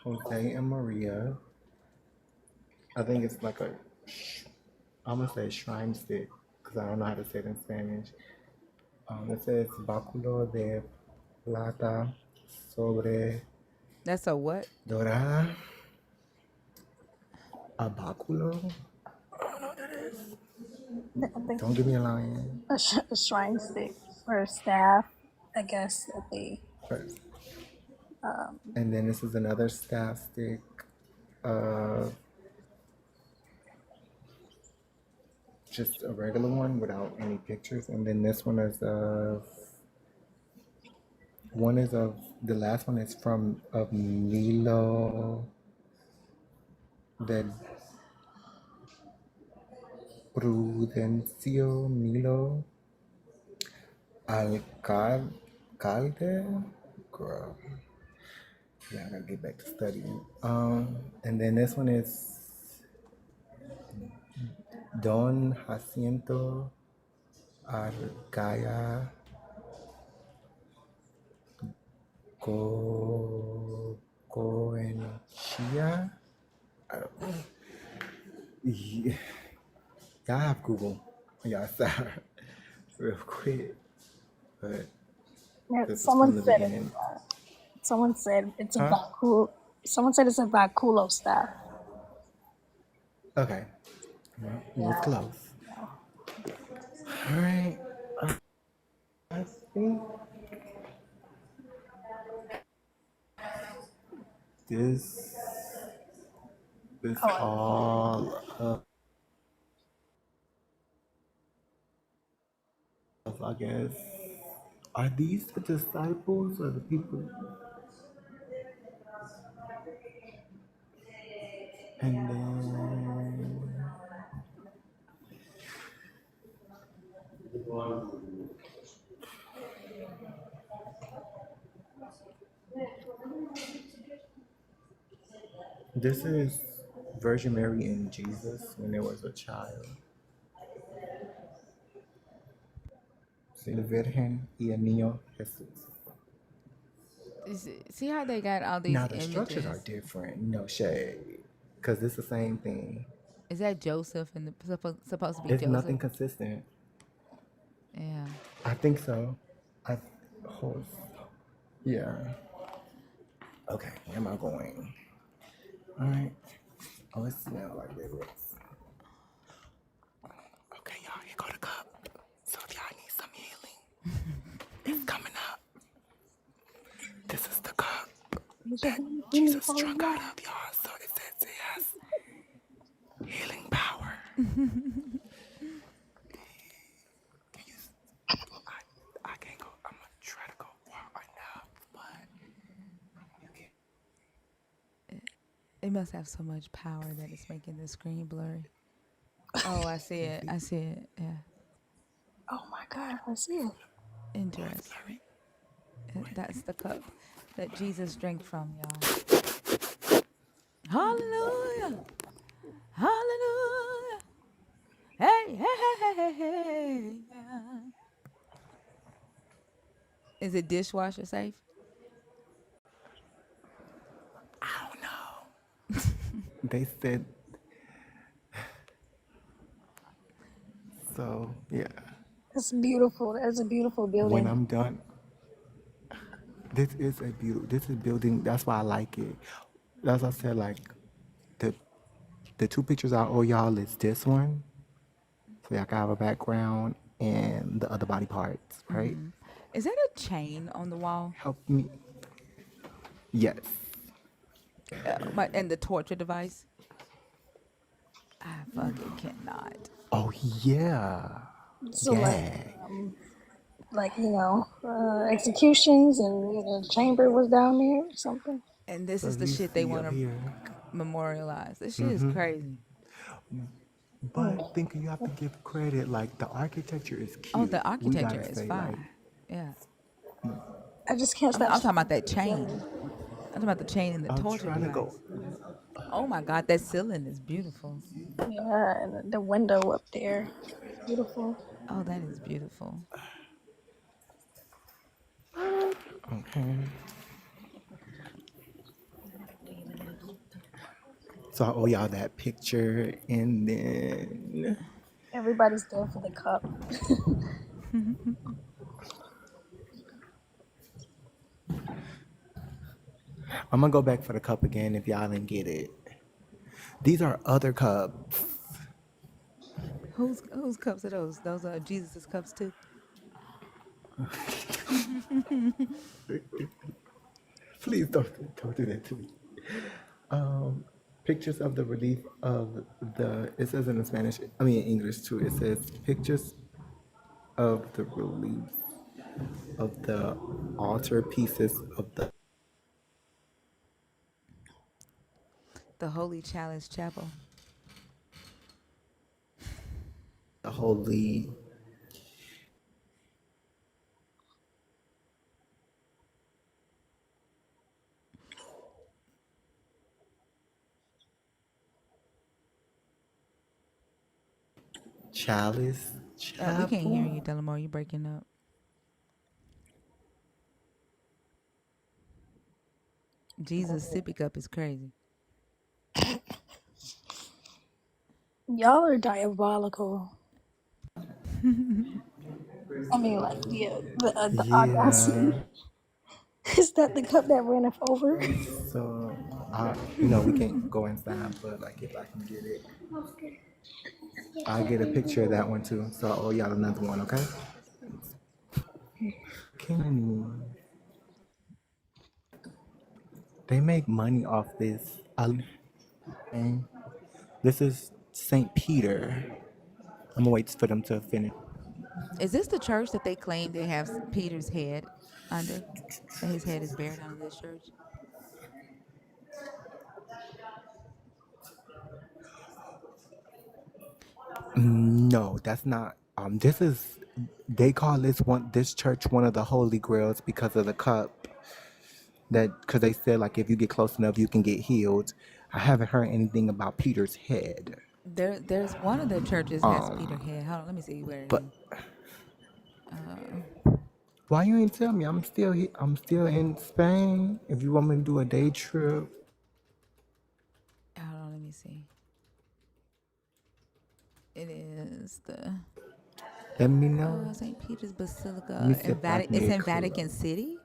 Jose and Maria. I think it's like I'm gonna say shrine stick because I don't know how to say it in Spanish. It says báculo de plata sobre That's a what? dorada. A báculo? I don't know what that is. I think Don't give me a lion. a shrine stick or a staff, I guess, that they. First. And then this is another staff stick. Just a regular one without any pictures. And then this one is the last one is from of Milo del Prudencio Milo Alcalde. Girl, yeah, I gotta get back to studying. And then this one is Don Jacinto Argaya Coenchia. Yeah, y'all have Google on y'all side real quick, but Yeah, this is from the beginning. someone said it's a Huh? Someone said it's a baculo staff. Okay. Well, you was close. All right. I think this is all of, I guess. Are these the disciples or the people? And then this is Virgin Mary and Jesus when there was a child. La Virgen y el Niño Jesús. See how they got all these Now the structures are images? different, no shade, because it's the same thing. Is that Joseph and supposed to be It's Joseph? nothing consistent. Yeah. I think so. I hold. Yeah. Okay, where am I going? All right. Oh, it smells like this. Okay, y'all, here go the cup. So if y'all need some healing, it's coming up. This is the cup that Jesus drunk out of, y'all. So it says it has healing power. I can't go. I'm gonna try to go far enough, but you can. It must have so much power that it's making the screen blurry. Oh, I see it. I see it. Yeah. Oh my God, I see it. Interesting. That's the cup that Jesus drank from, y'all. Hallelujah. Hallelujah. Hey, hey, hey, hey, hey. Is it dishwasher safe? I don't know. They said so. Yeah. It's beautiful. It's a beautiful building. When I'm done, this is a beautiful. This is building. That's why I like it. As I said, like the two pictures I owe y'all is this one, so y'all can have a background, and the other body parts, right? Is that a chain on the wall? Help me. Yes. And the torture device? I fucking cannot. Oh yeah. So Yeah. like executions, and the chamber was down there or something. And this So is the you shit they see want up to here, memorialize. This shit is crazy. but think you have to give credit. Like the architecture is cute. Oh, the We architecture gotta is say, like, fire. Yeah. I just can't I'm stop. talking about that chain. I'm talking about the chain and the I'm torture trying to device. go. Oh my God, that ceiling is beautiful. Yeah, and the window up there, beautiful. Oh, that is beautiful. Okay. So I owe y'all that picture, and then Everybody's there for the cup. I'm gonna go back for the cup again if y'all didn't get it. These are other cups. Whose cups are those? Those are Jesus's cups too. Please don't do that to me. Pictures of the relief of the. It says in Spanish. I mean in English too. It says pictures of the relief of the altar pieces of The Holy Chalice Chapel. the holy chalice We can't hear you, chapel. Delamore. You breaking up. Jesus sippy cup is crazy. Y'all are diabolical. I mean, like, yeah, the Yeah. audacity. Is that the cup that ran us over? So, we can't go inside, but like if I can get it, I'll get a picture of that one too. So I owe y'all another one, okay? Can they make money off this? This is Saint Peter. I'm gonna wait for them to finish. Is this the church that they claim they have Peter's head under? That his head is buried under this church? No, that's not. This is. They call this church one of the holy grails because of the cup that because they said like if you get close enough you can get healed. I haven't heard anything about Peter's head. There's one of the churches has Peter head. Hold on, let me see where it But is. why you ain't tell me? I'm still here. I'm still in Spain. If you want me to do a day trip, Hold on, let me see. It is the let me know. St. Peter's Let me Basilica see in if I Vatican. can It's get in close. Vatican City.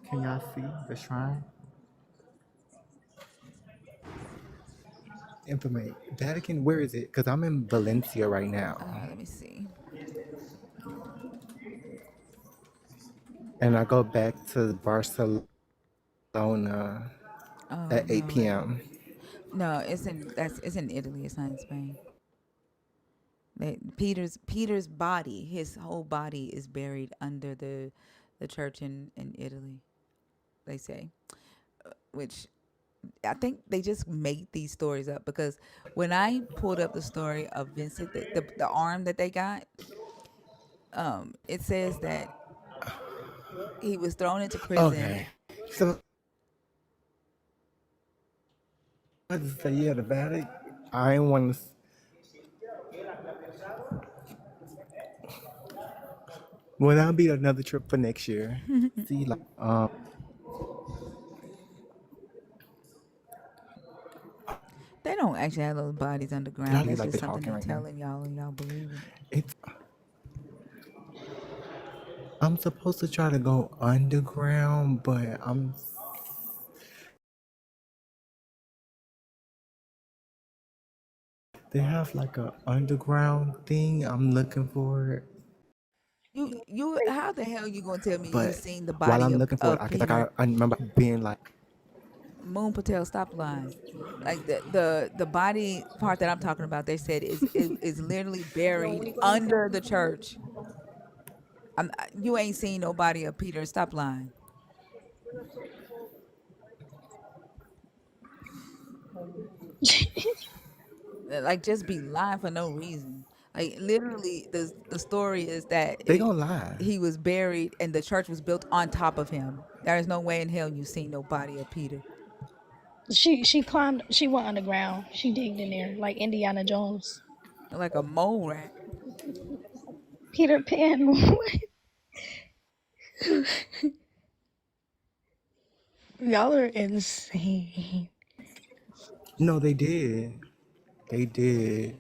Can y'all see the shrine? Information. Vatican, where is it? Because I'm in Valencia right now. Let me see. And I go back to Barcelona Oh at 8 no, p.m. no, it's in Italy. It's not in Spain. Peter's body, his whole body is buried under the church in Italy. They say, which I think they just make these stories up because when I pulled up the story of Vincent, the arm that they got, it says that he was thrown into prison. Okay. So, I just say, yeah, the Vatican. I ain't want to. Well, that'll be another trip for next year. See, like, They don't actually have those bodies did I underground. leave That's like the just something talking they right now? telling y'all and y'all believe it. It's. I'm supposed to try to go underground, but They have like a underground thing. I'm looking for it, You how the hell you gonna tell me you but seen the while body I'm looking for it, of like Peter I remember being like, Moon Patel stop lying? Like the body part that I'm talking about, they said is literally buried under the church. You ain't seen no body of Peter. Stop lying. Like just be lying for no reason. Like literally, the story is that they gonna lie. he was buried and the church was built on top of him. There is no way in hell you seen no body of Peter. She climbed. She went underground. She digged in there like Indiana Jones. Like a mole rat. Peter Pan. Y'all are insane. No, they did. They did.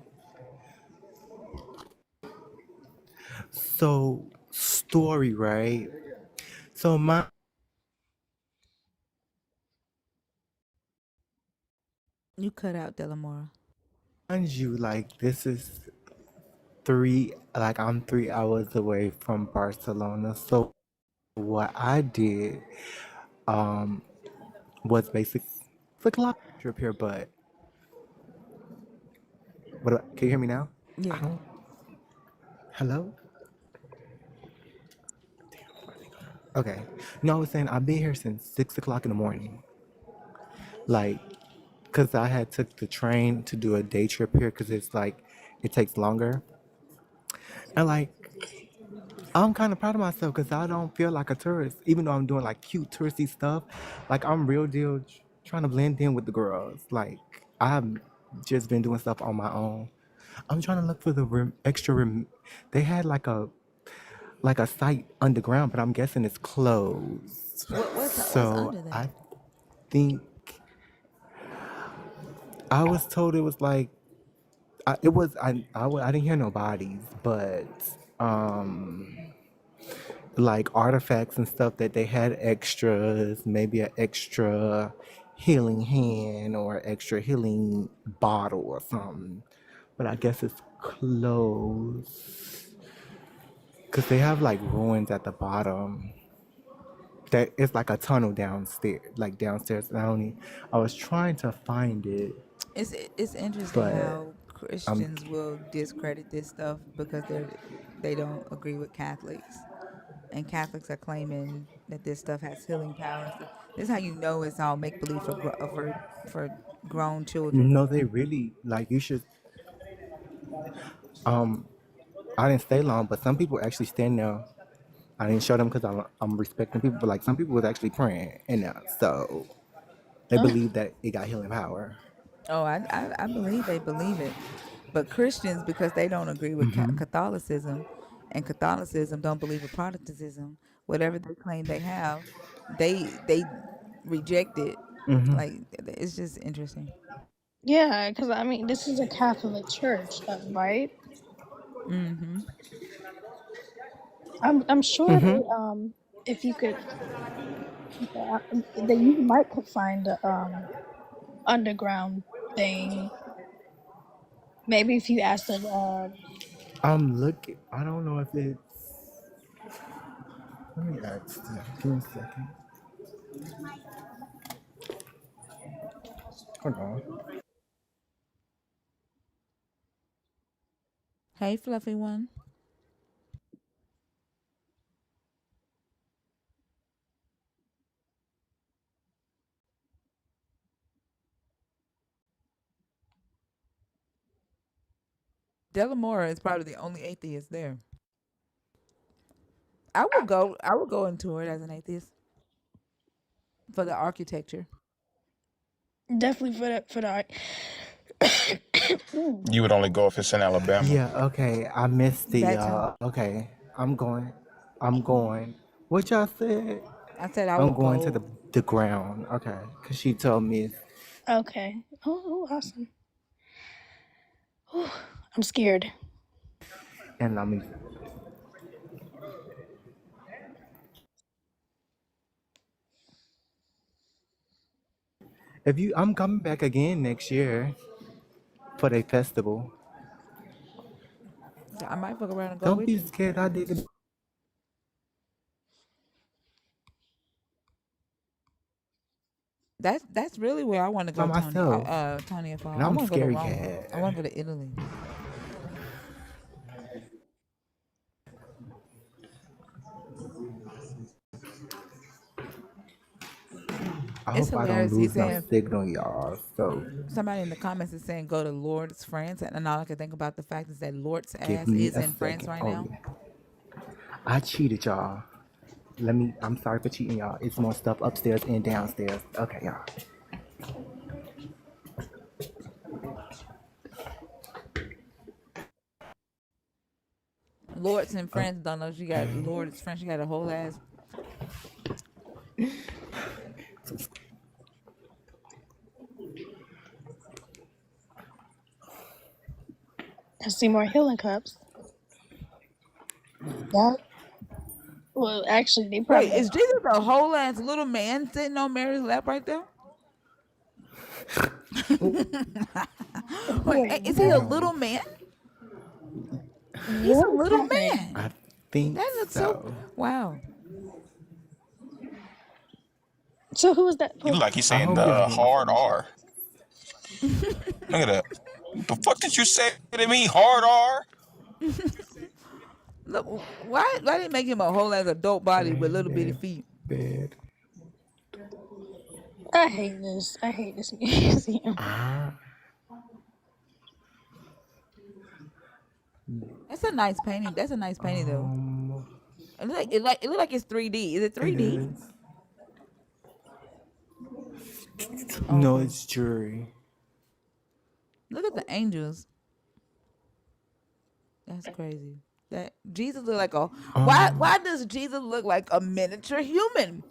So, story, right? So, You cut out Delamora. mind you, like, this is I'm 3 hours away from Barcelona. So, what I did was basically it's like a lot of trip here, but can you hear me now? Yeah. I don't. Hello? Okay. No, I was saying I've been here since 6 o'clock in the morning. Like, cause I had took the train to do a day trip here, cause it's like it takes longer. And like, I'm kind of proud of myself, cause I don't feel like a tourist, even though I'm doing like cute touristy stuff. Like I'm real deal trying to blend in with the girls. Like I've just been doing stuff on my own. I'm trying to look for the extra. They had like a site underground, but I'm guessing it's closed. What's So under there? I think I was told it was like it was I didn't hear no bodies, but like artifacts and stuff that they had extras, maybe an extra healing hand or extra healing bottle or something. But I guess it's closed because they have like ruins at the bottom. That it's like a tunnel downstairs, like downstairs. I was trying to find it, It's interesting but how I'm Christians will discredit this stuff because they don't agree with Catholics, and Catholics are claiming that this stuff has healing power and stuff. This is how you know it's all make believe for grown children. no, they really like you should. I didn't stay long, but some people actually stand there. I didn't show them because I'm respecting people, but like some people was actually praying in there, so they Uh, believe that it got healing power. Oh, I believe they believe it, but Christians, because they don't agree with Catholicism, and Catholicism don't believe with Protestantism, whatever they claim they have, they reject it. Like it's just interesting. yeah, because I mean, this is a Catholic church, right? I'm sure they if you could that you might could find a underground thing. Maybe if you asked a I'm looking. I don't know if it's. Let me ask. Give me a second. Hold on. Hey, fluffy one. Delamora is probably the only atheist there. I would go. I would go into it as an atheist for the architecture. definitely for the You would only go if it's in Alabama. Yeah. Okay. I missed the. That too. Okay. I'm going. I'm going. What y'all said? I said I I'm would going to go. the ground. Okay. Cause she told me, okay. Awesome. I'm scared. and I mean, if you, I'm coming back again next year for the festival. So I might fuck around and go Don't with be you. scared. I did it That's really where I want to by go, Tony. myself, Tony Fall. and I I'm want to go to scary Rome. cat. I want to go to Italy. I It's hope I don't hilarious. He's lose no saying signal, y'all. So somebody in the comments is saying go to Lourdes, France, and all I can think about the fact is that Lourdes give ass me is a in France second. right Oh now. yeah, I cheated, y'all. I'm sorry for cheating, y'all. It's more stuff upstairs and downstairs. Okay, y'all. Lourdes in Oh, France. Don't know. She got Lourdes French. She got a whole ass. see more healing cups. Yeah. Well, actually, they Wait, probably. is Jesus a whole ass little man sitting on Mary's lap right there? Wait, Wait, is he a what? No, little man? He's a What is little happening? man. I think That looks so. so. Wow. So who is that You look supposed like to he's I saying hope y'all the didn't hard finish R. it. Look at that. What the fuck did you say to me? Hard R? Look, why did they make him a whole ass adult body with little bitty Brandon feet? bed. be? I hate this. I hate this museum. Ah, That's a nice painting. That's a nice painting though. um, It look like it's 3D. Is it it 3D? is. Oh, No, okay. it's jury. Look at the angels. That's crazy. That Jesus look like a why Um, does Jesus look like a miniature human?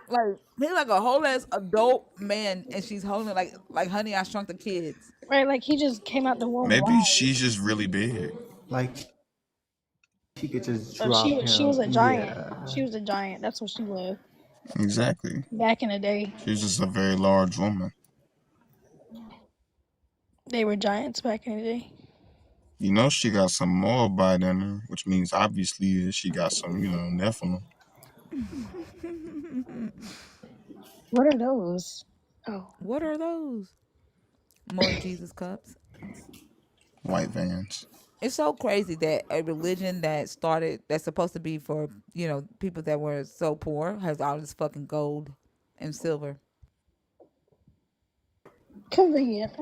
Like he's like a whole ass adult man and she's holding like Honey I Shrunk the Kids. Right, like he just came out the womb Maybe alive. she's just really big. like she could just So drop she was him. a giant. Yeah. She was a giant. That's what she was Exactly. back in the day. She's just a very large woman. They were giants back in the day. You know she got some Moabite in her, which means obviously that she got some, Nephilim. What are those? Oh, What are those? More Jesus cups. White vans. It's so crazy that a religion that started that's supposed to be for, people that were so poor has all this fucking gold and silver. convenient.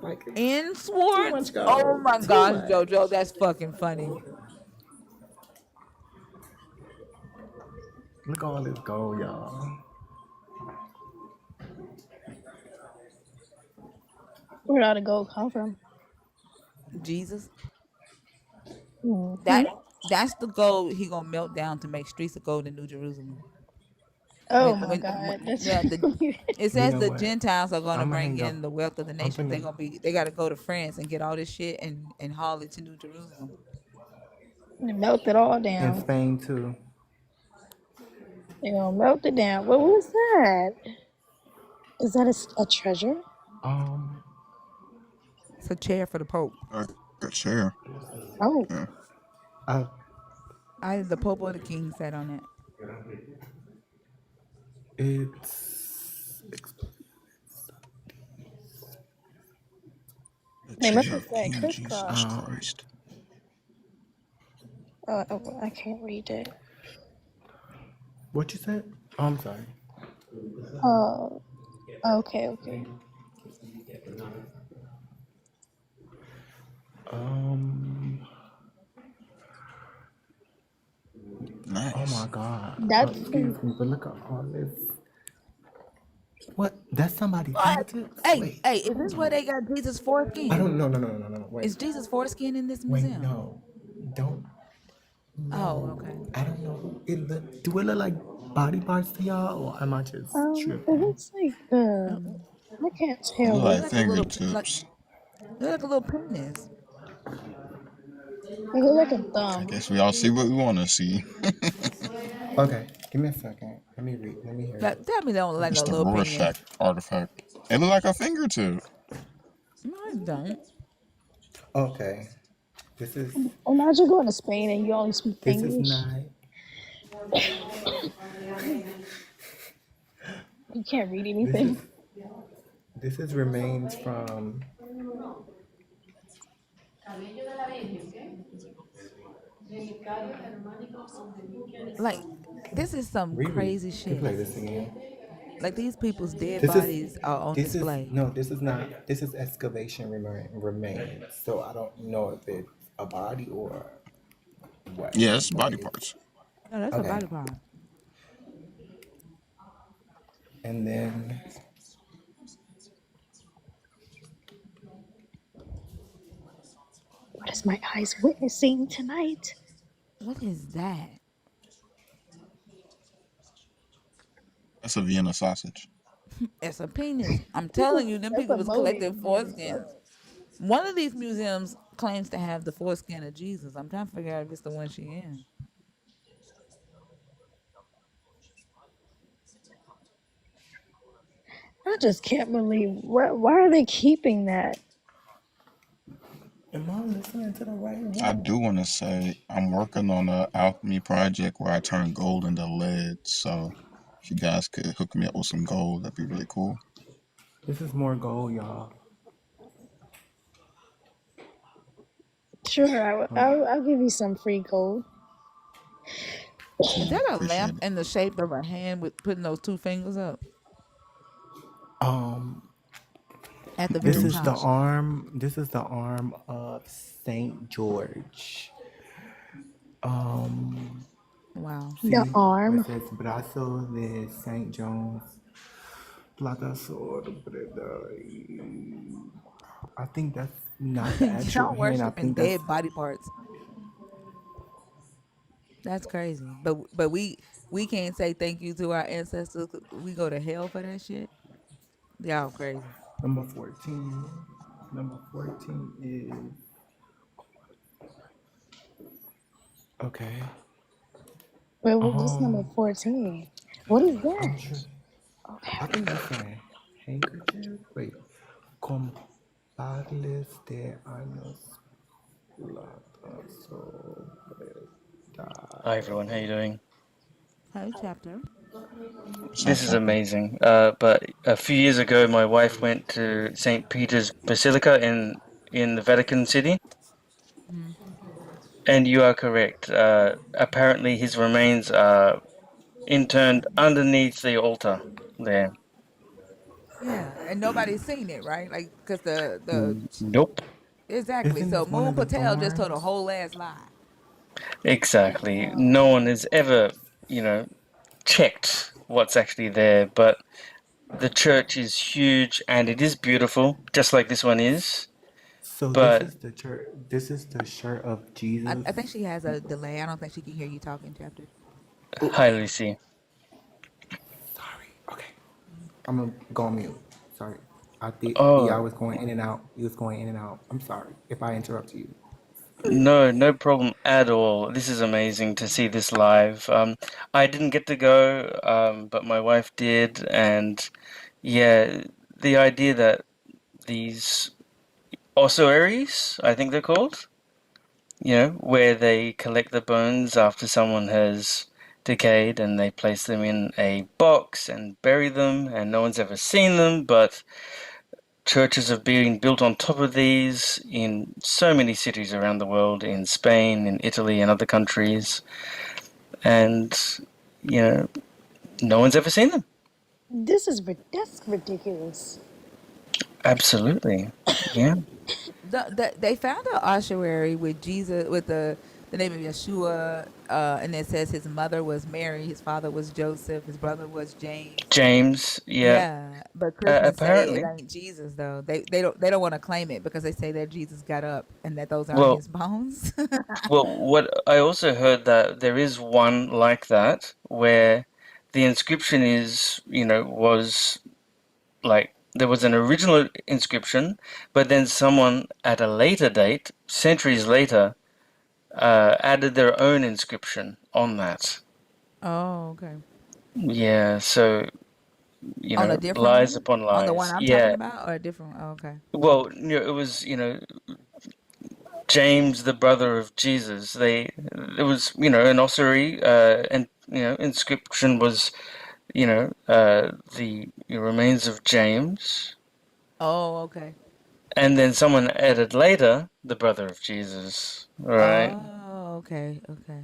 Like In too swords? much Oh gold. my Too gosh, much. Jojo, that's fucking funny. Look at all this gold, y'all. Where did all the gold come from? Jesus. Hmm. That that's the gold he gonna melt down to make streets of gold in New Jerusalem. Oh When my when, God, when that's yeah, it You says know the what? Gentiles are gonna I'm gonna bring hang up. in the wealth of the I'm nations. finna They gotta go to France and get all this shit and haul it to New Jerusalem. it melt it all in down. Spain too. They're gonna melt it down. What was that? Is that a treasure? Um, It's a chair for the Pope. A chair. Oh, Yeah. I Either the Pope or the King sat on it. it's The they must chair have of said King Jesus crisscross. Christ. Oh, I can't read it. what you said? Oh, I'm sorry. Oh, okay. Um, oh my Nice. God. That's Excuse me, but look at all this. What? That's somebody What? fingertips? Hey, Wait. hey, is this where they got Jesus' I foreskin? don't. No, no, no, no, no, no. Wait. Is Jesus' foreskin in this Wait. museum? No. Don't. Oh, No. okay. I don't know. Do it look like body parts to y'all, or am I just it tripping? looks like I can't They tell look what Look like it, like a little like fingertips. look like a little penis. it looks like a I thumb. guess we all see what we want to see. Okay. Give me a second. Let me read. Let me hear Like, it. tell me they don't look like It's no the little Rorschach penis. artifact. It look like a fingertip. No, it don't. Okay. This is. Imagine going to Spain and you only speak This is English. not. You can't read This is. anything. This is remains from. Like, this is some Riri. crazy You shit. play this again. Like these people's dead This is. bodies are on This is display. no. This is not. This is excavation remains. So I don't know if it's a body or what. Yeah, it's But body it. parts. No, that's a Okay. body part. And then. What is my eyes witnessing tonight? What is that? That's a Vienna sausage. It's a penis. I'm telling you, them That's people a was molded collecting foreskins. One of these museums claims to have the foreskin of Jesus. I'm trying to figure out if it's the one she in. I just can't believe why are they keeping that? Am I listening to the right I one? do want to say I'm working on a alchemy project where I turn gold into lead. So if you guys could hook me up with some gold, that'd be really cool. This is more gold, y'all. Sure, Hold on. I'll give you some free gold. Is Cool, that a lamp appreciate it. in the shape of a hand with putting those two fingers up Um, at the this very is the top? Deuces. arm. This is the arm of Saint George. Um, Wow. The see where arm. it says Brazo de Saint John's Plata Sword. I think that's not the actual Y'all hand. I worshiping think that's dead body parts. That's crazy. But we can't say thank you to our ancestors. We go to hell for that shit. Y'all crazy. number 14. Number 14 is okay. What's number Um, 14? What is that? I'm sure. Okay, I think that's a handkerchief. Wait, compadres de años plata sobre Hi everyone, how you doing? Hey, chapter. What's up, This is Chapter? amazing. But a few years ago, my wife went to St. Peter's Basilica in the Vatican City, and you are correct. Apparently, his remains are interned underneath the altar there. Yeah, and nobody's seen it, right? Like, cause the Nope, exactly. Isn't So this one Moon of the Patel just told a thorns? whole ass lie. exactly. No one has ever, you know, checked what's actually there, but the church is huge and it is beautiful, just like this one is. So this But is the church. This is the shirt of I Jesus. think she has a delay. I don't think she can hear you talking, chapter. hi, Lucy. Sorry. Okay. I'm gonna go on mute. Sorry. I think yeah, I Oh, was going in and out. You was going in and out. I'm sorry if I interrupt you. no, no problem at all. This is amazing to see this live. I didn't get to go, but my wife did, and yeah, the idea that these ossuaries, I think they're called, where they collect the bones after someone has decayed and they place them in a box and bury them, and no one's ever seen them, but churches have been built on top of these in so many cities around the world, in Spain, in Italy, and other countries, and you know, no one's ever seen them. that's ridiculous. Absolutely, yeah. They found an ossuary with Jesus with the name of Yeshua, and it says his mother was Mary, his father was Joseph, his brother was James. James, yeah. Yeah, but Christians say it Apparently, ain't Jesus though. They don't want to claim it because they say that Jesus got up and that those aren't well, his bones. what I also heard that there is one like that where the inscription is, was like there was an original inscription, but then someone at a later date, centuries later, added their own inscription on that. Oh, okay. Yeah, so, On a different lies one? upon On the one lies. I'm talking Yeah. about or a different one? Oh, okay. Well, it was, James, the brother of Jesus. It was, an ossuary, and, inscription was, the remains of James. Oh, okay. And then someone added later, the brother of Jesus. Right? Oh, okay. Okay.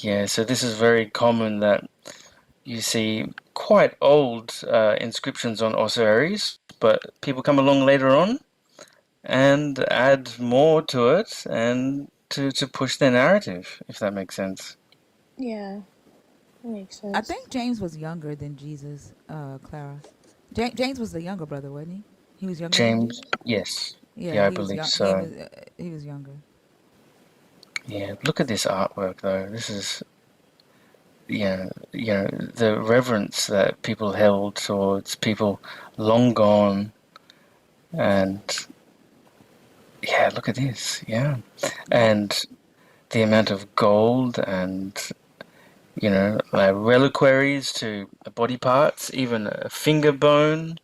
Yeah, so this is very common that you see quite old inscriptions on ossuaries, but people come along later on and add more to it and to push their narrative, if that makes sense. Yeah, that makes I sense. think James was younger than Jesus, Clara. James was the younger brother, wasn't he? He was younger than James, Jesus? yes. Yeah, Yeah, I he was believe young. so. He was younger. Yeah, look at this artwork though. This is, the reverence that people held towards people long gone, and Yeah, look at this. Yeah. And the amount of gold and, reliquaries to body parts, even a finger bone,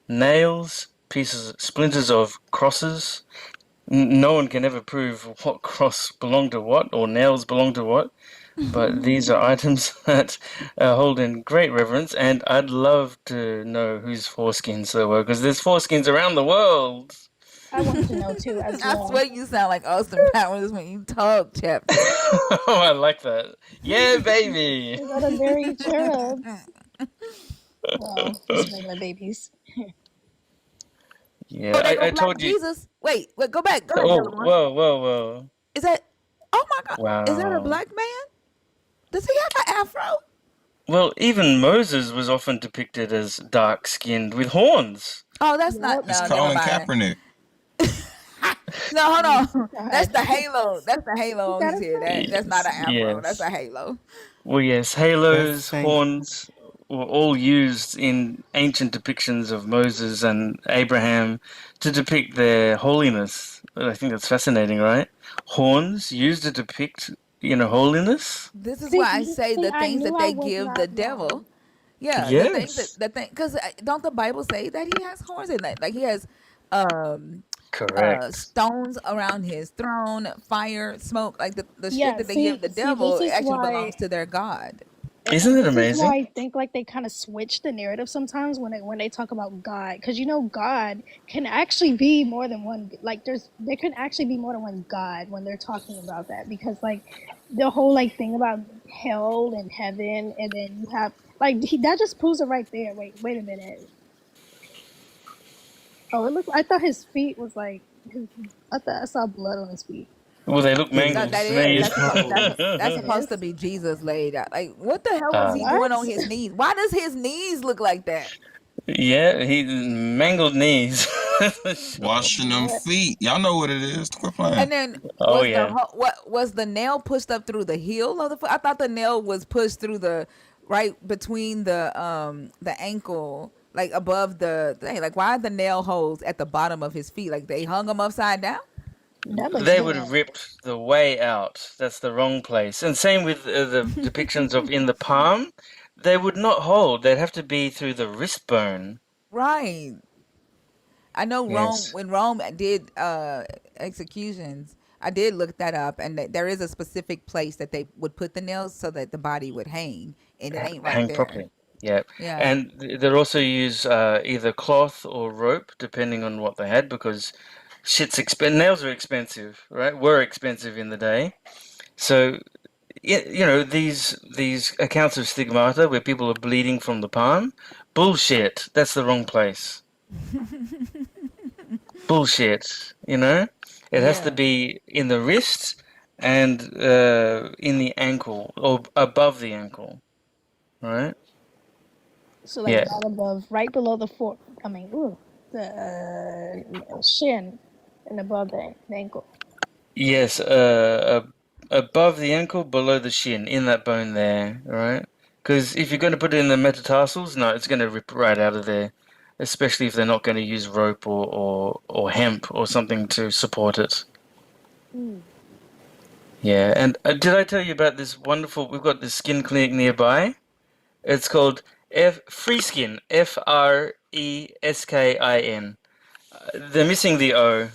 nails, pieces, splinters of crosses. No one can ever prove what cross belonged to what or nails belong to what, but these are items that hold in great reverence, and I'd love to know whose foreskins they were, because there's foreskins around the world. I want to know too as I well. swear you sound like Austin Powers when you talk, chapter. Oh, I like that. Yeah, baby. Is that a berry cherub? Well, just regular babies. Oh, Yeah, they go I Black told you. Jesus. Wait, go back. Go ahead, Oh, Delamar. whoa, whoa, whoa. Is that? Oh my God! Is that a Wow. black man? Does he have an afro? Well, even Moses was often depicted as dark-skinned with horns. Oh, that's not. Yep. It's No, never Colin mind. Kaepernick. No, hold on. That's God. the halo. That's the halo on That his is head. right. That's not Yes, an afro. That's yes. a halo. Well, yes, That's the halos, same. horns were all used in ancient depictions of Moses and Abraham to depict their holiness. I think that's fascinating, right? Horns used to depict, holiness? This is why I say See, the I things knew that I they was give the not devil. wrong. Yeah, the things that Yes. the thing because don't the Bible say that he has horns and like he has um Correct. stones around his throne, fire, smoke, like the shit Yeah, that they give the see, this devil is actually why belongs to their god. Isn't it this is why amazing? I think like they kind of switch the narrative sometimes when they talk about God, because you know God can actually be more than one. Like there can actually be more than one God when they're talking about that, because like the whole like thing about hell and heaven, and then you have like that just proves it right there. Wait a minute. Oh, it looked. I thought his feet was like his. I thought I saw blood on his feet. Well, they look His That mangled that to is me. his that's supposed toes. that's supposed to Yes. be Jesus laid out. Like what the hell was he uh, doing What? on his knees? Why does his knees look like that? yeah, he mangled knees. For sure. Washing them What? feet. Y'all know what it is. Quit playing. And then Oh, yeah. what was the nail pushed up through the heel of the foot? I thought the nail was pushed through the right between the ankle, like above the thing. Like why are the nail holes at the bottom of his feet? Like they hung him upside down? That looks They would have bad. ripped the way out. That's the wrong place. And same with the depictions of in the palm. They would not hold. They'd have to be through the wrist bone. Right. I know Rome Yes. when Rome did executions. I did look that up, and there is a specific place that they would put the nails so that the body would hang, and it ain't right Hang there. properly. Yeah. Yeah, And they'd also use either cloth or rope, depending on what they had, because nails are expensive, right? Were expensive in the day. So these accounts of stigmata where people are bleeding from the palm, bullshit. That's the wrong place. Bullshit. It has to yeah. be in the wrist and in the ankle or above the ankle, right? So like Yeah. right above, right below the foot. I mean, ooh, the shin, and above the ankle. Yes. Above the ankle, below the shin, in that bone there, right? Because if you're going to put it in the metatarsals, no, it's going to rip right out of there, especially if they're not going to use rope or hemp or something to support it. Mm. Yeah, and did I tell you about this wonderful? We've got this skin clinic nearby. It's called Free Skin, Freskin. They're missing the O.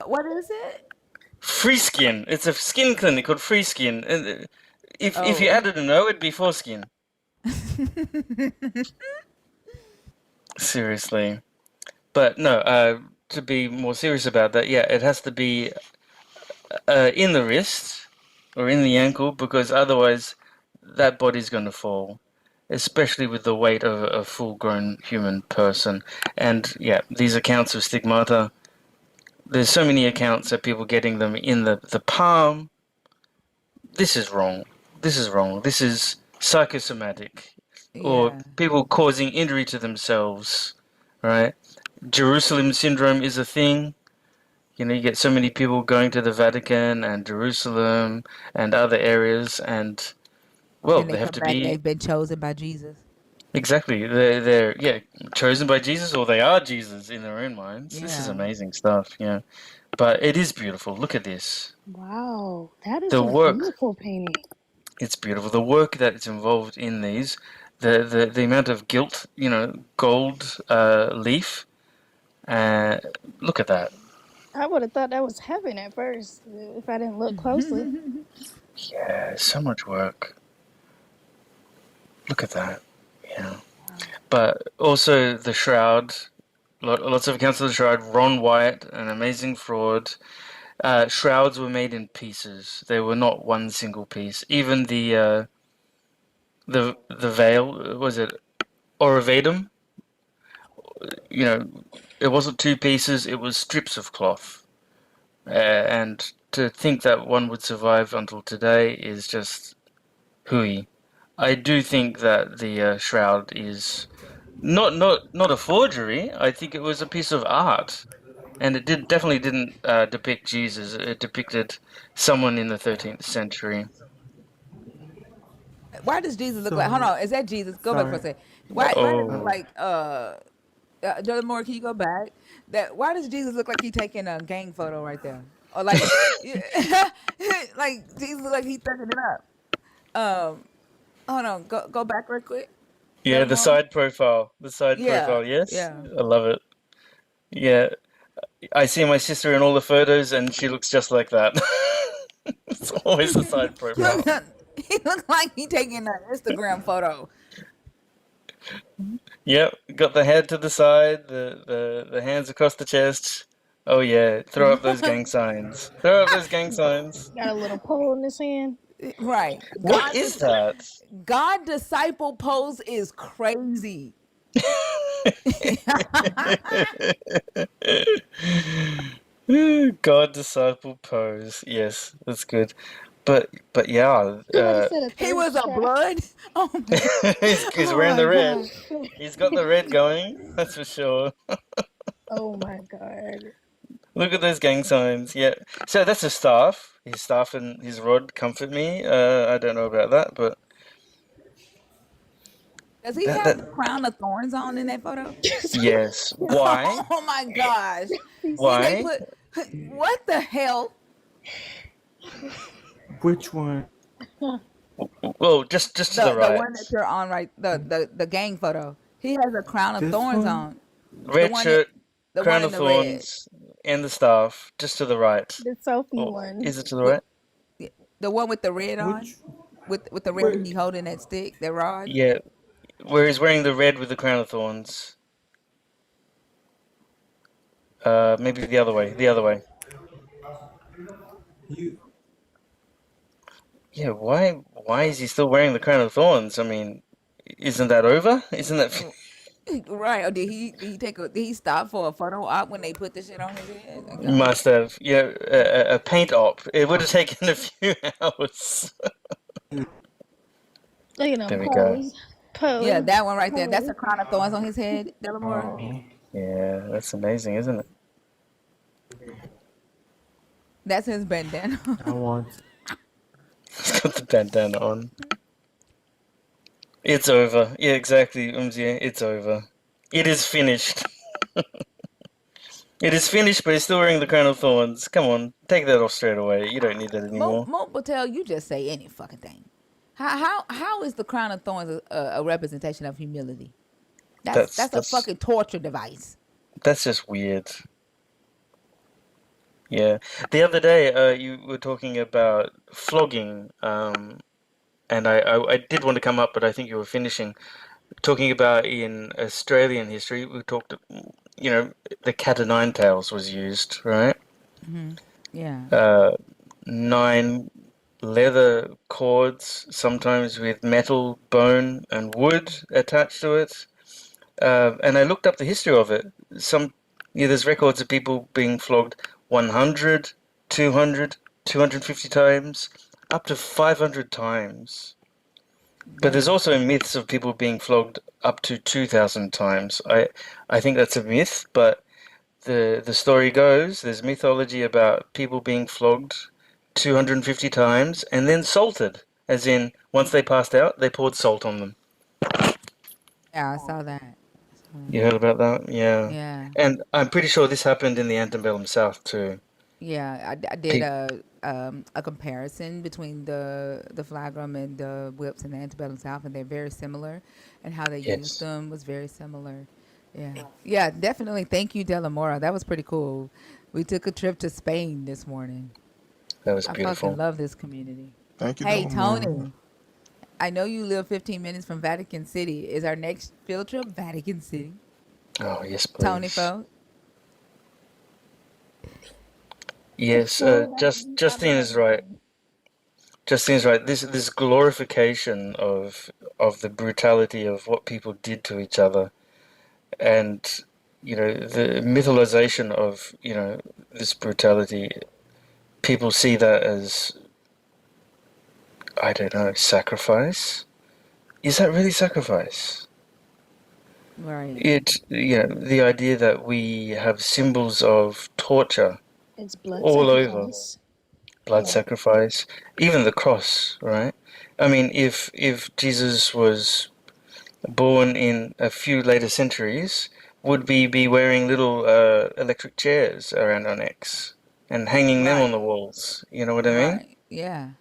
What is it? Free Skin. It's a skin clinic called Free Skin. And if you Oh, added an O, it'd be foreskin. Seriously. But no, to be more serious about that, yeah, it has to be in the wrist or in the ankle because otherwise that body's going to fall, especially with the weight of a full grown human person. And yeah, these accounts of stigmata, there's so many accounts of people getting them in the palm. This is wrong. This is wrong. This is psychosomatic or yeah. people causing injury to themselves, right? Jerusalem syndrome is a thing. You get so many people going to the Vatican and Jerusalem and other areas, and well, Then they they have come to back. be They've been chosen by Jesus. Exactly. They're chosen by Jesus, or they are Jesus in their own minds. This is Yeah. amazing stuff. Yeah, but it is beautiful. Look at this. Wow, that is The a work. beautiful painting. It's beautiful. The work that's involved in these, the amount of gilt, gold leaf. Uh, Look at that. I would have thought that was heaven at first if I didn't look closely. Yeah, so much work. Look at that. Yeah, but also the shroud. Lots of accounts of the shroud. Ron Wyatt, an amazing fraud. Shrouds were made in pieces. They were not one single piece. Even the veil, was it Orivadum? You know, it wasn't two pieces. It was strips of cloth. And to think that one would survive until today is just hooey. I do think that the shroud is not a forgery. I think it was a piece of art, and it definitely didn't depict Jesus. It depicted someone in the 13th century. Why does Jesus look like? Hold So on, is that Jesus? Go back for a sorry. second. Why does it look Oh, like? Jordan Moore, can you go back? That why does Jesus look like he taking a gang photo right there? Or like, yeah, like Jesus look like he thugging it up. Um, hold on, go back real quick. yeah, the Delamore. side profile. The side Yeah, profile. Yes, yeah. I love it. Yeah, I see my sister in all the photos, and she looks just like that. It's always the side Yeah. Look, profile. he look like he taking an Instagram photo. Yep, got the head to the side, the hands across the chest. Oh yeah, throw up those gang signs. Throw up those gang signs. Got a little pole in his hand. Right. What is that? God disciple pose is crazy. God disciple pose. Yes, that's good. But yeah, Somebody said a He was thirst a trap. blood. Oh my god. he's Oh wearing my the red. god. He's got the red going. That's for sure. Oh my god. Look at those gang signs. Yeah. So that's a staff. His staff and his rod comfort me. I don't know about that, but Does he that have that the crown of thorns on in that photo? yes. Why? Oh my gosh. Then they Why? put what the hell? Which one? Well, just to the The right. one that you're on right the gang photo. He has a crown of This thorns one? on. The Red one that shirt, the one crown in of the red. thorns, and the staff, just to the right. The selfie Or one. is it to the With right? the one with the red on. Which? With the red Wait. he holding that stick, that rod. Yeah, where he's wearing the red with the crown of thorns. Maybe the other way. The other way. You. Yeah, why is he still wearing the crown of thorns? I mean, isn't that over? Isn't that Right. Or did he stop for a photo op when they put the shit on his head? Like, must have. Yeah, a paint op. It would have taken a few hours. Look at him There we go. pose. yeah, Pose. that one right there. That's Pose. a crown of thorns on his head, Delamore. Oh. Yeah, that's amazing, isn't it? That's his bandana. I want. He's got the bandana on. It's over. Yeah, exactly, Umzia. It's over. It is finished. It is finished, but he's still wearing the crown of thorns. Come on, take that off straight away. You don't need that anymore. Mo Patel, you just say any fucking thing. How is the crown of thorns a representation of humility? That's That's a that's fucking torture device. that's just weird. Yeah. The other day, you were talking about flogging, and I did want to come up, but I think you were finishing talking about in Australian history. We talked, the cat o' nine tails was used, right? Yeah. Uh, Nine leather cords, sometimes with metal, bone, and wood attached to it. And I looked up the history of it. There's records of people being flogged 100, 200, 250 times, up to 500 times. But there's Damn. also myths of people being flogged up to 2,000 times. I think that's a myth, but the story goes there's mythology about people being flogged 250 times and then salted, as in once they passed out, they poured salt on them. Yeah, I saw that. I saw that. You heard about that? Yeah. Yeah. And I'm pretty sure this happened in the antebellum South too. Yeah, I did Pe a comparison between the flagrum and the whips in the antebellum South, and they're very similar, and how they used yes, them was very similar. Yeah, yeah, definitely. Thank you, Delamora. That was pretty cool. We took a trip to Spain this morning. that was I fucking beautiful. love this community. Thank you, Hey, Delamora. Tony, I know you live 15 minutes from Vatican City. Is our next field trip Vatican City? Oh, yes, Tony please. folk? For Yes, sure, that would be Justine is right. amazing. Justine is right. This glorification of the brutality of what people did to each other, and the mythologization of this brutality. People see that as, I don't know, sacrifice. Is that really sacrifice? Right, The idea that we have symbols of torture It's blood all over, sacrifice. blood Yeah. sacrifice, even the cross, right? I mean, if Jesus was born in a few later centuries, would we be wearing little electric chairs around our necks and hanging them on right, the walls? You know what I mean? right. Yeah.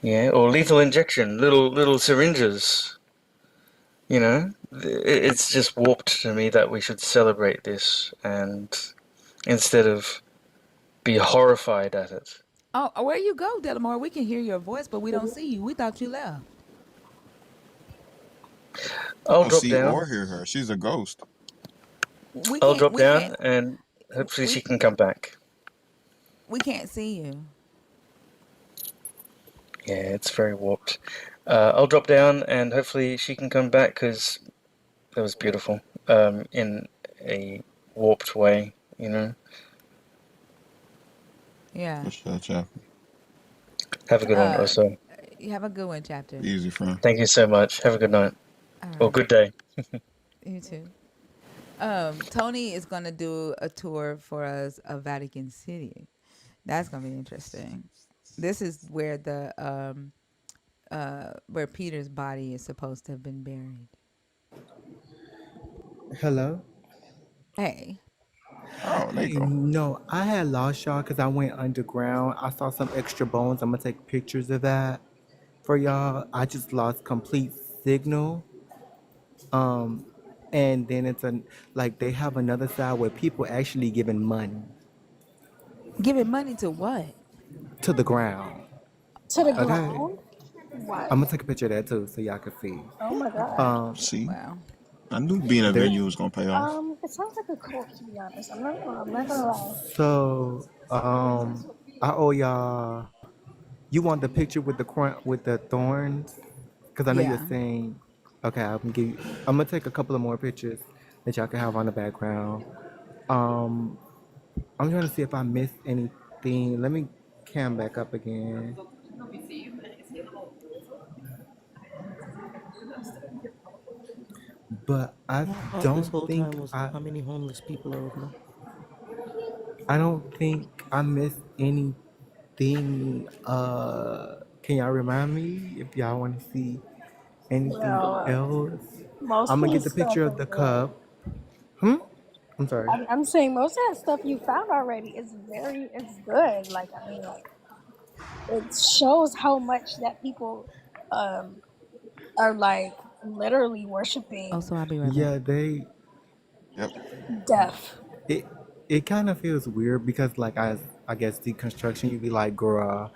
Yeah, or lethal injection, little syringes. It's just warped to me that we should celebrate this and instead of be horrified at it. Oh, where you go, Delamore? We can hear your voice, but we don't see you. We thought you left. I I'll don't drop see down. or hear her. She's a ghost. We I'll can't. drop We can't. down and hopefully she We can come back. we can't see you. Yeah, it's very warped. I'll drop down and hopefully she can come back because it was beautiful in a warped way. Yeah. For sure, chapter. Have a good one, Uh, also. you have a good one, chapter. Easy, friend. Thank you so much. Have a good night All or right. good day. You too. Tony is gonna do a tour for us of Vatican City. That's gonna be interesting. This is where the where Peter's body is supposed to have been buried. Hello? Hey. Oh, there you Hey, go. no, I had lost y'all because I went underground. I saw some extra bones. I'm gonna take pictures of that for y'all. I just lost complete signal. Um, and then it's like they have another side where people actually giving money Giving money to what? to the ground. To the Okay, ground? What? I'm gonna take a picture of that too so y'all can see. Oh my god. Um, See, Wow. I knew being a there. venue was gonna pay off. It sounds like a cult to be honest. I'm not gonna lie. So I owe y'all. You want the picture with the with the thorns? Because I know you're Yeah. saying. Okay, I'm gonna take a couple of more pictures that y'all can have on the background. Um, I'm trying to see if I missed anything. Let me cam back up again. But I My thought this don't whole think time was I how many homeless people are over there. I don't think I missed anything. Can y'all remind me if y'all want to see anything Well, else? most I'm of gonna the get the stuff picture of is the cup. Hmm. I'm sorry. I'm saying most of that stuff you found already is it's good. Like I mean, like it shows how much that people um are like literally worshiping Also, I'll be right back. Yeah, they. Yep. death. It it kind of feels weird because like I guess deconstruction you'd be like girl,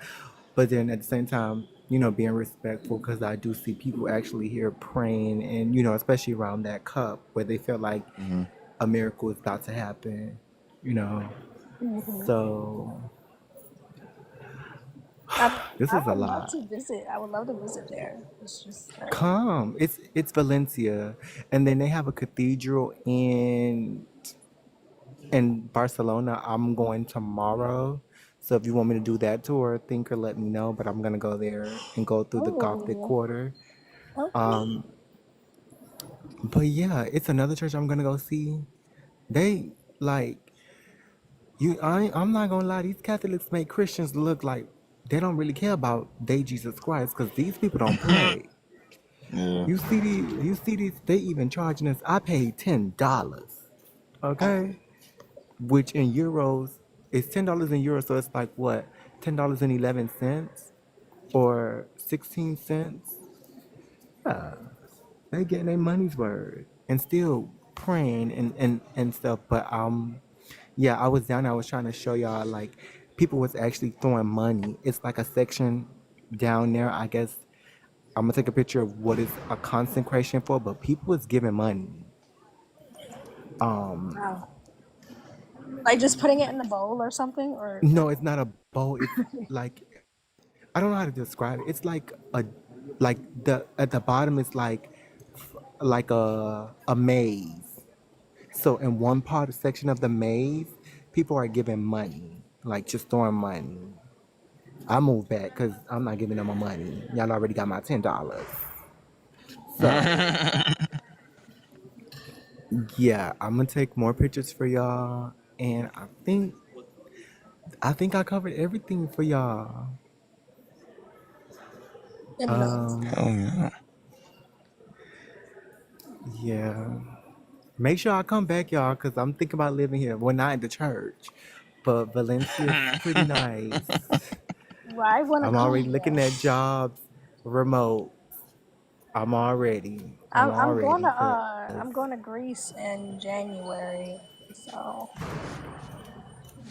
but then at the same time being respectful because I do see people actually here praying and especially around that cup where they feel like Hmm. a miracle is about to happen, you know. Hmm. So I mean, this I is a would love lot. to visit. I would love to visit there. It's just Come, it's Valencia, and then they have a cathedral in Barcelona. I'm going tomorrow. So if you want me to do that tour, think or let me know. But I'm gonna go there and go through the Gothic oh Quarter. okay. Um, but yeah, it's another church I'm gonna go see. They like I'm not gonna lie. These Catholics make Christians look like they don't really care about they Jesus Christ because these people don't play. Yeah. You see these, they even charging us. I paid $10, okay? Which in euros is $10 in euros, so it's like what? $10.11 or 16 cents? Yeah. They getting their money's worth and still praying and stuff. But yeah, I was down there, I was trying to show y'all like people was actually throwing money. It's like a section down there, I guess. I'm gonna take a picture of what is a consecration for, but people was giving money. Um Wow. Like just putting it in the bowl or something, or no, it's not a bowl, it's like I don't know how to describe it. It's like a like the at the bottom is like a maze. So in one part section of the maze, people are giving money, like just throwing money. I moved back because I'm not giving them my money. Y'all already got my $10. So yeah, I'm gonna take more pictures for y'all, and I think I covered everything for y'all. enough. Um, Hell yeah. yeah. Make sure I come back, y'all, because I'm thinking about living here. Well, not in the church, but Valencia's pretty nice. Well, I want to I'm already come looking at there. jobs remote. I'm already, cause I'm going to Greece in January. So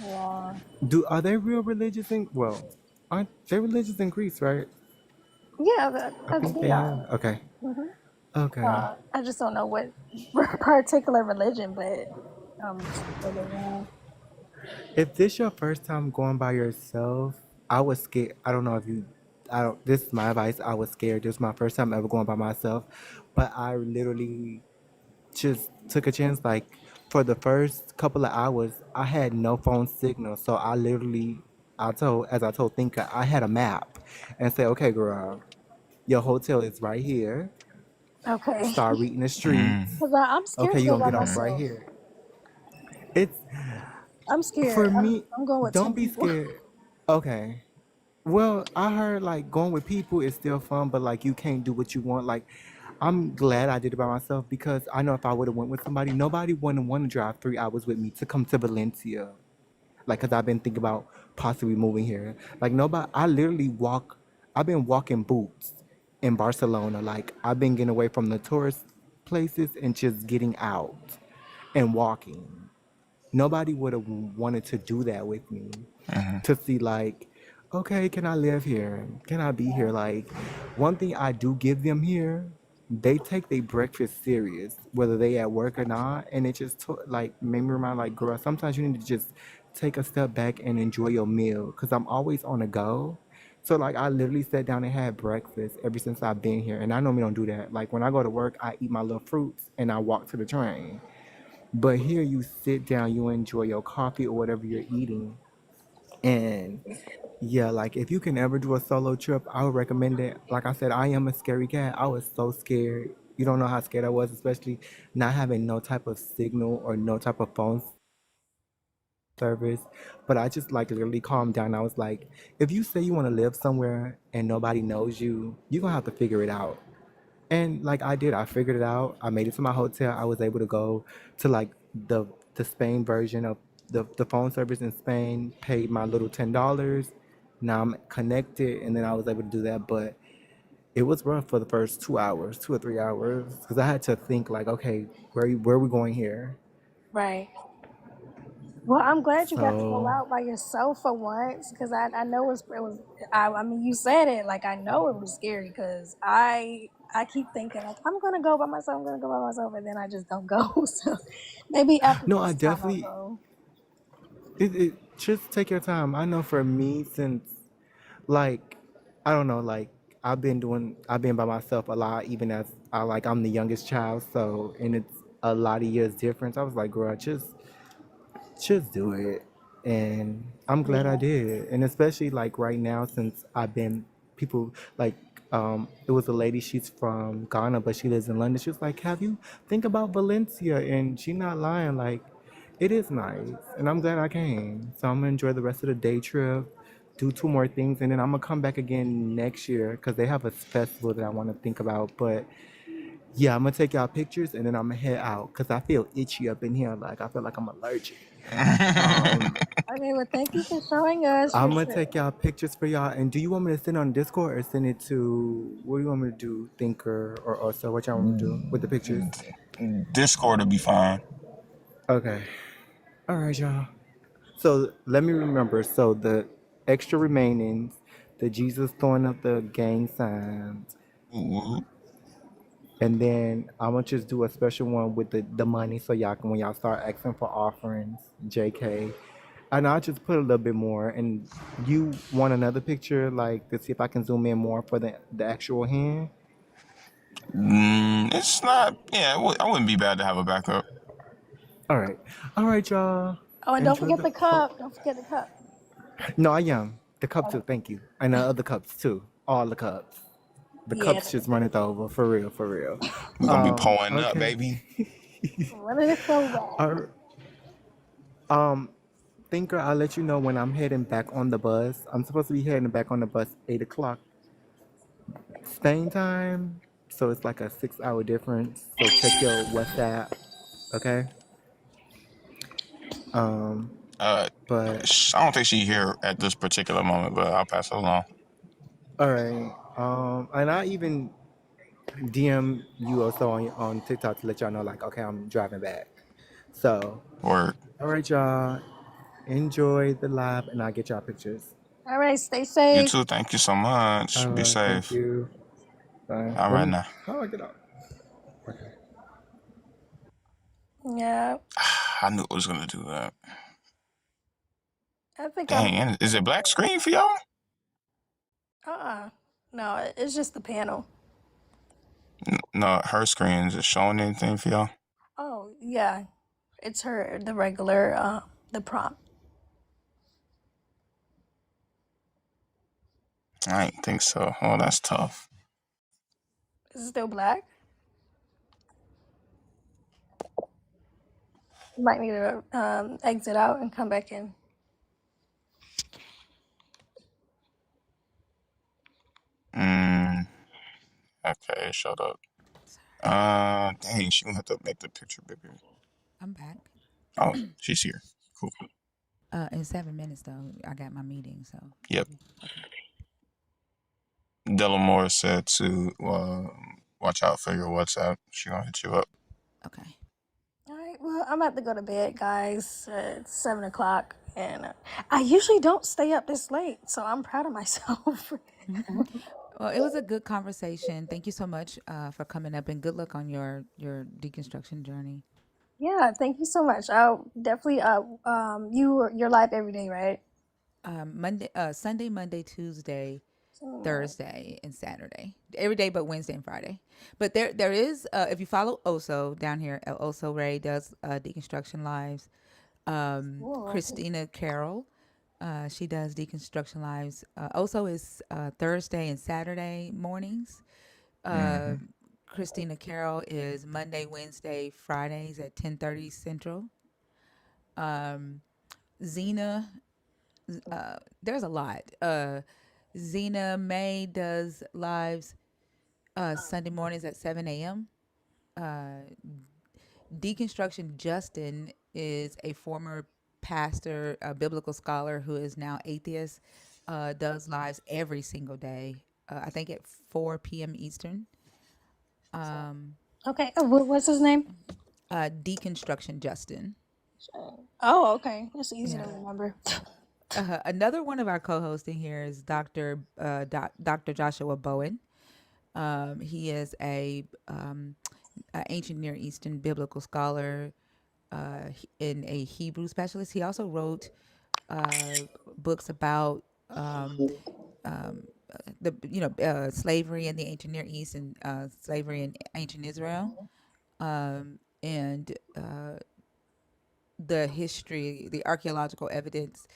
yeah, are they real religious in, well, aren't they religious in Greece, right? yeah, I think we they are. are. Okay. hmm Okay. I just don't know what particular religion, but but yeah. If this your first time going by yourself, I was scared. I don't know if you, I don't, this is my advice. I was scared. This was my first time ever going by myself. But I literally just took a chance. Like for the first couple of hours, I had no phone signal. So I literally, as I told Thinker, I had a map and said, okay, girl, your hotel is right here. Okay, Start reading the Mm. streets. because I'm scared Okay, to you're go gonna by get off right myself. here. It's I'm scared. for me, I'm going with don't 10 be people. scared. Okay. Well, I heard like going with people is still fun, but like you can't do what you want. Like, I'm glad I did it by myself because I know if I would have went with somebody, nobody wouldn't want to drive 3 hours with me to come to Valencia. Like, cause I've been thinking about possibly moving here. Like nobody, I literally walk. I've been walking boots in Barcelona. Like I've been getting away from the tourist places and just getting out and walking. Nobody would have wanted to do that with me Mm-hmm. to see like, okay, can I live here? Can I be here? Like, one thing I do give them here, they take their breakfast serious, whether they at work or not, and it just like made me remind like, girl, sometimes you need to just take a step back and enjoy your meal, cause I'm always on the go. So like, I literally sat down and had breakfast ever since I've been here, and I normally don't do that. Like when I go to work, I eat my little fruits and I walk to the train. But here you sit down, you enjoy your coffee or whatever you're eating, and yeah, like if you can ever do a solo trip, I would recommend it. Like I said, I am a scary cat. I was so scared. You don't know how scared I was, especially not having no type of signal or no type of phone service. But I just like literally calmed down. I was like, if you say you want to live somewhere and nobody knows you, you're gonna have to figure it out. And like I did, I figured it out. I made it to my hotel. I was able to go to like the Spain version of the phone service in Spain, paid my little $10. Now I'm connected and then I was able to do that. But it was rough for the first 2 hours, 2 or 3 hours. Because I had to think like, okay, where are we going here? Right. Well, I'm glad you got to go So out by yourself for once, because I know it was I mean you said it like I know it was scary because I keep thinking like I'm gonna go by myself, I'm gonna go by myself, and then I just don't go. So maybe after no, I this time I'll definitely go. just take your time. I know for me since like I don't know, like I've been by myself a lot, even as I'm the youngest child, so and it's a lot of years difference. I was like, girl, just do it. And I'm glad I Yeah. did. And especially like right now since I've been people like it was a lady, she's from Ghana, but she lives in London. She was like, have you think about Valencia? And she not lying, like it is nice. And I'm glad I came. So I'm gonna enjoy the rest of the day trip. do two more things, and then I'm gonna come back again next year because they have a festival that I want to think about. But yeah, I'm gonna take y'all pictures, and then I'm gonna head out because I feel itchy up in here. Like I feel like I'm allergic. Um, Okay, well, thank you for showing us for I'm gonna sure. take y'all pictures for y'all. And do you want me to send it on Discord or send it to what do you want me to do? Thinker or also what y'all want me to do with the pictures? Discord will be fine. Okay. All right, y'all. So let me remember. So the extra remainings, the Jesus throwing up the gang signs, Ooh, and then I'm gonna just do a special one with the money so y'all can when y'all start asking for offerings, JK. And I'll just put a little bit more. And you want another picture, like to see if I can zoom in more for the actual hand? it's not. Yeah, I wouldn't be bad to have a backup. All right, y'all. Oh, and don't Enjoy forget the the cup. Don't forget the cup. No, I am the cup too. Okay. Thank you, and the other cups too. All the cups. The Yeah. cups just runneth over for real, for real. We're gonna be pulling up, Okay. baby. Running it so well. All, um, Thinker, I'll let you know when I'm heading back on the bus. I'm supposed to be heading back on the bus 8 o'clock Spain time, so it's like a 6 hour difference. So check your WhatsApp, okay? Um, Uh, but I don't think she here at this particular moment, but I'll pass it along. all right. And I even DM you also on TikTok to let y'all know, like, okay, I'm driving back. So, Word. all right, y'all. Enjoy the live, and I'll get y'all pictures. All right, stay You safe. too. Thank you so much. All Be right, thank safe. you. Bye. All Let right me. now. How do I get out? Okay. Yeah, I knew I was gonna do that. I think Dang, I'm. and is it black screen for y'all? No, it's just the panel. No, her screen is it showing anything for y'all? Oh yeah, it's the regular the prompt. I didn't think so. Oh, that's tough. Is it still black? You might need to exit out and come back in. Mm, okay, it showed up. Dang, she gonna have to make the picture bigger. I'm back. Oh, she's here. Cool. In 7 minutes though, I got my meeting, so Yep. maybe okay. Delamore said to watch out for your WhatsApp. She gonna hit you up. Okay. All right, well, I'm about to go to bed, guys. It's 7 o'clock, and I usually don't stay up this late, so I'm proud of myself. Well, it was a good conversation. Thank you so much for coming up, and good luck on your deconstruction journey. Yeah, thank you so much. I'll definitely you're live every day, right? Sunday, Monday, Tuesday, So, Thursday, and Saturday. Every day but Wednesday and Friday. But there is if you follow Oso down here, Oso Ray does deconstruction lives. cool. Christina Carroll, she does deconstruction lives. Oso is Thursday and Saturday mornings. Uh, Mm-hmm. Christina Carroll is Monday, Wednesday, Fridays at 10:30 Central. Zena, there's a lot. Zena May does lives Sunday mornings at 7 a.m. Deconstruction Justin is a former pastor, a biblical scholar who is now atheist, does lives every single day, I think at 4 p.m. Eastern. Okay, what's his name? Deconstruction Justin. Oh, okay. That's easy to Yeah. remember. Another one of our co-hosts in here is Dr. Joshua Bowen. He is a ancient Near Eastern biblical scholar and a Hebrew specialist. He also wrote books about slavery in the ancient Near East and slavery in ancient Israel, and the history, the archaeological evidence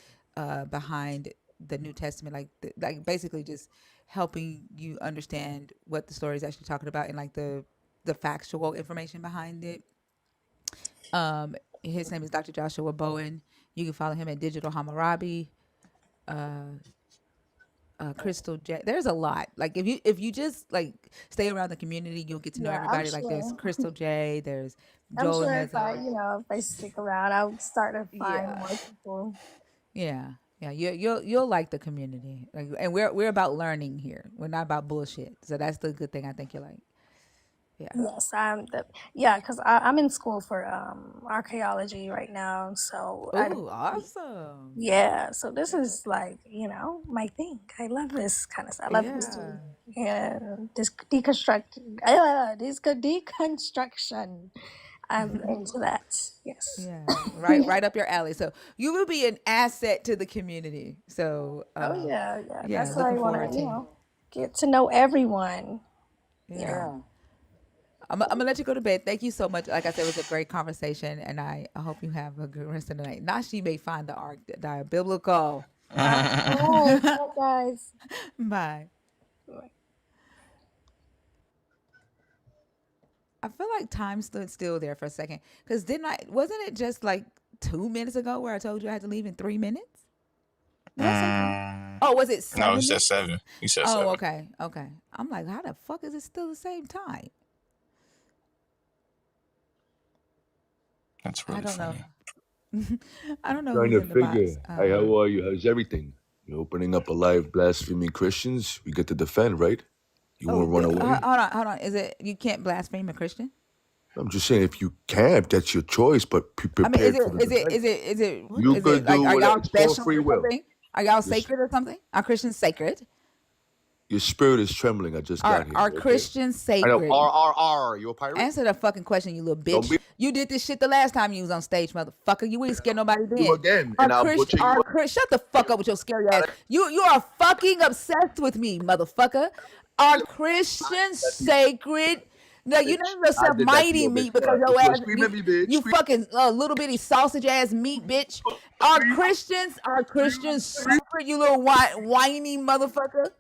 behind the New Testament, like basically just helping you understand what the story is actually talking about and like the factual information behind it. Um, his name is Dr. Joshua Bowen. You can follow him at Digital Hammurabi. Crystal J. There's a lot. Like if you just like stay around the community, you'll get to know Yeah, I'm everybody. Like there's sure. Crystal J. There's I'm Joel sure if I, Mezzo. if I stick around, I'll start to find Yeah, more people. yeah, yeah. You'll like the community. Like, and we're about learning here. We're not about bullshit. So that's the good thing. I think you like. Yeah. Yes, yeah, because I'm in school for archaeology right now. So Ooh, awesome. yeah, so this is like, my thing. I love this kind of stuff. I love history. Yeah. Yeah, this deconstruction. I'm into that. Yes. Yeah, right up your alley. So you will be an asset to the community. So Oh yeah, yeah. yeah, That's why I looking want forward to, to. get to know everyone. Yeah. I'm gonna let you go to bed. Thank you so much. Like I said, it was a great conversation, and I hope you have a good rest of the night. Now she may find the ark biblical. Bye, guys. Bye. I feel like time stood still there for a second. Cause didn't I? Wasn't it just like 2 minutes ago where I told you I had to leave in 3 minutes? Did I say 3? Oh, was it No, 7 he said minutes? 7. He said Oh, 7. okay, okay. I'm like, how the fuck is it still the same time? That's I really don't know. funny. I don't know Trying who's to in the box. figure. Hey, how are you? How's everything? You're opening up a live blaspheming Christians. We get to defend, right? You Oh, won't run away. hold on. Is it you can't blaspheme a Christian? I'm just saying, if you can't, that's your choice. But be I mean, is prepared it for the is it defense. is it is it You is it could like do are whatever. y'all It's called special free or will. something? Are y'all Your, sacred or something? Are Christians sacred? your spirit is trembling. I just got here. Are Okay. Christians I know. sacred? R. You a pirate? Answer the fucking question, you little Don't bitch. be You did this shit the last time you was on stage, motherfucker. You ain't scared nobody you then. again, and I'll butcher you. Shut the fuck up with your scary ass. You are fucking obsessed with me, motherfucker. Are Christians sacred? No, you Bitch. name I yourself did that to mighty your bitch. meat because What? your You ass scream at me, bitch. you Scream fucking little bitty sausage ass meat bitch. Are Christians sacred? You little whiny motherfucker.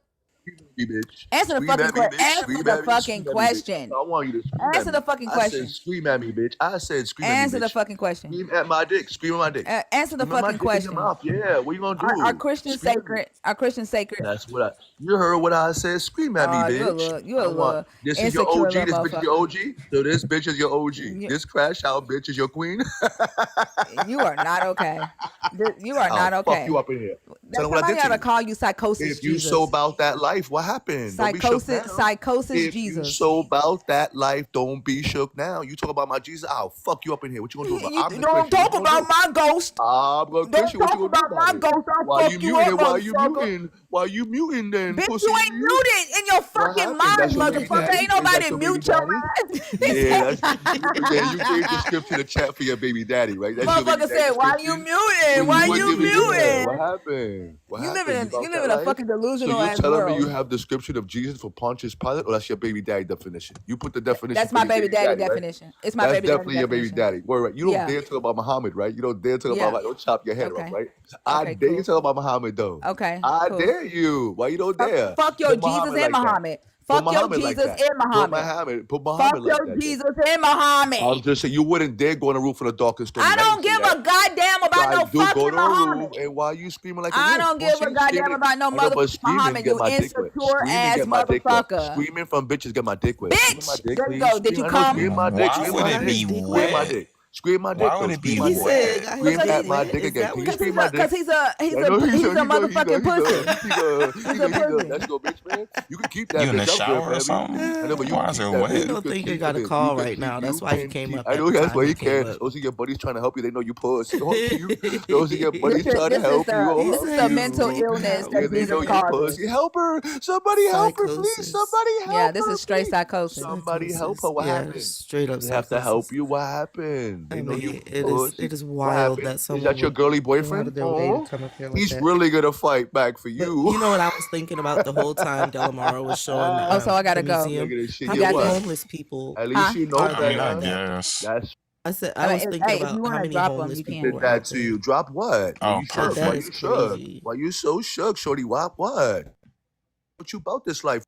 at me, bitch. Answer the Scream fucking at me, question. bitch. Answer Scream the at me. fucking Scream at me, bitch. question. I want you to scream at Answer me. the fucking I said question. scream at me, bitch. I said scream at me, Answer the bitch. fucking question. Scream at my dick. Scream at my dick. Answer the Scream at my fucking dick in your question. mouth. Yeah. What you gonna Are do? Christians Scream at me. sacred? Are Christians sacred? That's what I. You heard what I said. Scream at me, bitch. You a I want. little This is your insecure OG. little This bitch is your motherfucker. OG. So this bitch is your OG. You, This crash out bitch is your queen. you are not okay. You are I'll not fuck you okay. up in here. Tell them what I Somebody did to ought to you. call you psychosis If you so Jesus. about that life, what happened? Don't be shook now. Psychosis If you Jesus. so about that life, don't be shook now. You talk about my Jesus, I'll fuck you up in here. What you gonna do about it? I'm the Don't Christian. What talk you gonna about do? my ghost. I'm gonna Don't Christian. What you talk gonna do about my about it? ghost. I'll Why fuck you you up, muting? Why you motherfucker. muting? Why you muting then, Bitch, pussy? you ain't muted in your What fucking happened? mind, That's your baby motherfucker. daddy? Ain't Is that nobody your baby mute your daddy? ass. Yeah, you gave the script to the chat for your baby daddy, right? That's your baby Motherfucker daddy said, "Why you description. muting? Why What you did we do there? What muting? happened? What You live happened? You in about that a life? fucking So delusional you ass telling me world." you have description of Jesus for Pontius Pilate, or that's your baby daddy definition? You put the definition That's for my your baby daddy right? definition. It's my That's baby daddy definitely your baby definition. daddy. Word, right? You don't Yeah. dare talk about Muhammad, right? You don't dare talk Yeah. about don't chop your head off, Okay. right? I Okay, dare you cool. talk about Muhammad though. Okay, I cool. dare you. Why you don't dare? Fuck your Put Jesus Muhammad and like that. Muhammad. Put Fuck your Muhammad like Jesus that. and Put Muhammad. Put Fuck Muhammad like your that. Then. Jesus and Muhammad. I'm just saying you wouldn't dare go on the roof on a dark and stormy I night. don't give a goddamn about no I do go fucking to a Muhammad. room, and why you screaming like a I wimp? don't give a goddamn about no I know, but motherfucking screaming Muhammad, get you my dick wet. insecure Screaming ass get my dick wet. motherfucker. Screaming from bitches get my dick wet. Scream my Bitch, dick, there you please. go. Did you I know, come? scream my dick. Why Scream would my it dick. be dick Scream my wet? dick. Scream my dick. Why Though. would it Scream be my He dick. said, wet? got Scream his at dick my wet. dick Is again. that Can what you he scream my said? dick? Because he's I know a motherfucking pussy. He's a pussy. Let's go, bitch, man. You can keep that You in the bitch up there, shower or family. something? I know, but you Why can is keep it that bitch. He wet? You don't can think he keep got a it. You call can right keep. now. That's You why he can came keep. up I at know the that's time why he he came can't. up. Those are your buddies trying to help you. They know you pussy. Those are your buddies This trying to is help you. He this is said the you mental look illness how Yeah, that they Jesus know you weird. causes. pussy. Help her. Somebody help her, please. Psychosis. Somebody Yeah, help this her, is straight please. psychosis. Somebody help her. Psychosis. What Yeah, happened? straight up They have to help psychosis. you. What happened? They I know you mean, pussy. it is What wild happened? that Is someone that your would girly go out boyfriend? of their way to Oh, come up here like he's that. really gonna fight back for But you. you know what I was thinking about the whole time Delamara was showing Oh, so I the gotta go. museum? Nigga, this shit How You get got many what? this? homeless people At least Huh? you know are I mean, there I better. in that? guess. That's I said I I was mean, thinking hey, if about you how want to many drop them, homeless you who can. did people are that out to you. there. Drop what? Why Oh, you But shook? Why that perfect. is you shook? crazy. Why you so shook, shorty? What? What you about this life?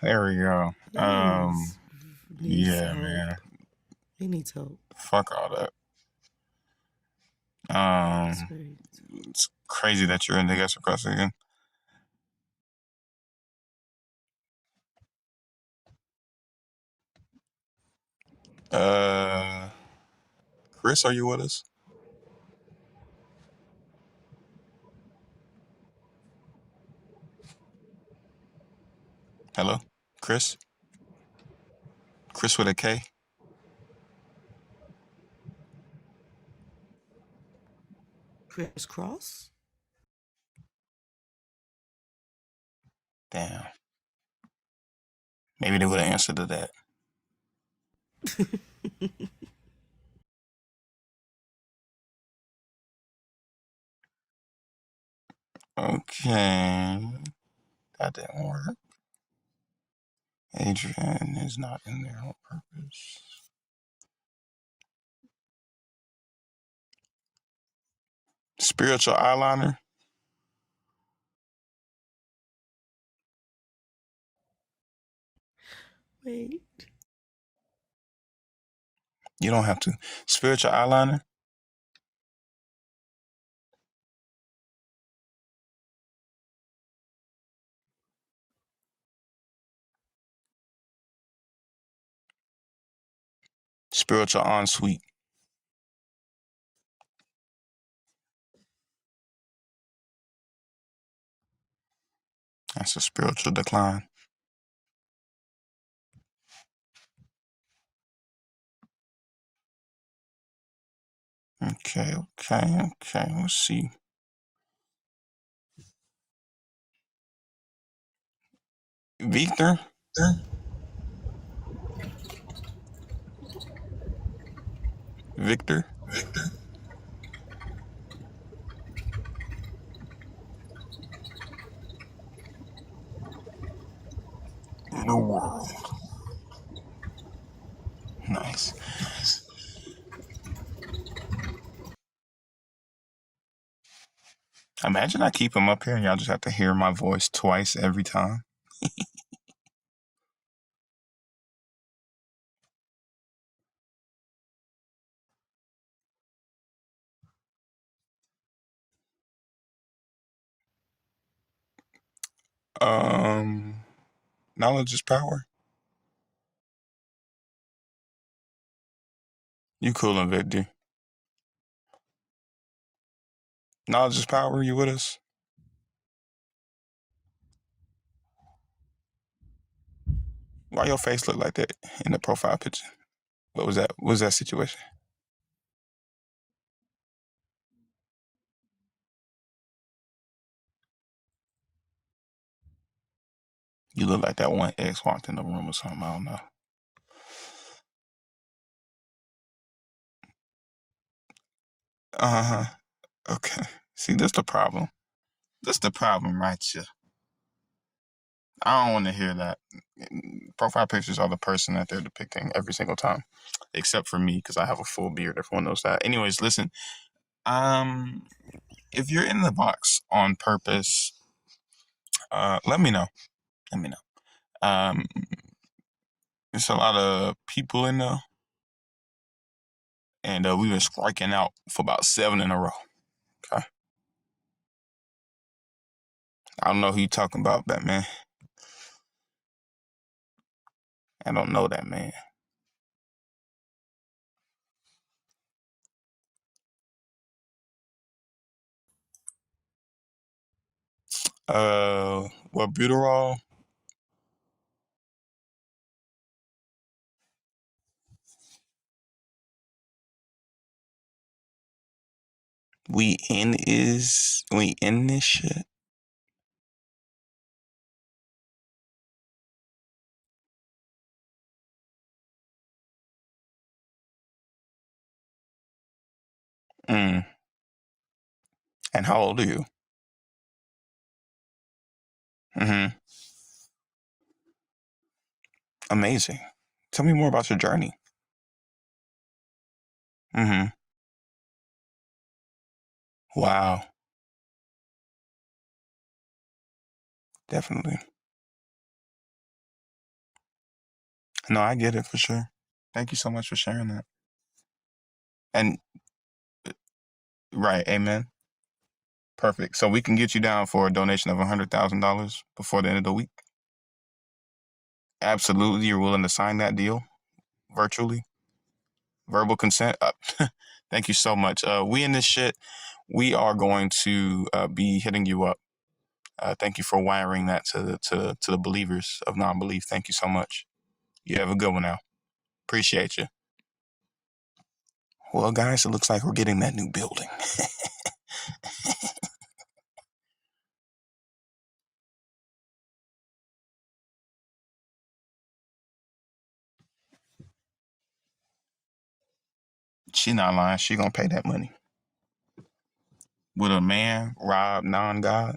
There we go. Needs Yeah, help. man. He needs help. Fuck all that. That's very. It's crazy that you're in the guest request again. Chris, are you with us? Hello, Chris. Chris with a K. Crisscross? Damn. Maybe they would have answered to that. Okay. That didn't work. Adrian is not in there on purpose. Spiritual eyeliner. Wait. You don't have to. Spiritual eyeliner. Spiritual ensuite. That's a spiritual decline. Okay. Let's see. Victor. Victor. In a world. Nice. Imagine I keep him up here and y'all just have to hear my voice twice every time. Knowledge is power. You cool and Victor. Knowledge is power. You with us? Why your face look like that in the profile picture? What was that? What was that situation? You look like that one ex walked in the room or something. I don't know. Uh huh. Okay. See, that's the problem. That's the problem right here. I don't want to hear that. Profile pictures are the person that they're depicting every single time, except for me because I have a full beard. Everyone knows that. Anyways, listen. If you're in the box on purpose, let me know. Let me know. There's a lot of people in there, and we've been striking out for about 7 in a row. Okay. I don't know who you talking about, Batman. I don't know that man. What Buterol? We in this shit. Mm. And how old are you? Mm-hmm. Amazing. Tell me more about your journey. Mm-hmm. Wow. Definitely. No, I get it for sure. Thank you so much for sharing that. And Right. Amen. Perfect. So we can get you down for a donation of $100,000 before the end of the week. Absolutely. You're willing to sign that deal virtually? Verbal consent? Thank you so much. We in this shit, we are going to be hitting you up. Thank you for wiring that to the believers of non-belief. Thank you so much. You have a good one now. Appreciate you. Well, guys, it looks like we're getting that new building. She not lying. She gonna pay that money. Would a man rob non-God?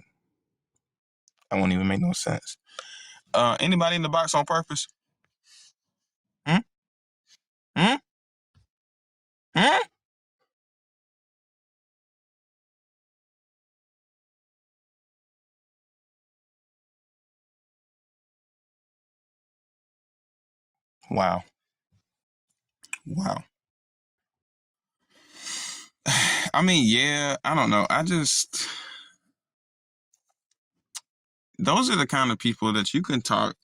That won't even make no sense. Anybody in the box on purpose? Hmm? Hmm? Hmm? Wow. Wow. I mean, yeah, I don't know. Those are the kind of people that you can talk.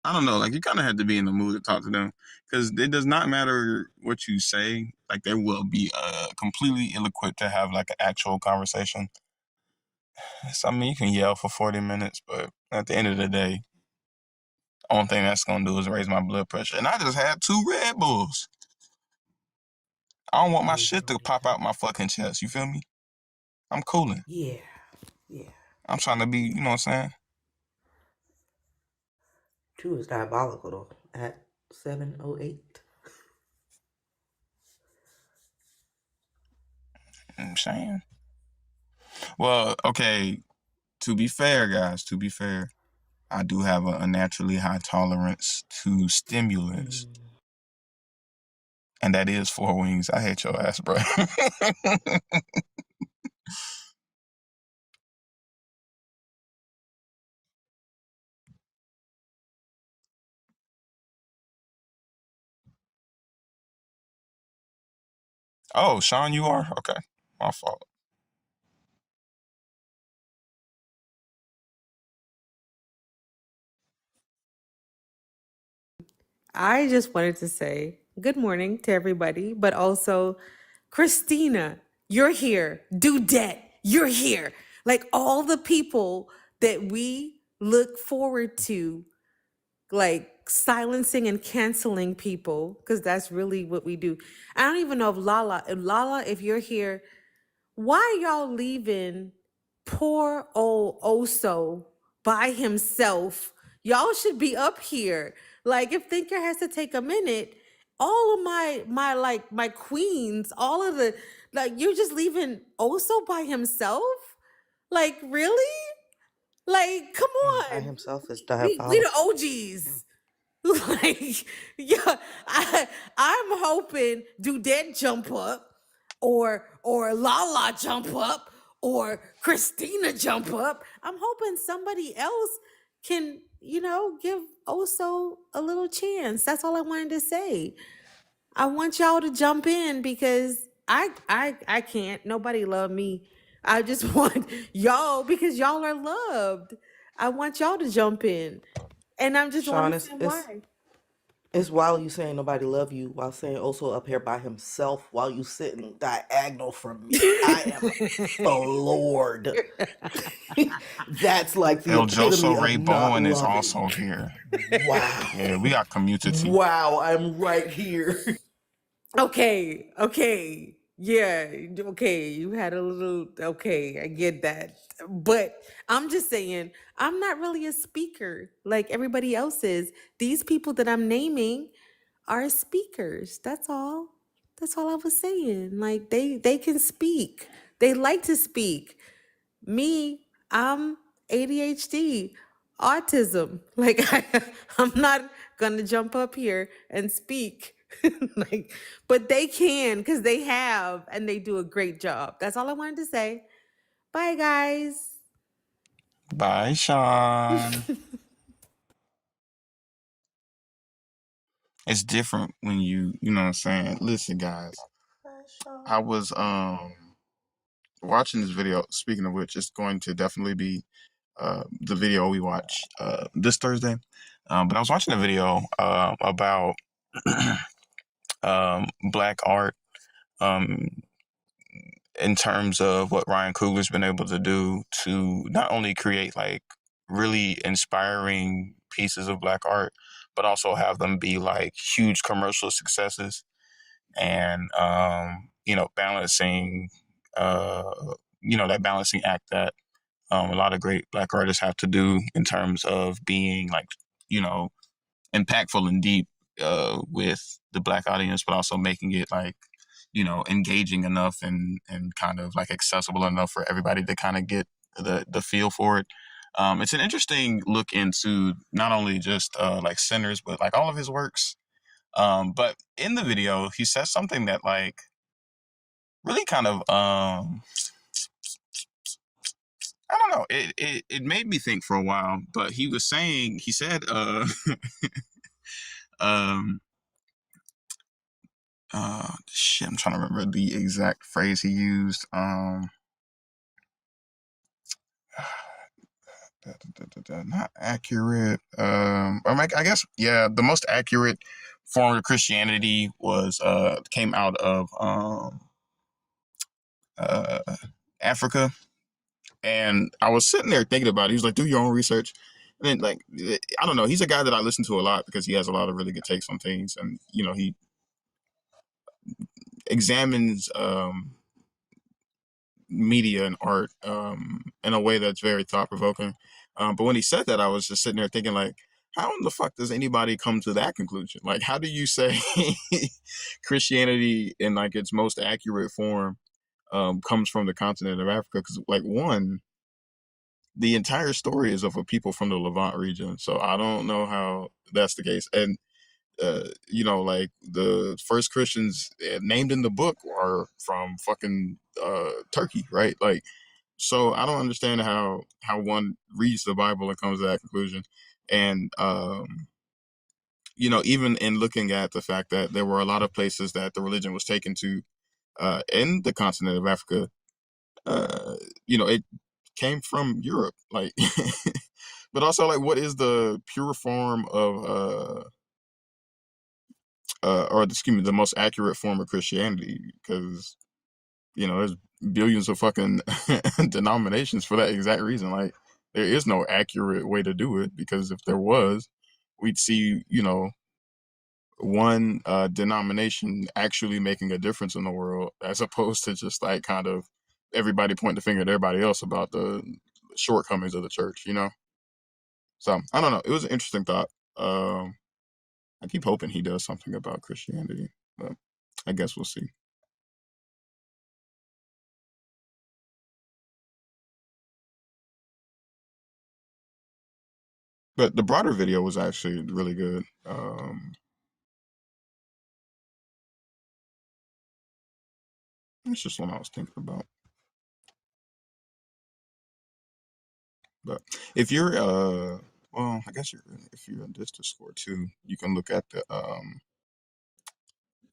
I don't know, like you kind of have to be in the mood to talk to them because it does not matter what you say. Like they will be completely ill-equipped to have like an actual conversation. So, I mean, you can yell for 40 minutes, but at the end of the day, only thing that's going to do is raise my blood pressure. And I just had 2 Red Bulls. I don't want my shit to pop out my fucking chest. You feel me? I'm cooling. Yeah. Yeah. I'm trying to be, you know what I'm saying? 2 is diabolical though. At 7:08. I'm saying. Well, okay, to be fair, guys, to be fair, I do have a naturally high tolerance to stimulants. And that is 4 wings. I hate your ass, bro. Oh, Sean, you are? Okay. My fault. I just wanted to say good morning to everybody, but also, Christina, you're here. Dudette, you're here. Like all the people that we look forward to, like silencing and canceling people, because that's really what we do. I don't even know if you're here, why y'all leaving poor old Oso by himself? Y'all should be up here. Like if Thinker has to take a minute, all of my queens, all of the, like, you're just leaving Oso by himself? Like really? Like come By on. himself is We the diabolical. OGs. Like, yeah, I'm hoping Dudette jump up, or Lala jump up, or Christina jump up. I'm hoping somebody else can, give Oso a little chance. That's all I wanted to say. I want y'all to jump in because I can't. Nobody love me. I just want y'all because y'all are loved. I want y'all to jump in. And I just don't Sean, understand why. it's while you saying nobody love you, while saying also up here by himself, while you sitting diagonal from me. I am floored. That's like the El Joso epitome of Ray not Bowen is loving. also here. Yeah, Wow. we got community. Wow, I'm right here. Okay. Yeah, okay. You had a little, okay, I get that. But I'm just saying, I'm not really a speaker like everybody else is. These people that I'm naming are speakers. That's all. That's all I was saying. Like they can speak. They like to speak. Me, I'm ADHD, autism. Like I'm not gonna jump up here and speak. Like, but they can because they have and they do a great job. That's all I wanted to say. Bye guys. Bye, Sean. It's different when you know what I'm saying? Listen, guys. Bye, Sean. I was watching this video, speaking of which, is going to definitely be the video we watch this Thursday. But I was watching a video about black art, um, in terms of what Ryan Coogler's been able to do to not only create like really inspiring pieces of black art, but also have them be like huge commercial successes. And balancing uh that balancing act that a lot of great black artists have to do in terms of being like you know impactful and deep with the black audience, but also making it like engaging enough and kind of like accessible enough for everybody to kind of get the feel for it. It's an interesting look into not only just like Sinners, but like all of his works. But in the video, he says something that like really kind of I don't know. It made me think for a while. But he said um shit, I'm trying to remember the exact phrase he used. Not accurate. I guess yeah. The most accurate form of Christianity was came out of uh Africa, and I was sitting there thinking about it. He was like, "Do your own research." And then, like, I don't know. He's a guy that I listen to a lot because he has a lot of really good takes on things, and he examines media and art in a way that's very thought provoking. But when he said that, I was just sitting there thinking, like, how in the fuck does anybody come to that conclusion? Like, how do you say Christianity in like its most accurate form comes from the continent of Africa? Because, like, one, the entire story is of a people from the Levant region, so I don't know how that's the case. And like the first Christians named in the book are from fucking Turkey, right? Like, so I don't understand how one reads the Bible and comes to that conclusion. And even in looking at the fact that there were a lot of places that the religion was taken to in the continent of Africa, it came from Europe, like. But also, like, what is the pure form of or excuse me, the most accurate form of Christianity? Because there's billions of fucking denominations for that exact reason. Like, there is no accurate way to do it, because if there was, we'd see one denomination actually making a difference in the world, as opposed to just like kind of everybody pointing the finger at everybody else about the shortcomings of the church. So I don't know. It was an interesting thought. I keep hoping he does something about Christianity, but I guess we'll see. But the broader video was actually really good. It's just one I was thinking about. But if you're well, I guess if you're in this Discord too, you can look at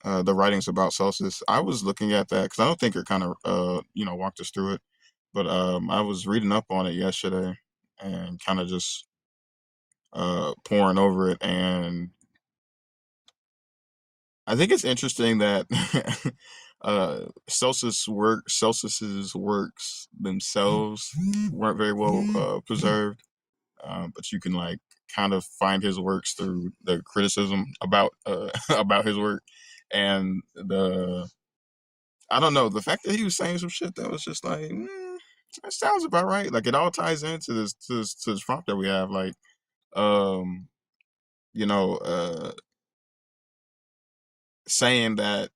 the writings about Celsius. I was looking at that because I don't think it kind of walked us through it, but I was reading up on it yesterday and kind of just pouring over it, and I think it's interesting that Celsius's works themselves weren't very well preserved, but you can like kind of find his works through the criticism about about his work. And I don't know, the fact that he was saying some shit that was just like, that sounds about right. Like, it all ties into this prompt that we have, like, um, you know, uh, saying that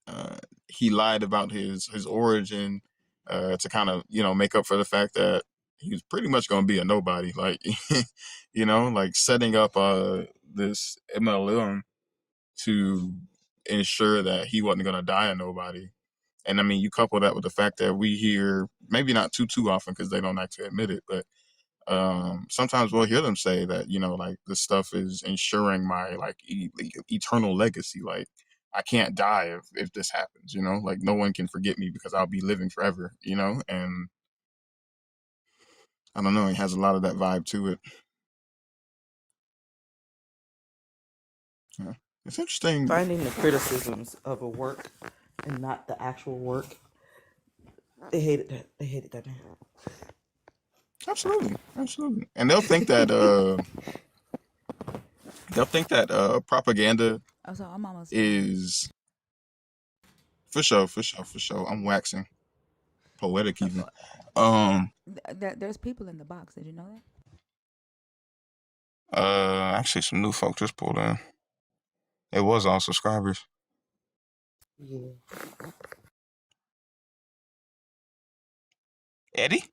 he lied about his origin to kind of make up for the fact that he was pretty much going to be a nobody, like like setting up this MLM to ensure that he wasn't going to die a nobody. And I mean, you couple that with the fact that we hear, maybe not too often because they don't actually admit it, but sometimes we'll hear them say that like this stuff is ensuring my like eternal legacy. Like, I can't die if this happens, you know, like no one can forget me because I'll be living forever, you know, and I don't know, it has a lot of that vibe to it. Yeah. It's interesting. Finding the criticisms of a work and not the actual work. They hated that. They hated that man. Absolutely, absolutely, and they'll think that propaganda Oh, so I'm almost done. is for sure, for sure, for sure. I'm waxing poetic even. Um, There's people in the box. Did you know that? actually, some new folk just pulled in. It was all subscribers. Yeah. Eddie?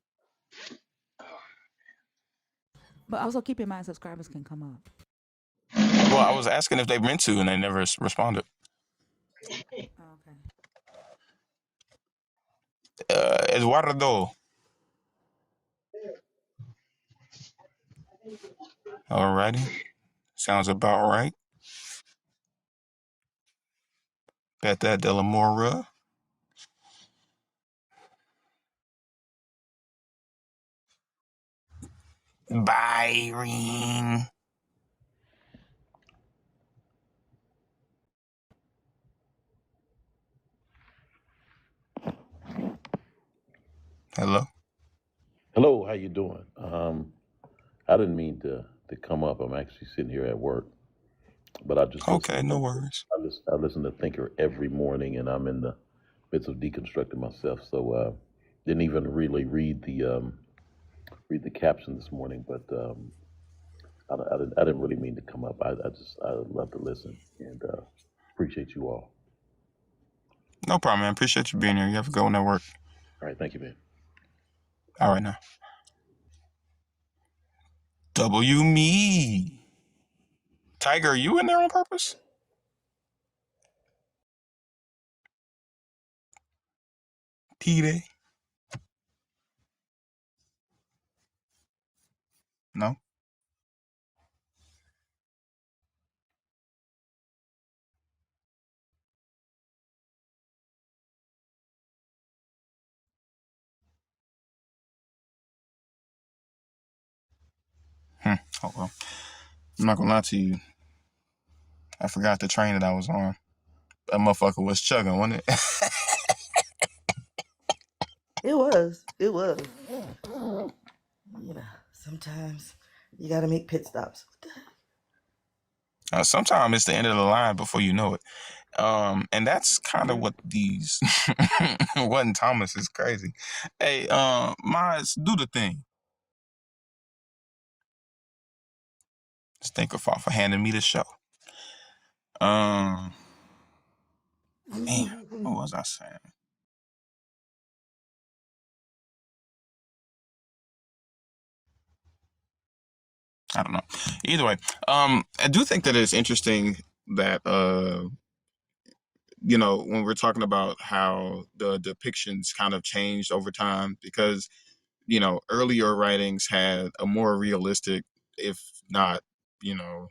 But also keep in mind, subscribers can come up. Well, I was asking if they meant to, and they never responded. Oh, okay. Eduardo. Alrighty. Sounds about right. Bet that Delamora. Byron. Hello. Hello, how you doing? I didn't mean to come up. I'm actually sitting here at work, but I just listen Okay, to no Thinker. worries. I listen to Thinker every morning, and I'm in the midst of deconstructing myself. So didn't even really read the caption this morning, but I didn't really mean to come up. I love to listen and appreciate you all. No problem, man. Appreciate you being here. You have a good one at work. All right, thank you, man. All right, now. W me. Tiger, are you in there on purpose? Tire? No? Oh, well. I'm not gonna lie to you. I forgot the train that I was on. That motherfucker was chugging, wasn't it? It was. It was. You know, sometimes you got to make pit stops. Sometimes it's the end of the line before you know it. And that's kind of what these wasn't Thomas is crazy. Hey, Miles, do the thing. Just think of for handing me the show. Man, what was I saying? I don't know. Either way, I do think that it's interesting that you know, when we're talking about how the depictions kind of changed over time, because you know, earlier writings had a more realistic, if not, you know,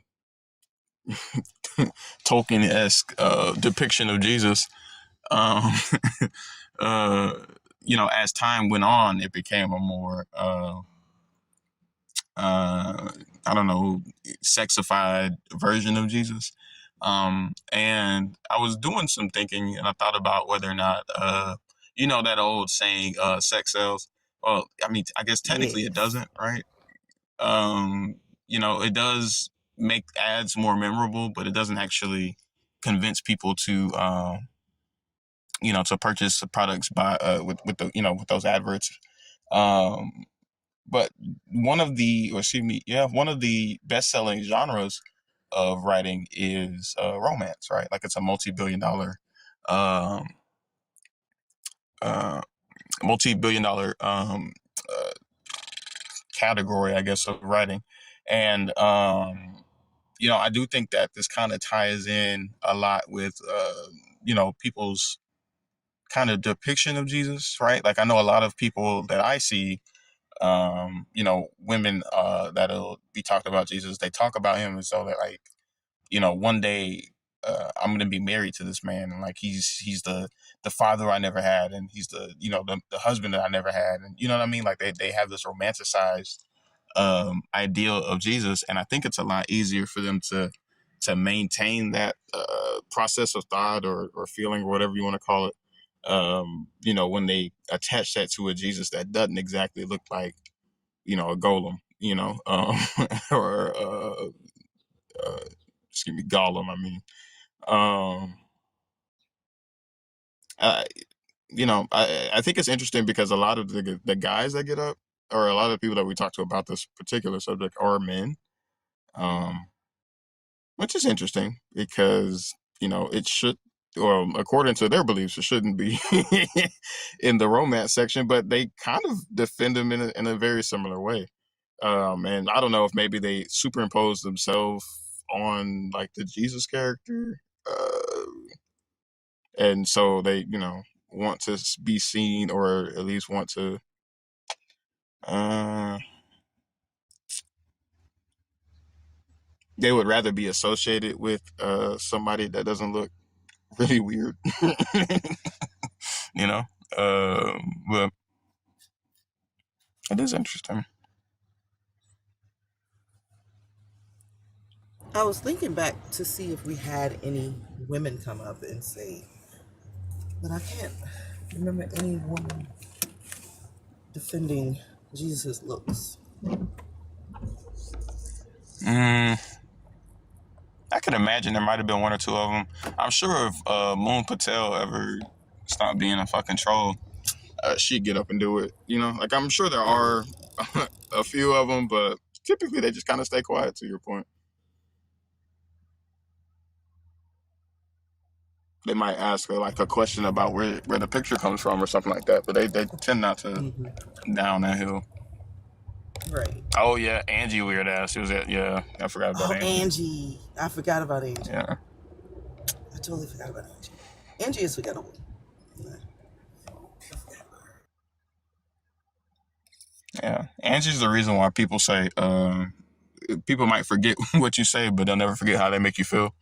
Tolkien-esque depiction of Jesus. Um, uh, you know, as time went on, it became a more I don't know, sexified version of Jesus. And I was doing some thinking, and I thought about whether or not, you know, that old saying, "Sex sells." Well, I mean, I guess technically it Yes. doesn't, right? Um, you know, it does make ads more memorable, but it doesn't actually convince people to, you know, to purchase the products by with the, you know, with those adverts. Um, but one of the best-selling genres of writing is romance, right? Like it's a um, uh, multi-billion-dollar uh, category, I guess, of writing, and you know, I do think that this kind of ties in a lot with you know, people's kind of depiction of Jesus, right? Like I know a lot of people that I see, you know, women that'll be talking about Jesus, they talk about him as though that like, you know, one day I'm gonna be married to this man, and like he's the father I never had, and he's the the husband that I never had, and you know what I mean. Like they have this romanticized ideal of Jesus, and I think it's a lot easier for them to maintain that process of thought or feeling or whatever you want to call it. When they attach that to a Jesus that doesn't exactly look like a golem, or excuse me, Gollum. I mean, um, I, I think it's interesting because a lot of the guys that get up, or a lot of the people that we talk to about this particular subject, are men, which is interesting because it should, or according to their beliefs, it shouldn't be in the romance section, but they kind of defend them in a very similar way. And I don't know if maybe they superimpose themselves on like the Jesus character, and so they want to be seen, or at least want to uh they would rather be associated with somebody that doesn't look really weird. you know but it is interesting. I was thinking back to see if we had any women come up and say, but I can't remember any woman defending Jesus' looks. I could imagine there might have been one or two of them. I'm sure if Moon Patel ever stopped being a fucking troll, she'd get up and do it. Like I'm sure there are a few of them, but typically they just kind of stay quiet. To your point, they might ask her like a question about where the picture comes from or something like that, but they tend not to down that hill. Right. Oh yeah, Angie weird ass. She was at I forgot about Angie. I forgot about Angie. Yeah. I totally forgot about Angie. Angie is forgettable. Yeah. Angie's the reason why people say people might forget what you say, but they'll never forget how they make you feel.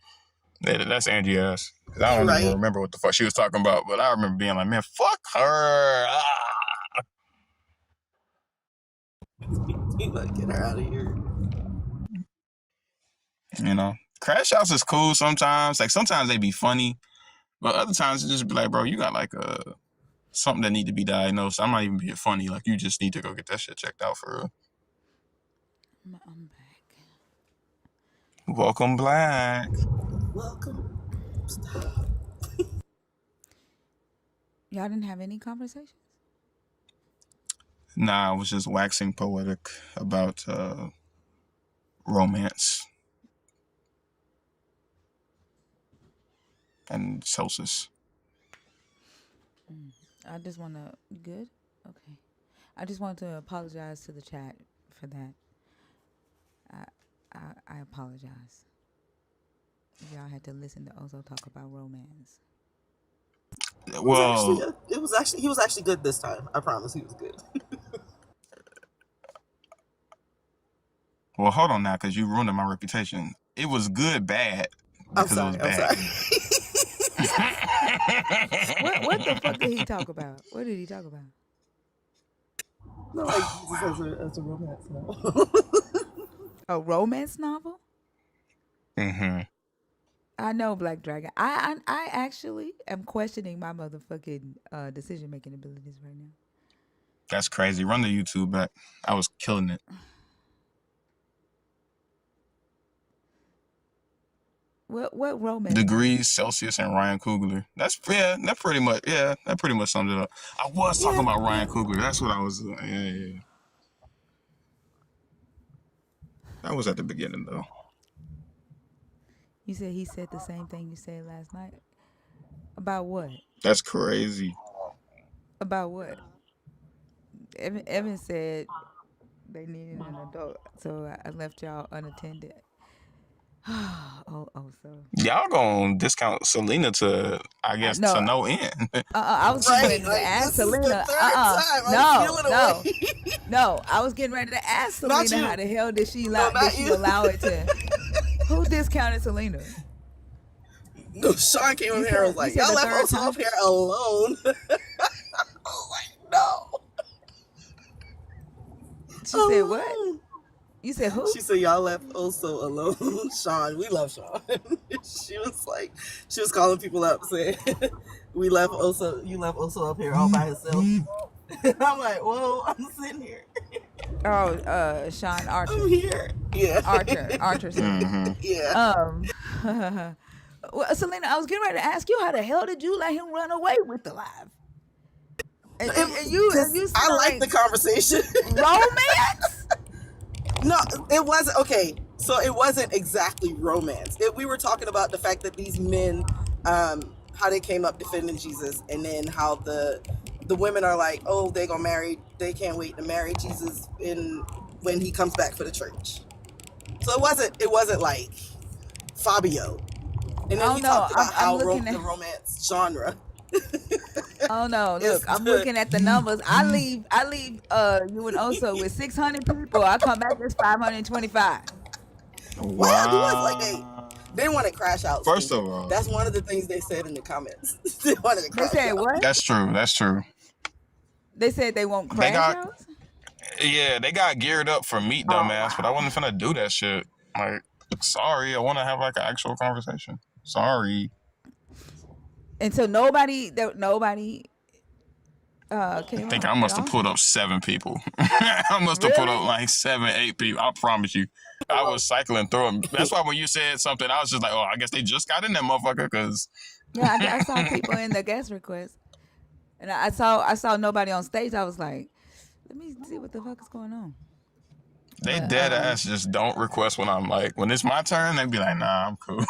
That's Angie ass. I don't even remember what the fuck she was talking about, but I remember being like, man, fuck her. You gotta get her out of here. Crash outs is cool sometimes. Like sometimes they be funny, but other times it just be like, bro, you got like something that need to be diagnosed. I'm not even being funny. Like you just need to go get that shit checked out for real. I'm back. Welcome Black. Welcome. Stop. Y'all didn't have any conversations? Nah, I was just waxing poetic about romance and Celsius. I just want to... Good? Okay. I just want to apologize to the chat for that. I apologize. Y'all had to listen to Ozo talk about romance. Well, he was actually good this time. I promise he was good. Well, hold on now, because you ruined my reputation. It was good, bad, because it was bad. What the fuck did he talk about? What did he talk about? No, like Jesus as a romance novel. A romance novel? Mm-hmm. I know, Black Dragon. I actually am questioning my motherfucking decision making abilities right now. That's crazy. Run the YouTube back. I was killing it. What romance? Degrees, Celsius, and Ryan Coogler. That pretty much sums it up. I was talking about Ryan Coogler. That's what I was. Yeah. That was at the beginning though. You said he said the same thing you said last night. About what? That's crazy. About what? Evan said they needed an adult, so I left y'all unattended. So y'all gonna discount Selena to, I guess, to no end. I was getting ready to ask Selena. No, I was getting ready to ask Selena how the hell did she allow it to? Who discounted Selena? No, Sean came You up here and was said you like, said y'all the left third Oso time. up here alone. I was like, no. She said what? Alone. You said who? She said, y'all left Oso alone. Sean, we love Sean. She was like, she was calling people up saying, we left Oso, you left Oso up here all by himself. I'm like, whoa, I'm sitting here. Oh, Sean I'm Archer. here. Yeah. Archer said that. Mm-hmm. Yeah. Um, well, Selena, I was getting ready to ask you how the hell did you let him run away with the live? And Because you I sound like like the conversation. romance. No, it wasn't. Okay, so it wasn't exactly romance. We were talking about the fact that these men, how they came up defending Jesus, and then how the women are like, oh, they gonna marry, they can't wait to marry Jesus when he comes back for the church. So it wasn't like Fabio. And then Oh he no, talked I'm about I'm how looking the at. romance genre Oh no, is look, I'm the looking at the numbers. I leave you and Oso with 600 people. I come back as 525. why y'all do us like that? Wow. They want to crash out, First Stinker. of all, That's one of the things they said in the comments. They wanted to They crash said out. what? that's true. That's true. They said they won't They crash got outs. yeah, they got geared up for meat Oh dumbass, but I wow. wasn't finna do that shit. Like, sorry, I want to have like an actual conversation. Sorry. And so nobody I came think up I at must have all. put up 7 people. I must have put up Really? like 7, 8 people. I promise you. I was cycling through them. That's why when you said something, I was just like, oh, I guess they just got in that motherfucker because Yeah, I saw people in the guest request, and I saw nobody on stage. I was like, let me see what the fuck is going on. they But dead ass just don't request when I'm like, when it's my turn, they be like, nah, I'm cool.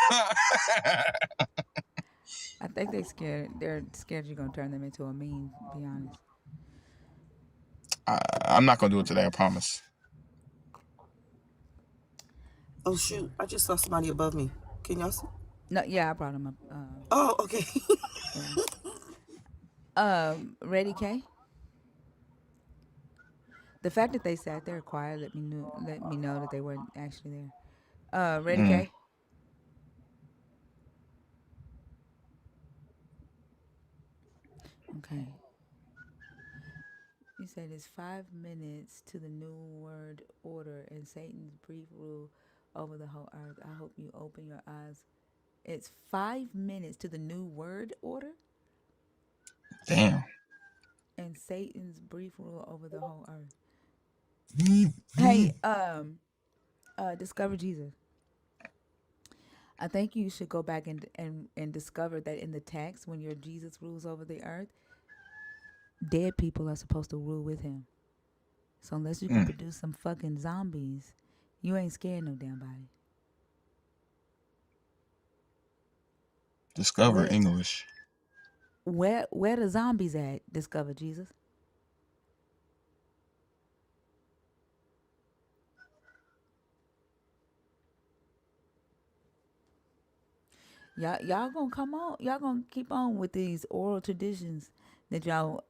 I think they scared. They're scared you're gonna turn them into a meme. To be honest. I'm not going to do it today, I promise. Oh shoot! I just saw somebody above me. Can y'all see? No, yeah, I brought them up. Oh, okay. Yeah. Ready, K? The fact that they sat there quiet let me know that they weren't actually there. Ready, Mm. K? Okay. You said it's 5 minutes to the new word order and Satan's brief rule over the whole earth. I hope you open your eyes. It's 5 minutes to the new word order Damn. and Satan's brief rule over the whole earth. Hey, discover Jesus. I think you should go back and discover that in the text, when your Jesus rules over the earth, dead people are supposed to rule with him. So unless you can Mm. produce some fucking zombies, you ain't scared no damn body. Discover Where English. where the zombies at? Discover Jesus. Y'all gonna come on. Y'all gonna keep on with these oral traditions that y'all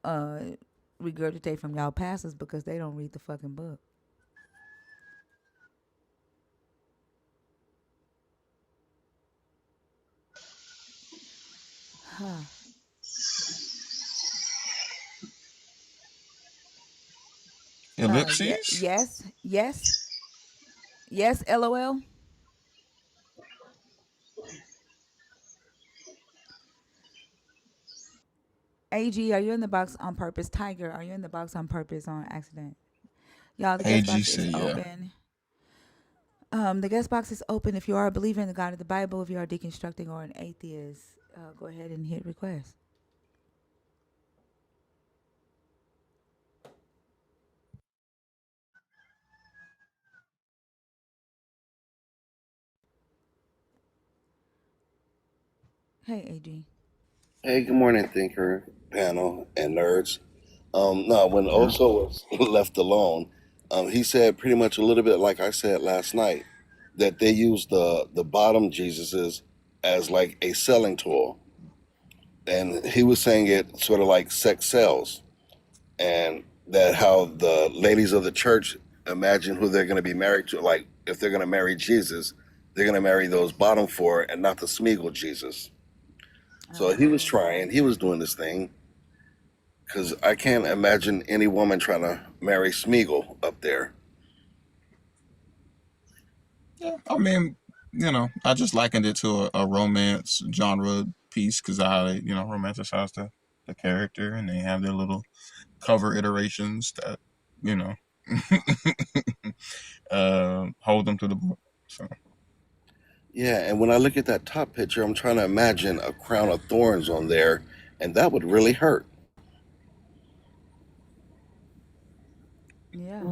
regurgitate from y'all pastors because they don't read the fucking book. Huh. Yeah. Ellipses? Yes. Yes. Yes. LOL. AG, are you in the box on purpose? Tiger, are you in the box on purpose on accident? Y'all, the guest AG box is said, yeah. open. The guest box is open. If you are a believer in the God of the Bible, if you are deconstructing or an atheist, go ahead and hit request. Hey, AG. Hey, good morning, thinker panel and nerds. No, when Yeah. Oso was left alone, he said pretty much a little bit like I said last night that they used the bottom Jesuses as like a selling tool, and he was saying it sort of like sex sells, and that how the ladies of the church imagine who they're going to be married to. Like if they're going to marry Jesus, they're going to marry those bottom four and not the Smeagol Jesus. So he was Oh, trying, he was doing this thing, because I can't imagine any woman trying to marry Smeagol up there. Yeah, I mean, I just likened it to a romance genre piece because I, romanticize the character, and they have their little cover iterations that, you know, hold them to the book. So, Yeah, and when I look at that top picture, I'm trying to imagine a crown of thorns on there, and that would really hurt. yeah.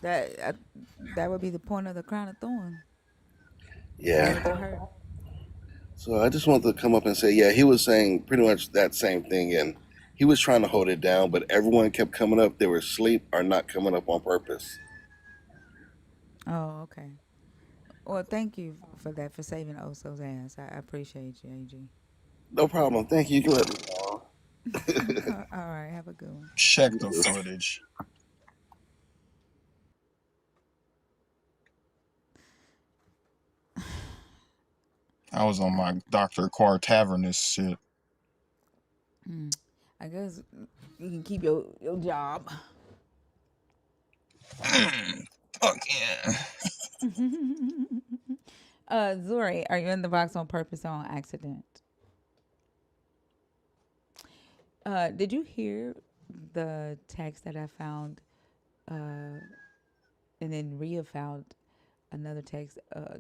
That that would be the point of the crown of thorns, for Yeah. it to hurt. So I just wanted to come up and say, yeah, he was saying pretty much that same thing, and he was trying to hold it down, but everyone kept coming up. They were asleep or not coming up on purpose. Oh, okay. Well, thank you for that, for saving Oso's ass. I appreciate you, AG. No problem. Thank you. You can let me know. All right, have a good one. check the footage. I was on my Dr. Quartavernus shit. I guess you can keep your job. Fuck yeah. Zuri, are you in the box on purpose or on accident? Did you hear the text that I found, and then Rhea found another text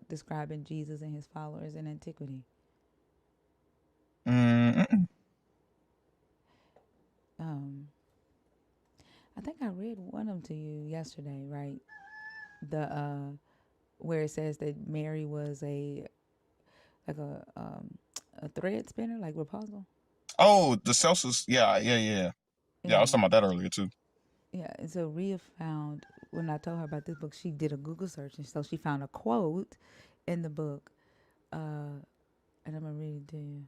describing Jesus and his followers in antiquity? Mm-mm. Um, I think I read one of them to you yesterday, right? The where it says that Mary was like a thread spinner, like Rapunzel. Oh, the Celsius. Yeah, yeah, yeah. Yeah, I was Yeah, talking about that earlier too. yeah. And so Rhea found, when I told her about this book, she did a Google search, and so she found a quote in the book, and I'm gonna read it to you.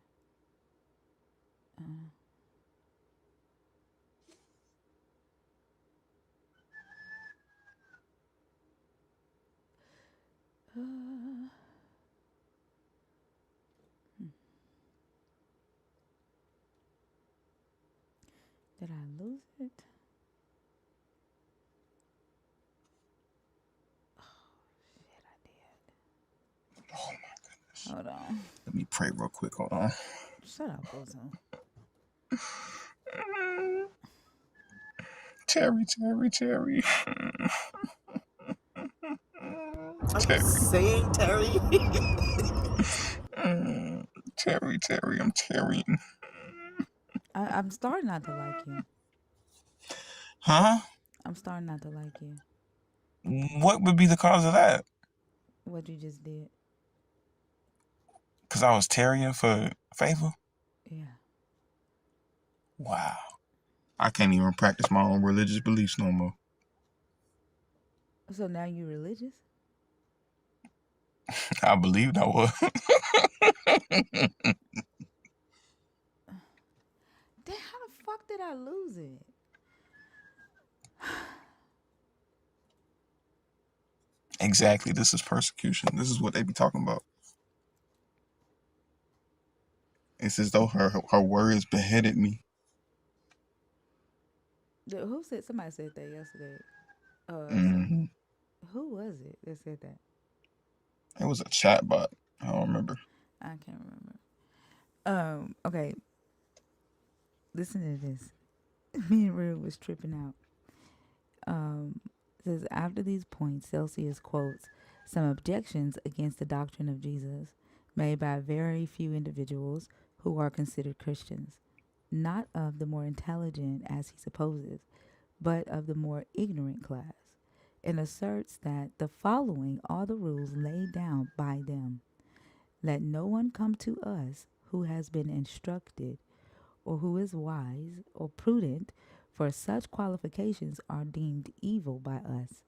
Did I lose it? Shit, I Oh, did. Hold on. let me pray real quick. Hold on. Shut up, Bozo. Terry. Are you Terry. saying, Terry? Terry, I'm Terrying. I'm starting not to like you. Huh? I'm starting not to like you. What would be the cause of that? What you just did. Because I was tarrying for favor? Yeah. Wow. I can't even practice my own religious beliefs no more. So now you religious? I believed I was. Then how the fuck did I lose it? Exactly. This is persecution. This is what they be talking about. It's as though her words beheaded me. Who said? Somebody said that yesterday. Hmm. Who was it that said that? It was a chat bot. I don't remember. I can't remember. Okay. Listen to this. Me and Rue was tripping out. It says after these points, Celsius quotes some objections against the doctrine of Jesus made by very few individuals who are considered Christians, not of the more intelligent as he supposes, but of the more ignorant class, and asserts that the following are the rules laid down by them. Let no one come to us who has been instructed or who is wise or prudent, for such qualifications are deemed evil by us.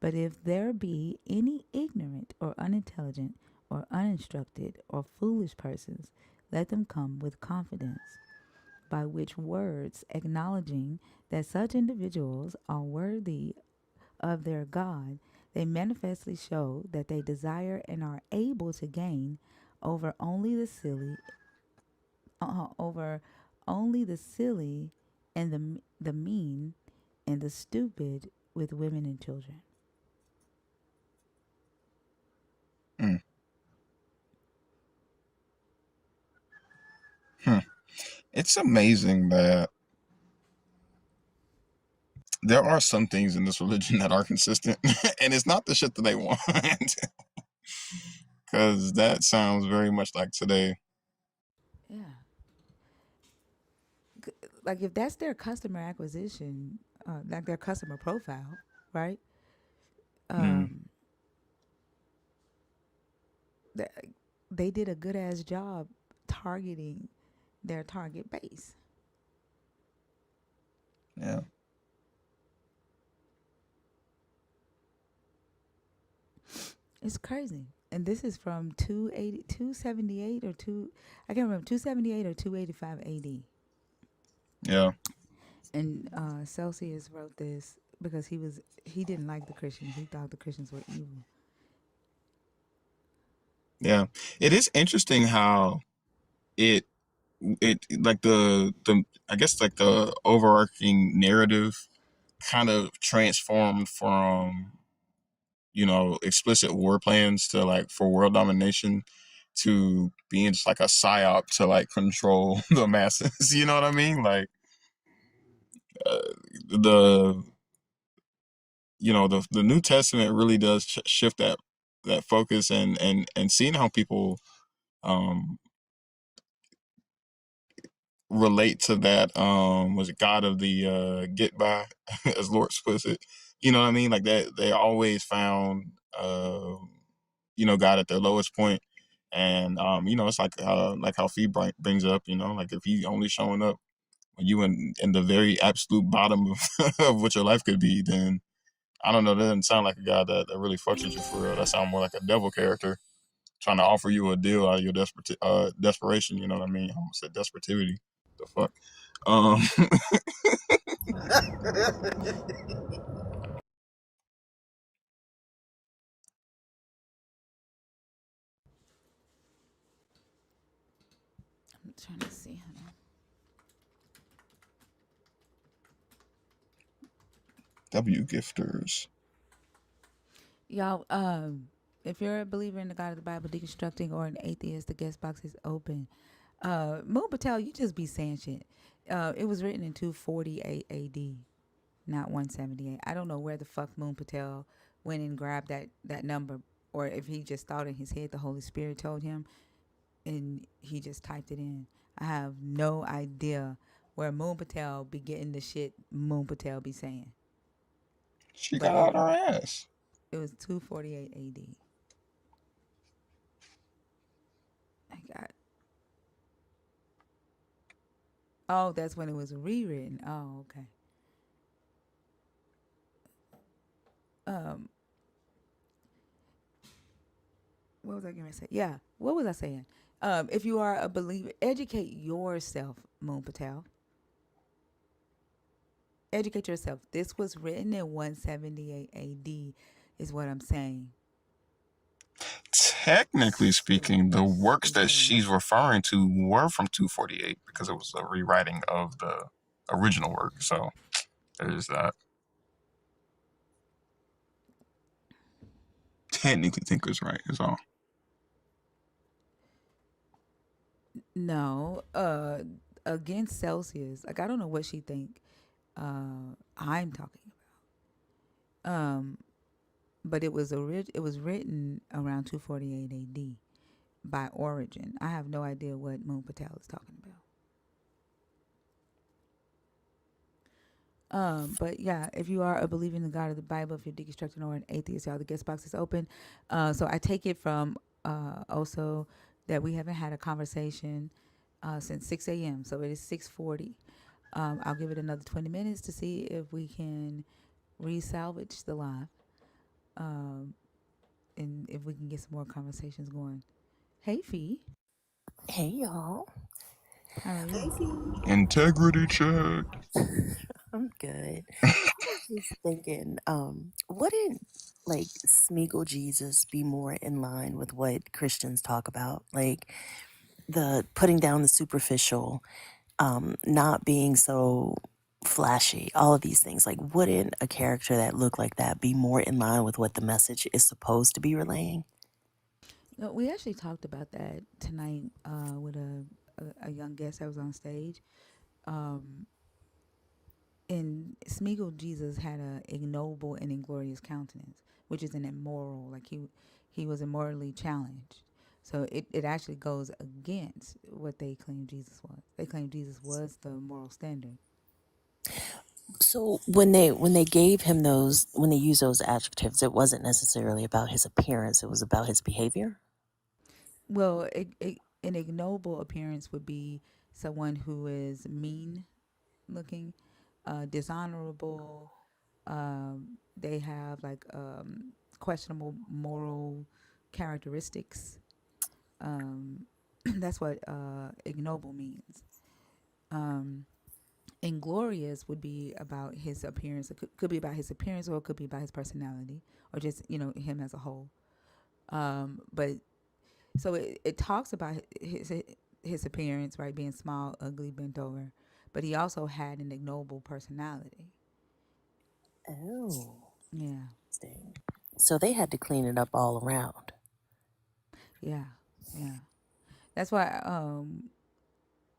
But if there be any ignorant or unintelligent or uninstructed or foolish persons, let them come with confidence, by which words, acknowledging that such individuals are worthy of their God, they manifestly show that they desire and are able to gain over only the silly over only the silly and the mean and the stupid with women and children. Mm. Hmm. It's amazing that there are some things in this religion that are consistent, and it's not the shit that they want, because that sounds very much like today. Yeah. Like if that's their customer acquisition, like their customer profile, right? Mm. Um, th- they did a good ass job targeting their target base. Yeah. It's crazy. And this is from 278 or 2, I can't remember, 278 or 285 AD. Yeah. And Celsius wrote this because he didn't like the Christians. He thought the Christians were evil. Yeah. It is interesting how it like the I guess like the overarching narrative kind of transformed from, explicit war plans to like for world domination to being just like a psyop to like control the masses. You know what I mean? Like uh, the the New Testament really does shift that focus, and seeing how people um relate to that was it God of the get by, as Lord puts it. You know what I mean? Like that they always found God at their lowest point. And it's like how Fee brings up, like if he only showing up when you in the very absolute bottom of, of what your life could be, then I don't know, that doesn't sound like a guy that really fucks with you for real. That sounds more like a devil character trying to offer you a deal out of your desperation. You know what I mean? I almost said desperativity. The fuck. Um, I'm trying to see. W gifters. Y'all, if you're a believer in the God of the Bible, deconstructing, or an atheist, the guest box is open. Moon Patel, you just be saying shit. It was written in 248 AD, not 178. I don't know where the fuck Moon Patel went and grabbed that number, or if he just thought in his head the Holy Spirit told him and he just typed it in. I have no idea where Moon Patel be getting the shit Moon Patel be saying. She But got out her ass. it was 248 AD. I got. Oh, that's when it was rewritten. Oh, okay. Um, what was I going to say? Yeah, what was I saying? If you are a believer, educate yourself, Moon Patel. Educate yourself. This was written in 178 AD, is what I'm saying. Technically speaking, the works Is what that I'm she's saying. referring to were from 248 because it was a rewriting of the original work. So there's that. Technically, Tinker's right is all. No, against Celsius. Like I don't know what she think. I'm talking about. But it was written around 248 AD by Origin. I have no idea what Moon Patel is talking about. But yeah, if you are a believer in the God of the Bible, if you're deconstructing or an atheist, y'all, the guest box is open. So I take it from also that we haven't had a conversation since 6 a.m. So it is 6:40. I'll give it another 20 minutes to see if we can re-salvage the live, um, and if we can get some more conversations going. Hey, Fee, Hey y'all, how are you? Integrity check. I'm good. I was just thinking, wouldn't like Smeagol Jesus be more in line with what Christians talk about? Like the putting down the superficial, not being so flashy, all of these things. Like, wouldn't a character that looked like that be more in line with what the message is supposed to be relaying? No, we actually talked about that tonight with a young guest that was on stage. Um, and Smeagol Jesus had a ignoble and inglorious countenance, which is an immoral. Like he was immorally challenged. So it actually goes against what they claim Jesus was. They claim Jesus was the moral standard. So when they gave him those, when they used those adjectives, it wasn't necessarily about his appearance, it was about his behavior. Well, an ignoble appearance would be someone who is mean looking, dishonorable. They have like questionable moral characteristics. That's what ignoble means. Um, Inglorious would be about his appearance. It could be about his appearance, or it could be about his personality, or just him as a whole. But so it talks about his appearance, right, being small, ugly, bent over, but he also had an ignoble personality. Oh, Yeah, interesting. So they had to clean it up all around. yeah, yeah. That's why.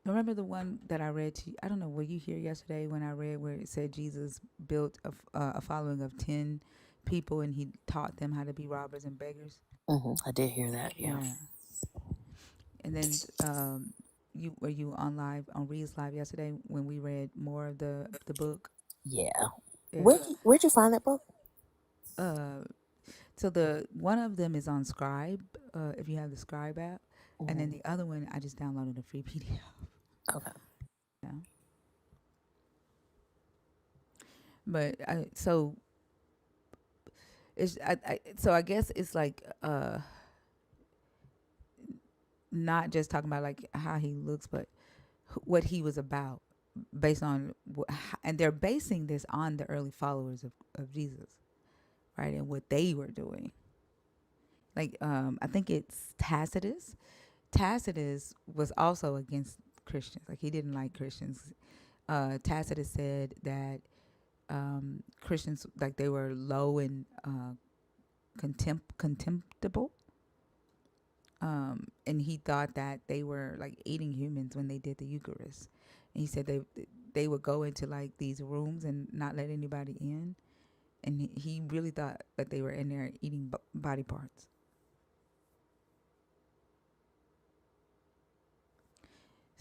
Remember the one that I read to you? I don't know. Were you here yesterday when I read where it said Jesus built a following of 10 people and he taught them how to be robbers and beggars? I did hear that. Yeah. Yeah. And then you were you on live on Reed's live yesterday when we read more of the book? Yeah. Yeah. Where'd you find that book? Uh, so the one of them is on Scribe, if you have the Scribe app, and then the other one I just downloaded a free PDF. Okay. Yeah. But so it's so I guess it's like not just talking about like how he looks, but what he was about, based on and they're basing this on the early followers of Jesus, right, and what they were doing. Like I think it's Tacitus. Tacitus was also against Christians. Like he didn't like Christians. Tacitus said that Christians, like, they were low and contemptible. And he thought that they were like eating humans when they did the Eucharist. And he said they would go into like these rooms and not let anybody in. And he really thought that they were in there eating body parts.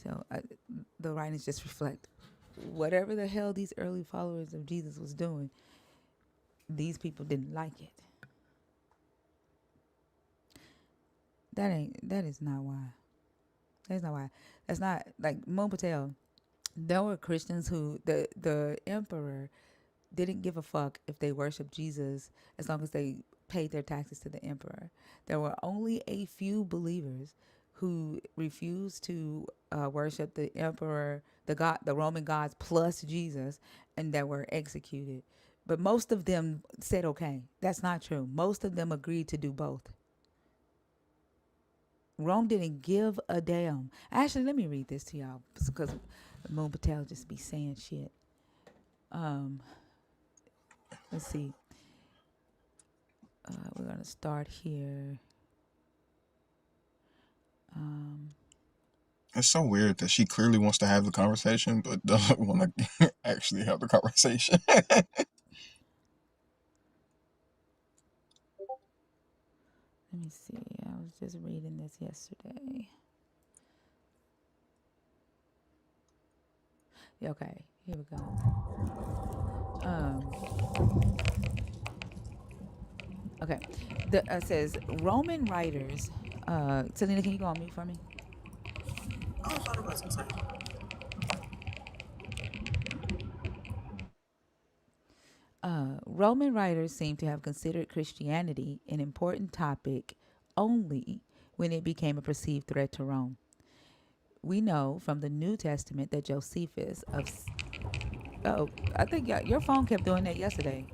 So the writings just reflect whatever the hell these early followers of Jesus was doing. These people didn't like it. That is not why. That's not why. That's not like Mon Patel. There were Christians who the emperor didn't give a fuck if they worshiped Jesus as long as they paid their taxes to the emperor. There were only a few believers who refused to worship the emperor, the Roman gods plus Jesus, and that were executed. But most of them said, okay, that's not true. Most of them agreed to do both. Rome didn't give a damn. Actually, let me read this to y'all because Moon Patel just be saying shit. Let's see. We're gonna start here. It's so weird that she clearly wants to have the conversation, but doesn't want to actually have the conversation. Let me see. I was just reading this yesterday. Yeah, okay, here we go. Okay, it says Roman writers. Selena, can you go on mute for me? Oh, I thought it was. I'm sorry. Roman writers seem to have considered Christianity an important topic only when it became a perceived threat to Rome. We know from the New Testament that Josephus of... Oh, I think your phone kept doing that yesterday,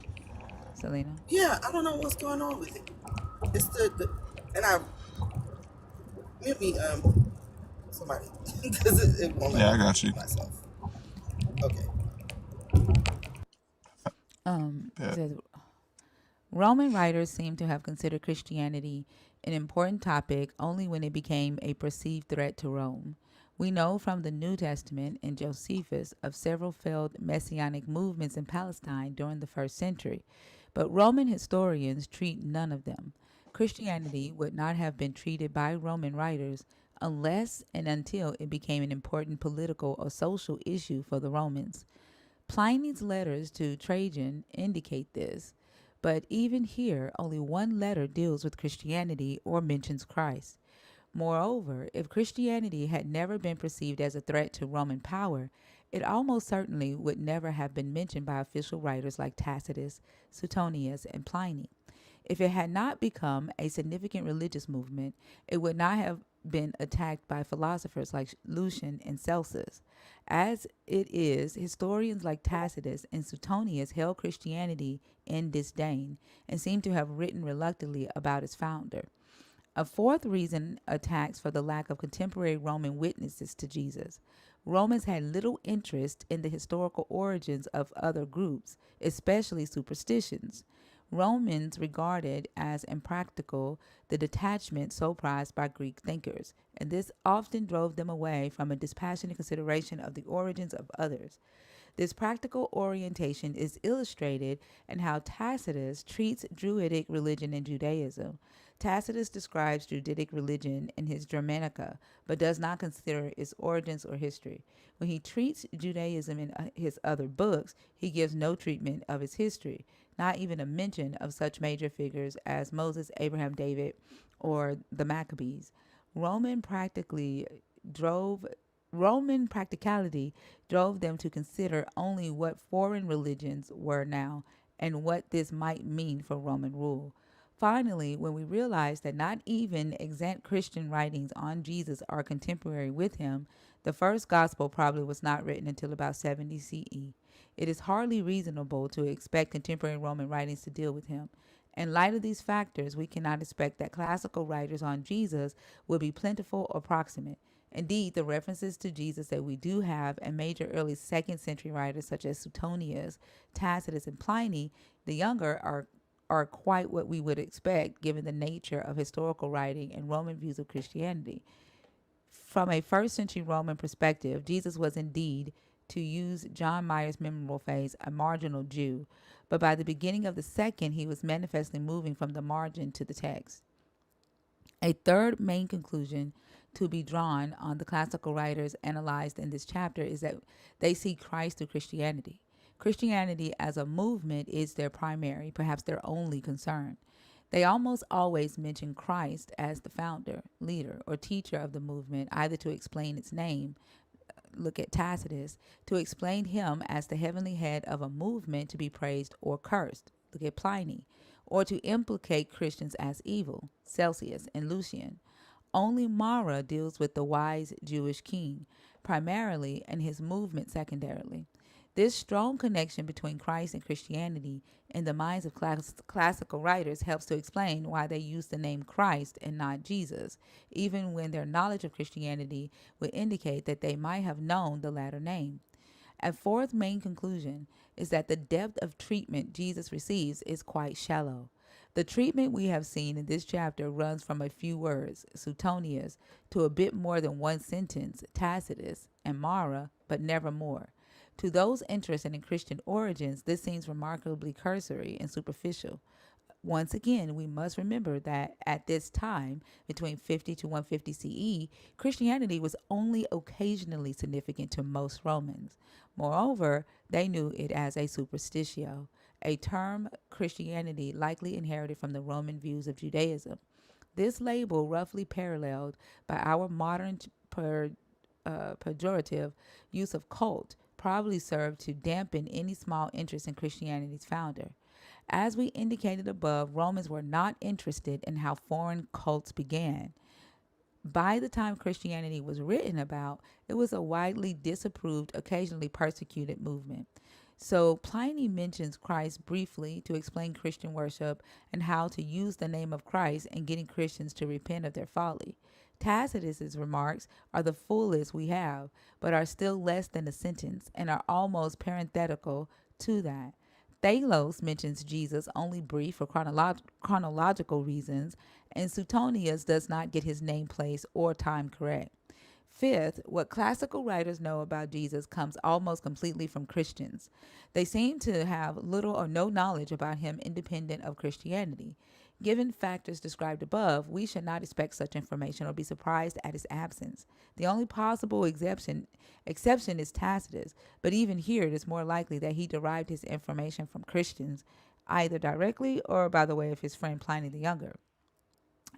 Selena. Yeah, I don't know what's going on with it. It's the and I mute me Somebody, because it won't let Yeah, me I got you. unmute myself. Okay. It Yeah. says Roman writers seem to have considered Christianity an important topic only when it became a perceived threat to Rome. We know from the New Testament and Josephus of several failed messianic movements in Palestine during the first century, but Roman historians treat none of them. Christianity would not have been treated by Roman writers unless and until it became an important political or social issue for the Romans. Pliny's letters to Trajan indicate this, but even here, only one letter deals with Christianity or mentions Christ. Moreover, if Christianity had never been perceived as a threat to Roman power, it almost certainly would never have been mentioned by official writers like Tacitus, Suetonius, and Pliny. If it had not become a significant religious movement, it would not have been attacked by philosophers like Lucian and Celsus. As it is, historians like Tacitus and Suetonius held Christianity in disdain and seem to have written reluctantly about its founder. A fourth reason attacks for the lack of contemporary Roman witnesses to Jesus. Romans had little interest in the historical origins of other groups, especially superstitions. Romans regarded as impractical the detachment so prized by Greek thinkers, and this often drove them away from a dispassionate consideration of the origins of others. This practical orientation is illustrated in how Tacitus treats Druidic religion and Judaism. Tacitus describes Druidic religion in his Germanica, but does not consider its origins or history. When he treats Judaism in his other books, he gives no treatment of its history, not even a mention of such major figures as Moses, Abraham, David, or the Maccabees. Roman practically drove Roman practicality drove them to consider only what foreign religions were now and what this might mean for Roman rule. Finally, when we realize that not even extant Christian writings on Jesus are contemporary with him, the first gospel probably was not written until about 70 CE. It is hardly reasonable to expect contemporary Roman writings to deal with him. In light of these factors, we cannot expect that classical writers on Jesus will be plentiful or proximate. Indeed, the references to Jesus that we do have and major early second century writers such as Suetonius, Tacitus, and Pliny the Younger are quite what we would expect given the nature of historical writing and Roman views of Christianity. From a first century Roman perspective, Jesus was indeed, to use John Mayer's memorable phrase, a marginal Jew, but by the beginning of the second, he was manifestly moving from the margin to the text. A third main conclusion to be drawn on the classical writers analyzed in this chapter is that they see Christ through Christianity. Christianity as a movement is their primary, perhaps their only concern. They almost always mention Christ as the founder, leader, or teacher of the movement, either to explain its name, look at Tacitus, to explain him as the heavenly head of a movement to be praised or cursed, look at Pliny, or to implicate Christians as evil, Celsius and Lucian. Only Mara deals with the wise Jewish king, primarily, and his movement secondarily. This strong connection between Christ and Christianity in the minds of classical writers helps to explain why they use the name Christ and not Jesus, even when their knowledge of Christianity would indicate that they might have known the latter name. A fourth main conclusion is that the depth of treatment Jesus receives is quite shallow. The treatment we have seen in this chapter runs from a few words, Suetonius, to a bit more than one sentence, Tacitus, and Mara, but never more. To those interested in Christian origins, this seems remarkably cursory and superficial. Once again, we must remember that at this time, between 50 to 150 CE, Christianity was only occasionally significant to most Romans. Moreover, they knew it as a superstitio, a term Christianity likely inherited from the Roman views of Judaism. This label, roughly paralleled by our modern pejorative use of cult, probably served to dampen any small interest in Christianity's founder. As we indicated above, Romans were not interested in how foreign cults began. By the time Christianity was written about, it was a widely disapproved, occasionally persecuted movement. So Pliny mentions Christ briefly to explain Christian worship and how to use the name of Christ in getting Christians to repent of their folly. Tacitus's remarks are the fullest we have, but are still less than a sentence and are almost parenthetical to that. Thalos mentions Jesus only brief for chronological reasons, and Suetonius does not get his name place or time correct. Fifth, what classical writers know about Jesus comes almost completely from Christians. They seem to have little or no knowledge about him independent of Christianity. Given factors described above, we should not expect such information or be surprised at its absence. The only possible exception is Tacitus, but even here it is more likely that he derived his information from Christians, either directly or by the way of his friend Pliny the Younger.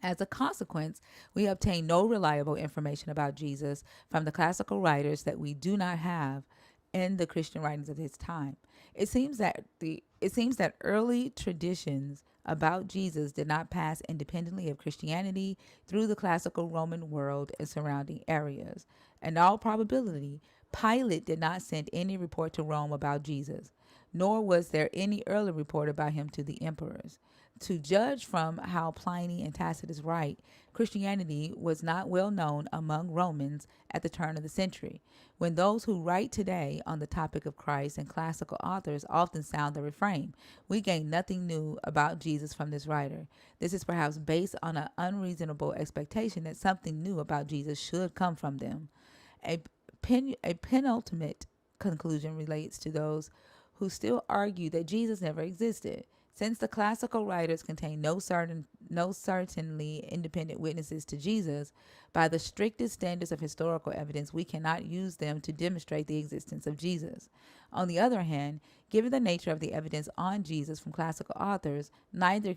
As a consequence, we obtain no reliable information about Jesus from the classical writers that we do not have in the Christian writings of his time. It seems that early traditions about Jesus did not pass independently of Christianity through the classical Roman world and surrounding areas. In all probability, Pilate did not send any report to Rome about Jesus, nor was there any early report about him to the emperors. To judge from how Pliny and Tacitus write, Christianity was not well known among Romans at the turn of the century, when those who write today on the topic of Christ and classical authors often sound the refrain. We gain nothing new about Jesus from this writer. This is perhaps based on an unreasonable expectation that something new about Jesus should come from them. A, a penultimate conclusion relates to those who still argue that Jesus never existed. Since the classical writers contain no certainly independent witnesses to Jesus, by the strictest standards of historical evidence, we cannot use them to demonstrate the existence of Jesus. On the other hand, given the nature of the evidence on Jesus from classical authors, neither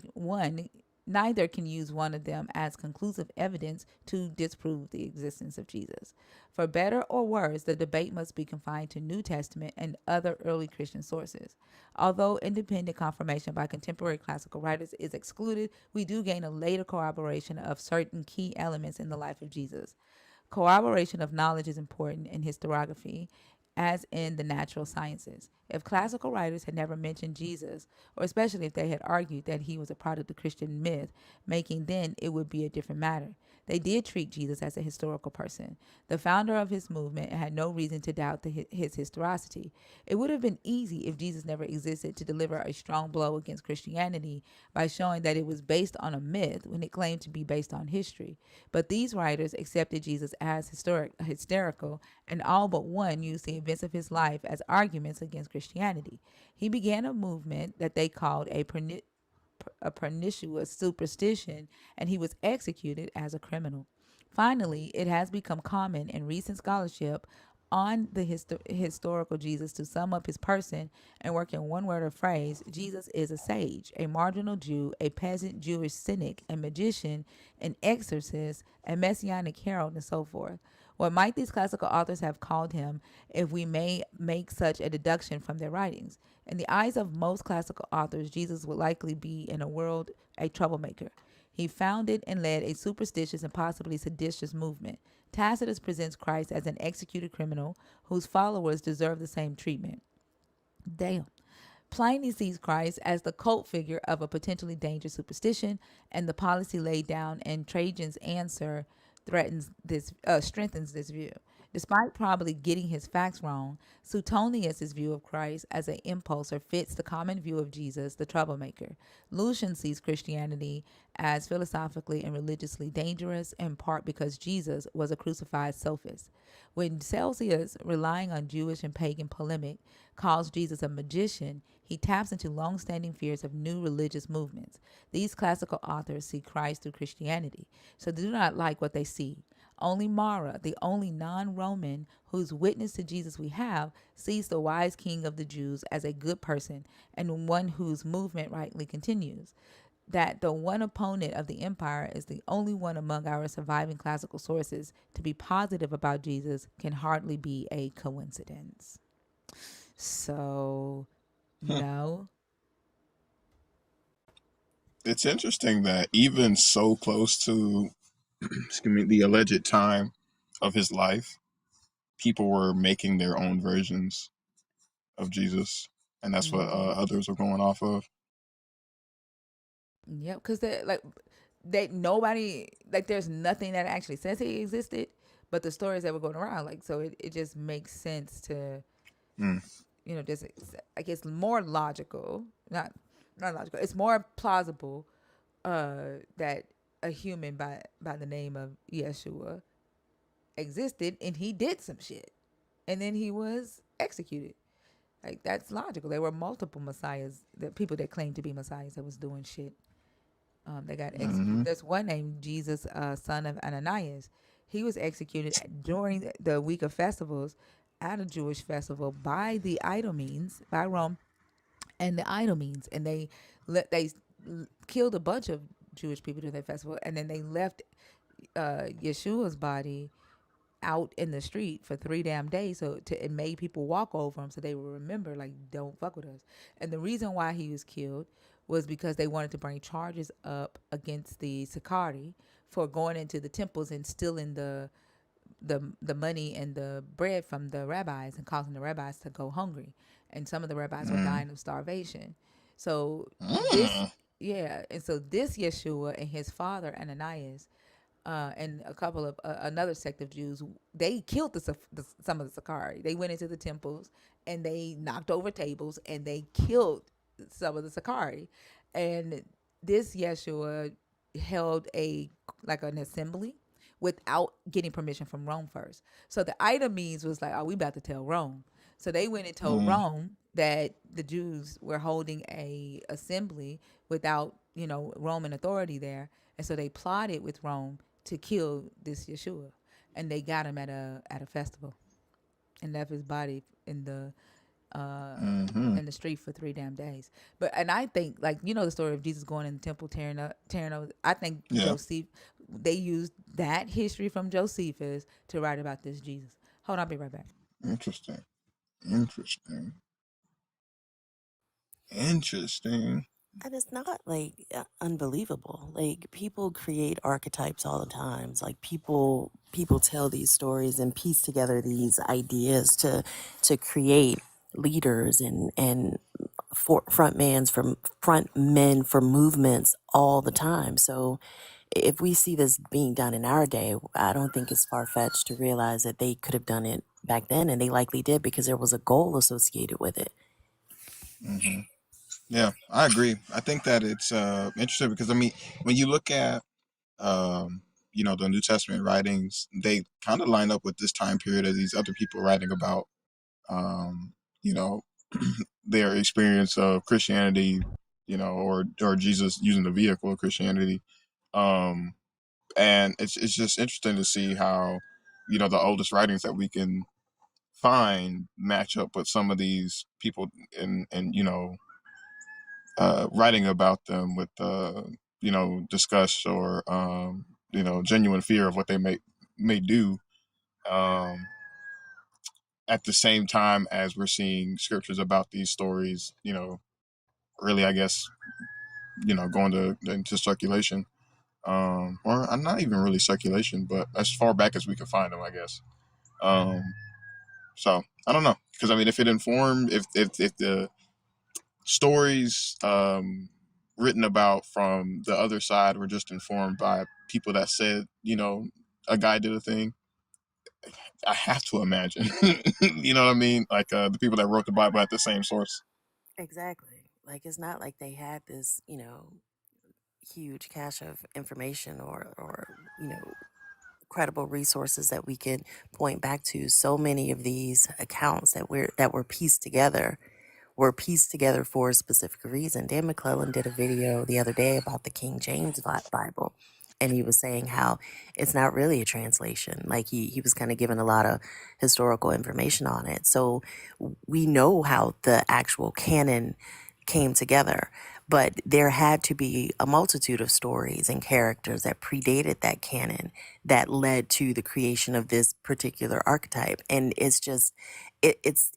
can use one of them as conclusive evidence to disprove the existence of Jesus. For better or worse, the debate must be confined to New Testament and other early Christian sources. Although independent confirmation by contemporary classical writers is excluded, we do gain a later corroboration of certain key elements in the life of Jesus. Corroboration of knowledge is important in historiography, as in the natural sciences. If classical writers had never mentioned Jesus, or especially if they had argued that he was a product of Christian myth making, then it would be a different matter. They did treat Jesus as a historical person. The founder of his movement had no reason to doubt his historicity. It would have been easy if Jesus never existed to deliver a strong blow against Christianity by showing that it was based on a myth when it claimed to be based on history. But these writers accepted Jesus as hysterical, and all but one used the events of his life as arguments against Christianity. He began a movement that they called a pernicious superstition, and he was executed as a criminal. Finally, it has become common in recent scholarship on the historical Jesus to sum up his person and work in one word or phrase. Jesus is a sage, a marginal Jew, a peasant Jewish cynic, a magician, an exorcist, a messianic herald, and so forth. What might these classical authors have called him if we may make such a deduction from their writings? In the eyes of most classical authors, Jesus would likely be in a world a troublemaker. He founded and led a superstitious and possibly seditious movement. Tacitus presents Christ as an executed criminal whose followers deserve the same treatment. Damn. Pliny sees Christ as the cult figure of a potentially dangerous superstition, and the policy laid down in Trajan's answer strengthens this view. Despite probably getting his facts wrong, Suetonius' view of Christ as an impulsor fits the common view of Jesus, the troublemaker. Lucian sees Christianity as philosophically and religiously dangerous, in part because Jesus was a crucified sophist. When Celsius, relying on Jewish and pagan polemic, calls Jesus a magician, he taps into long-standing fears of new religious movements. These classical authors see Christ through Christianity, so they do not like what they see. Only Mara, the only non-Roman whose witness to Jesus we have, sees the wise king of the Jews as a good person and one whose movement rightly continues. That the one opponent of the empire is the only one among our surviving classical sources to be positive about Jesus can hardly be a coincidence. So, no. It's interesting that even so close to excuse me, the alleged time of his life, people were making their own versions of Jesus, and that's what Mm-hmm. others were going off of. Yep, because like they nobody like there's nothing that actually says he existed, but the stories that were going around, like, so it just makes sense to, Mm. just like it's more logical, not logical. It's more plausible that a human by the name of Yeshua existed and he did some shit, and then he was executed. Like that's logical. There were multiple messiahs, the people that claimed to be messiahs that was doing shit. They got Mm-hmm. executed. There's one named Jesus, son of Ananias. He was executed during the week of festivals at a Jewish festival by the Idumeans, by Rome and the Idumeans, and killed a bunch of Jewish people during that festival, and then they left Yeshua's body out in the street for 3 damn days, so it made people walk over him so they would remember, like, don't fuck with us. And the reason why he was killed was because they wanted to bring charges up against the Sicarii for going into the temples and stealing the money and the bread from the rabbis and causing the rabbis to go hungry, and some of the rabbis were Mm. dying of starvation. So this Mm. yeah, and so this Yeshua and his father Ananias, and a couple of another sect of Jews, they killed some of the Sicarii. They went into the temples and they knocked over tables and they killed some of the Sicarii. And this Yeshua held an assembly without getting permission from Rome first. So the Idumeans was like, "Oh, we about to tell Rome." So they went and told Mm. Rome that the Jews were holding a assembly without, Roman authority there, and so they plotted with Rome to kill this Yeshua, and they got him at a festival and left his body uh, Mm-hmm. in the street for 3 damn days. And I think, like, the story of Jesus going in the temple tearing up. I think Yeah. they used that history from Josephus to write about this Jesus. Hold on, I'll be right back. Interesting. Interesting. Interesting. And it's not like unbelievable. Like people create archetypes all the time. It's like people tell these stories and piece together these ideas to create leaders and front men for movements all the time. So if we see this being done in our day, I don't think it's far fetched to realize that they could have done it back then, and they likely did because there was a goal associated with it. Mm-hmm. Yeah, I agree. I think that it's interesting because, I mean, when you look at the New Testament writings, they kind of line up with this time period of these other people writing about um, you know their experience of Christianity, or Jesus using the vehicle of Christianity. Um, and it's just interesting to see how the oldest writings that we can find match up with some of these people, and writing about them with disgust or genuine fear of what they may do, um, at the same time as we're seeing scriptures about these stories, really, I guess, going into circulation, or not even really circulation, but as far back as we can find them, I guess. um, so I don't know, because I mean, if it informed, if the stories written about from the other side were just informed by people that said, a guy did a thing, I have to imagine, you know what I mean? Like the people that wrote the Bible at the same source. Exactly. Like it's not like they had this, huge cache of information or credible resources that we could point back to. So many of these accounts that were pieced together were pieced together for a specific reason. Dan McClellan did a video the other day about the King James Bible. And he was saying how it's not really a translation. Like he was kind of giving a lot of historical information on it. So we know how the actual canon came together. But there had to be a multitude of stories and characters that predated that canon that led to the creation of this particular archetype. And it's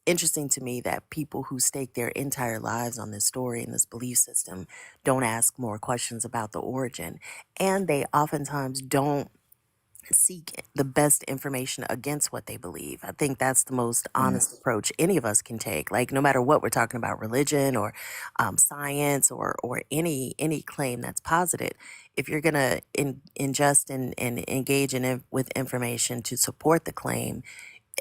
interesting to me that people who stake their entire lives on this story and this belief system don't ask more questions about the origin. And they oftentimes don't seek the best information against what they believe. I think that's the most honest approach any of us can take. Like no matter what we're talking about, religion or science or any claim that's posited, if you're gonna ingest and engage with information to support the claim,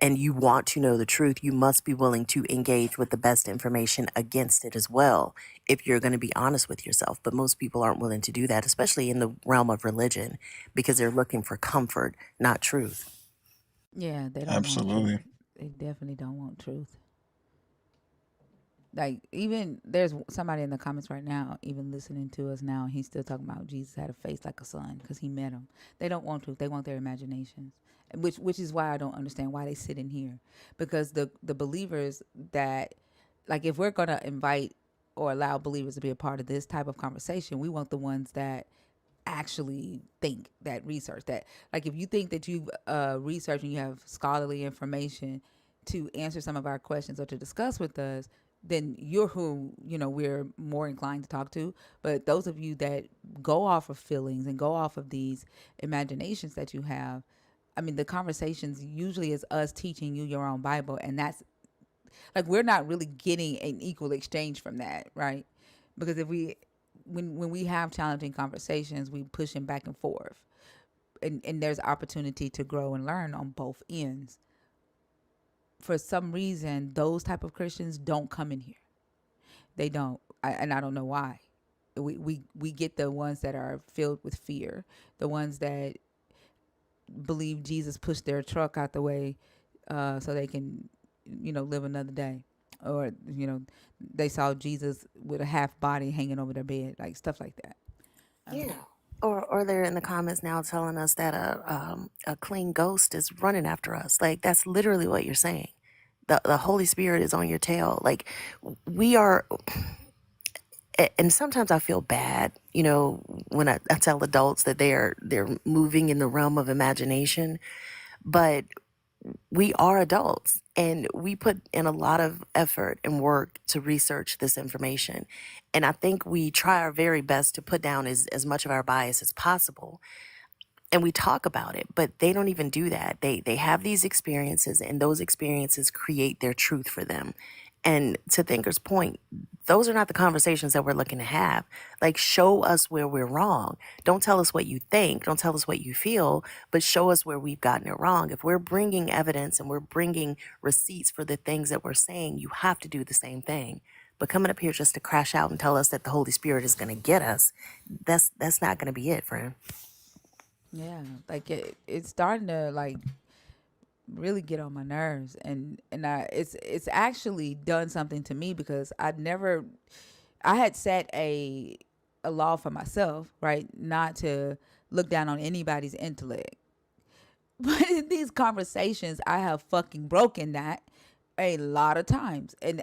and you want to know the truth, you must be willing to engage with the best information against it as well, if you're going to be honest with yourself. But most people aren't willing to do that, especially in the realm of religion, because they're looking for comfort, not truth. Yeah, they don't want truth. Absolutely. They definitely don't want truth. Like even there's somebody in the comments right now, even listening to us now, he's still talking about Jesus had a face like a son because he met him. They don't want truth. They want their imaginations, which is why I don't understand why they sit in here, because the believers that, like, if we're gonna invite or allow believers to be a part of this type of conversation, we want the ones that actually think, that research that, like, if you think that you've researched and you have scholarly information to answer some of our questions or to discuss with us, then you're who, we're more inclined to talk to. But those of you that go off of feelings and go off of these imaginations that you have, I mean, the conversations usually is us teaching you your own Bible, and that's like, we're not really getting an equal exchange from that, right? Because if we when we have challenging conversations, we push them back and forth, and there's opportunity to grow and learn on both ends. For some reason, those type of Christians don't come in here. They don't, and I don't know why. We get the ones that are filled with fear, the ones that believe Jesus pushed their truck out the way so they can, live another day. Or, they saw Jesus with a half body hanging over their bed, like stuff like that. Yeah. Or they're in the comments now telling us that a clean ghost is running after us. Like that's literally what you're saying. The Holy Spirit is on your tail. Like we are, and sometimes I feel bad, when I tell adults that they're moving in the realm of imagination, but we are adults and we put in a lot of effort and work to research this information. And I think we try our very best to put down as much of our bias as possible. And we talk about it, but they don't even do that. They have these experiences, and those experiences create their truth for them. And to Thinker's point, those are not the conversations that we're looking to have. Like, show us where we're wrong. Don't tell us what you think. Don't tell us what you feel, but show us where we've gotten it wrong. If we're bringing evidence and we're bringing receipts for the things that we're saying, you have to do the same thing. But coming up here just to crash out and tell us that the Holy Spirit is going to get us, that's not going to be it, friend. Yeah, like it's starting to, like, really get on my nerves, and it's actually done something to me, because I had set a law for myself, right, not to look down on anybody's intellect. But in these conversations, I have fucking broken that a lot of times, and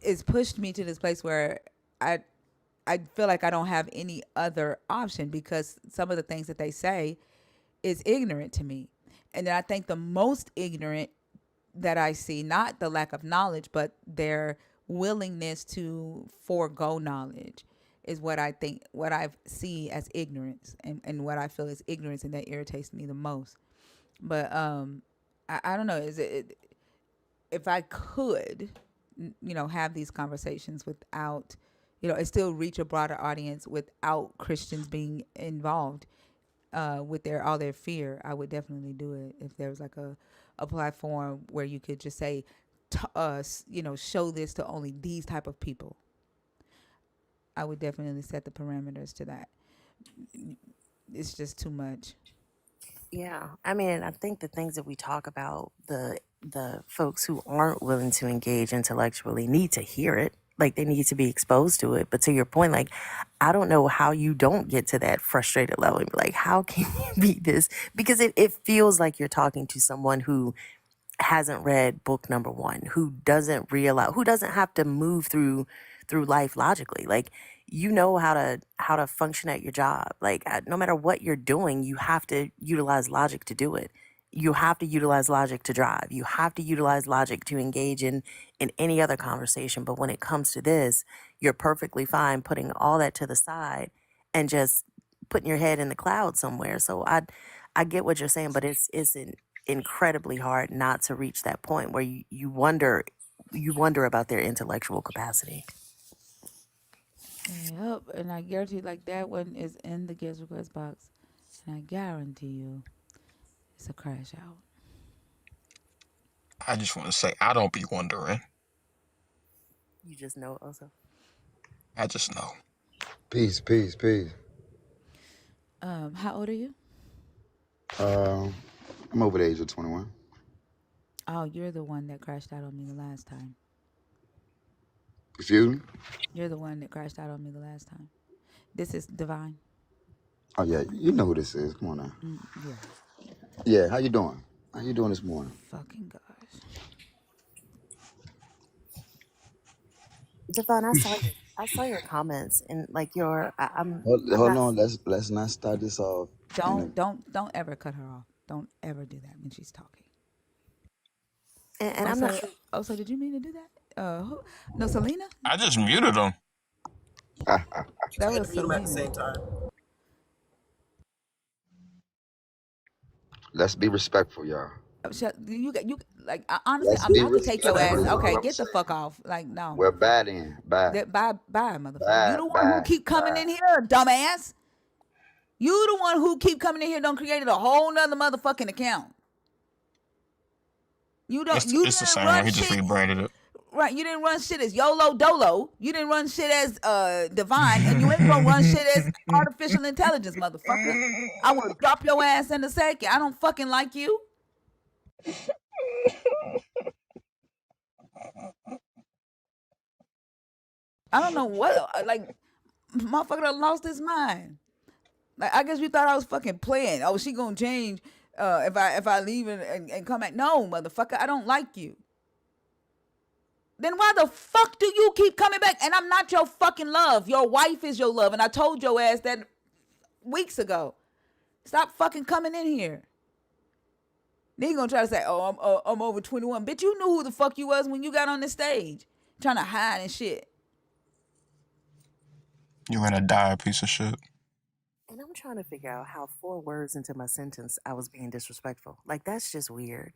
it's pushed me to this place where I I feel like I don't have any other option, because some of the things that they say is ignorant to me. And then I think the most ignorant that I see, not the lack of knowledge, but their willingness to forego knowledge, is what I think, what I see as ignorance, and what I feel is ignorance, and that irritates me the most. But I don't know, is it, if I could, have these conversations without, and still reach a broader audience without Christians being involved with all their fear, I would definitely do it. If there was like a platform where you could just say to us, show this to only these type of people, I would definitely set the parameters to that. It's just too much. Yeah, I mean, I think the things that we talk about, the folks who aren't willing to engage intellectually need to hear it. Like they need to be exposed to it. But to your point, like I don't know how you don't get to that frustrated level and be like, how can you be this? Because it feels like you're talking to someone who hasn't read book number one, who doesn't realize, who doesn't have to move through life logically. Like you know how to function at your job. Like no matter what you're doing, you have to utilize logic to do it. You have to utilize logic to drive. You have to utilize logic to engage in any other conversation. But when it comes to this, you're perfectly fine putting all that to the side and just putting your head in the cloud somewhere. So I get what you're saying, but it's incredibly hard not to reach that point where you wonder about their intellectual capacity. Yep, and I guarantee like that one is in the guest request box, and I guarantee you it's a crash out. I just want to say, I don't be wondering. You just know also. I just know. Peace, peace, peace. How old are you? Um, I'm over the age of 21. Oh, you're the one that crashed out on me the last time. Excuse me? You're the one that crashed out on me the last time. This is Divine. Oh yeah, you know who this is. Come on now. Yeah. Yeah, how you doing? How you doing this morning? Fucking gosh. Devon, I saw your comments and like your I'm Hold not on. Let's not start this off. In a, Don't ever cut her off. Don't ever do that when she's talking. and I'm not Also, sure. also, did you mean to do that? Who? No, Selena. I just muted him. That I had was to mute him at the Selena. same time. let's be respectful, y'all. You got you like honestly, Let's I'm be about to take your respectful. ass. Is all Okay, I'm get the fuck saying. off. Like no, We're bad in. Bad, bye, motherfucker. You bad, the one who bad, keep coming bad. in here, dumbass. You the one who keep coming in here. Don't created a whole nother motherfucking account. You It's the didn't same one. run He just shit. rebranded it. Right, you didn't run shit as YOLO Dolo. You didn't run shit as Divine, and you ain't gonna run shit as artificial intelligence, motherfucker. I will drop your ass in a second. I don't fucking like you. I don't know what like motherfucker done lost his mind. Like I guess you thought I was fucking playing. Oh, she gonna change if I leave and come back. No, motherfucker, I don't like you. Then why the fuck do you keep coming back? And I'm not your fucking love. Your wife is your love, and I told your ass that weeks ago. Stop fucking coming in here. Then you gonna try to say, "Oh, I'm over 21." Bitch, you knew who the fuck you was when you got on the stage, trying to hide and shit. You're gonna die, a piece of shit. And I'm trying to figure out how 4 words into my sentence I was being disrespectful. Like that's just weird.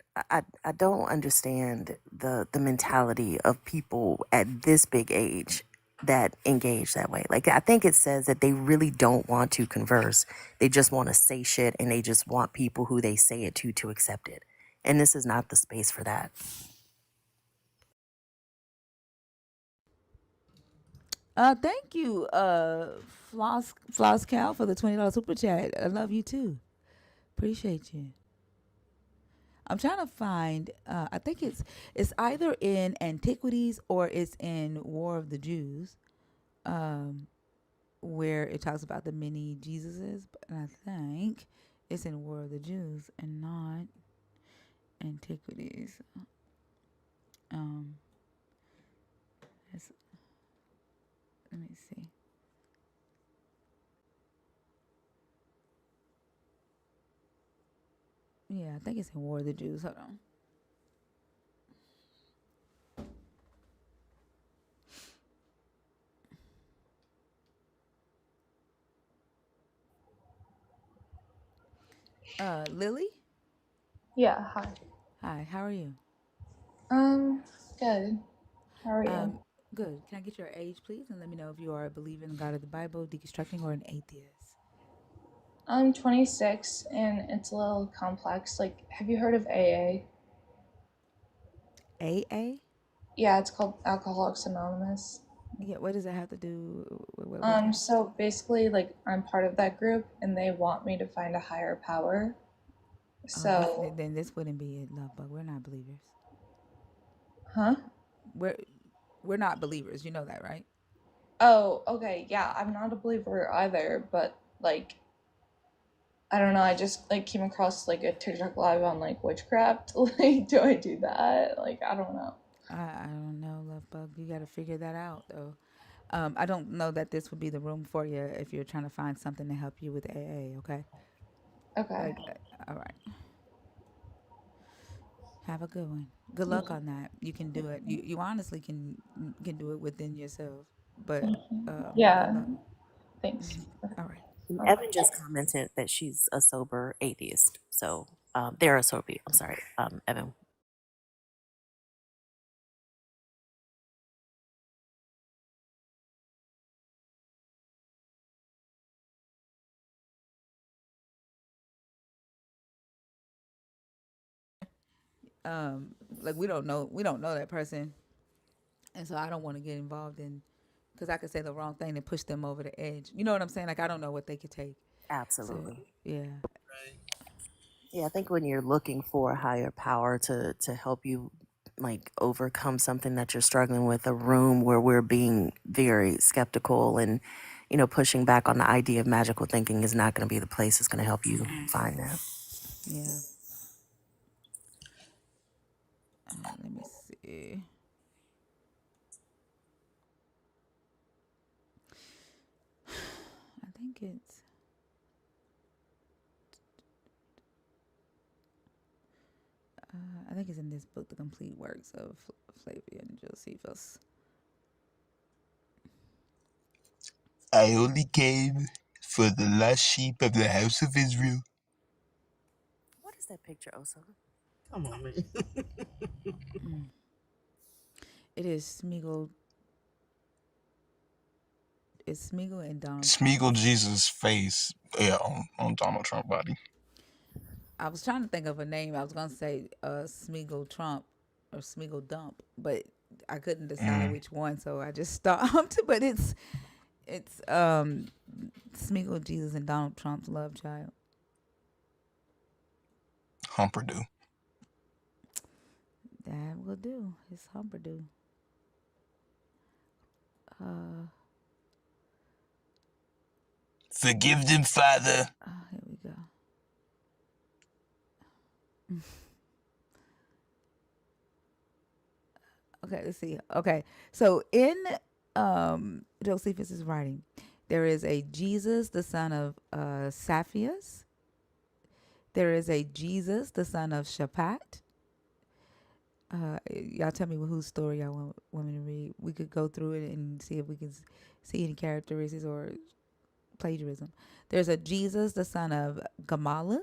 I don't understand the mentality of people at this big age that engage that way. Like I think it says that they really don't want to converse. They just want to say shit and they just want people who they say it to accept it. And this is not the space for that. Thank you, Floss Cal for the $20 super chat. I love you too. Appreciate you. I'm trying to find. I think it's either in Antiquities or it's in War of the Jews, where it talks about the many Jesuses. But I think it's in War of the Jews and not Antiquities. Um, let me see. Yeah, I think it's in War of the Jews. Hold on. Lily. Yeah, hi. Hi. How are you? Good. How are you? Um, Good. Can I get your age, please, and let me know if you are a believer in the God of the Bible, deconstructing, or an atheist? I'm 26 and it's a little complex. Like, have you heard of AA? AA? Yeah, it's called Alcoholics Anonymous. Yeah. What does that have to do? What you? So basically, like, I'm part of that group and they want me to find a higher power. Oh, this So, then this wouldn't be it, love bug. We're not believers. huh? We're we're not believers. You know that, right? Oh, okay. Yeah, I'm not a believer either, but like, I don't know. I just like came across like a TikTok live on like witchcraft. Like, do I do that? Like, I don't know. I don't know, love bug. You got to figure that out, though. I don't know that this would be the room for you if you're trying to find something to help you with AA. Okay. Okay. Like, all right. Have a good one. Good luck on that. You can do it. You honestly can do it within yourself. But good Yeah. luck. Thanks. All right. And Evan just commented that she's a sober atheist. So they're a sober. I'm sorry, Evan. Like we don't know that person, and so I don't want to get involved in because I could say the wrong thing and push them over the edge. You know what I'm saying? Like I don't know what they could take. So Absolutely. yeah, Yeah, I think when you're looking for a higher power to help you like overcome something that you're struggling with, a room where we're being very skeptical and pushing back on the idea of magical thinking is not going to be the place that's going to help you find that. yeah. Let me see. I think it's. I think it's in this book, The Complete Works of Flavian Josephus. I only came for the lost sheep of the house of Israel. What is that picture, Oso? Come on, man. It is Smeagol. It's Smeagol and Donald Trump. Smeagol Jesus' face, yeah, on Donald Trump body. I was trying to think of a name. I was gonna say Smeagol Trump or Smeagol Dump, but I couldn't decide which one, so I just stopped. But it's Smeagol Jesus and Donald Trump's love child. Humperdoo. That will do. It's Humperdoo. Forgive them, Father. Here we go. Okay, let's see. Okay, so in Josephus' writing, there is a Jesus, the son of Saphias. There is a Jesus, the son of Shaphat. Y'all tell me whose story y'all want me to read. We could go through it and see if we can see any characteristics or plagiarism. There's a Jesus, the son of Gamaliel.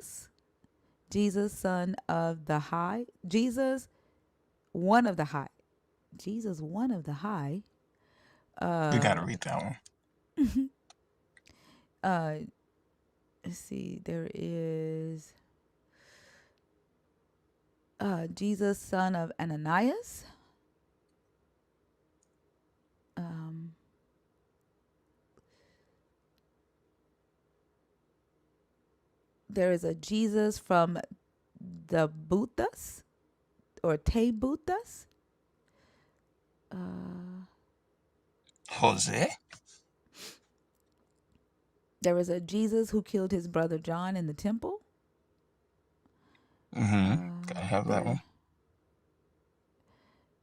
Jesus, son of the high. Jesus, one of the high. Jesus, one of the high. We gotta read that one. Let's see. There is Jesus, son of Ananias. There is a Jesus from the Buddhas or Te Buddhas. Jose? There is a Jesus who killed his brother John in the temple. Gotta have that one.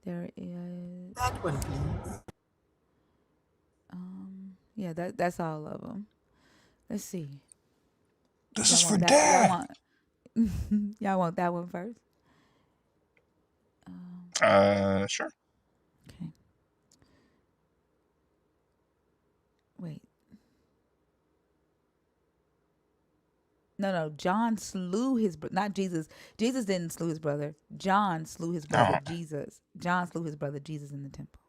There is, That one, please. yeah, that's all of them. Let's see. This Y'all is for want that? Y'all Dad. want y'all want that one first? Sure. Okay. Wait. No. John slew his not Jesus. Jesus didn't slew his brother. John slew his brother Oh, Jesus. John slew his brother Jesus in the temple.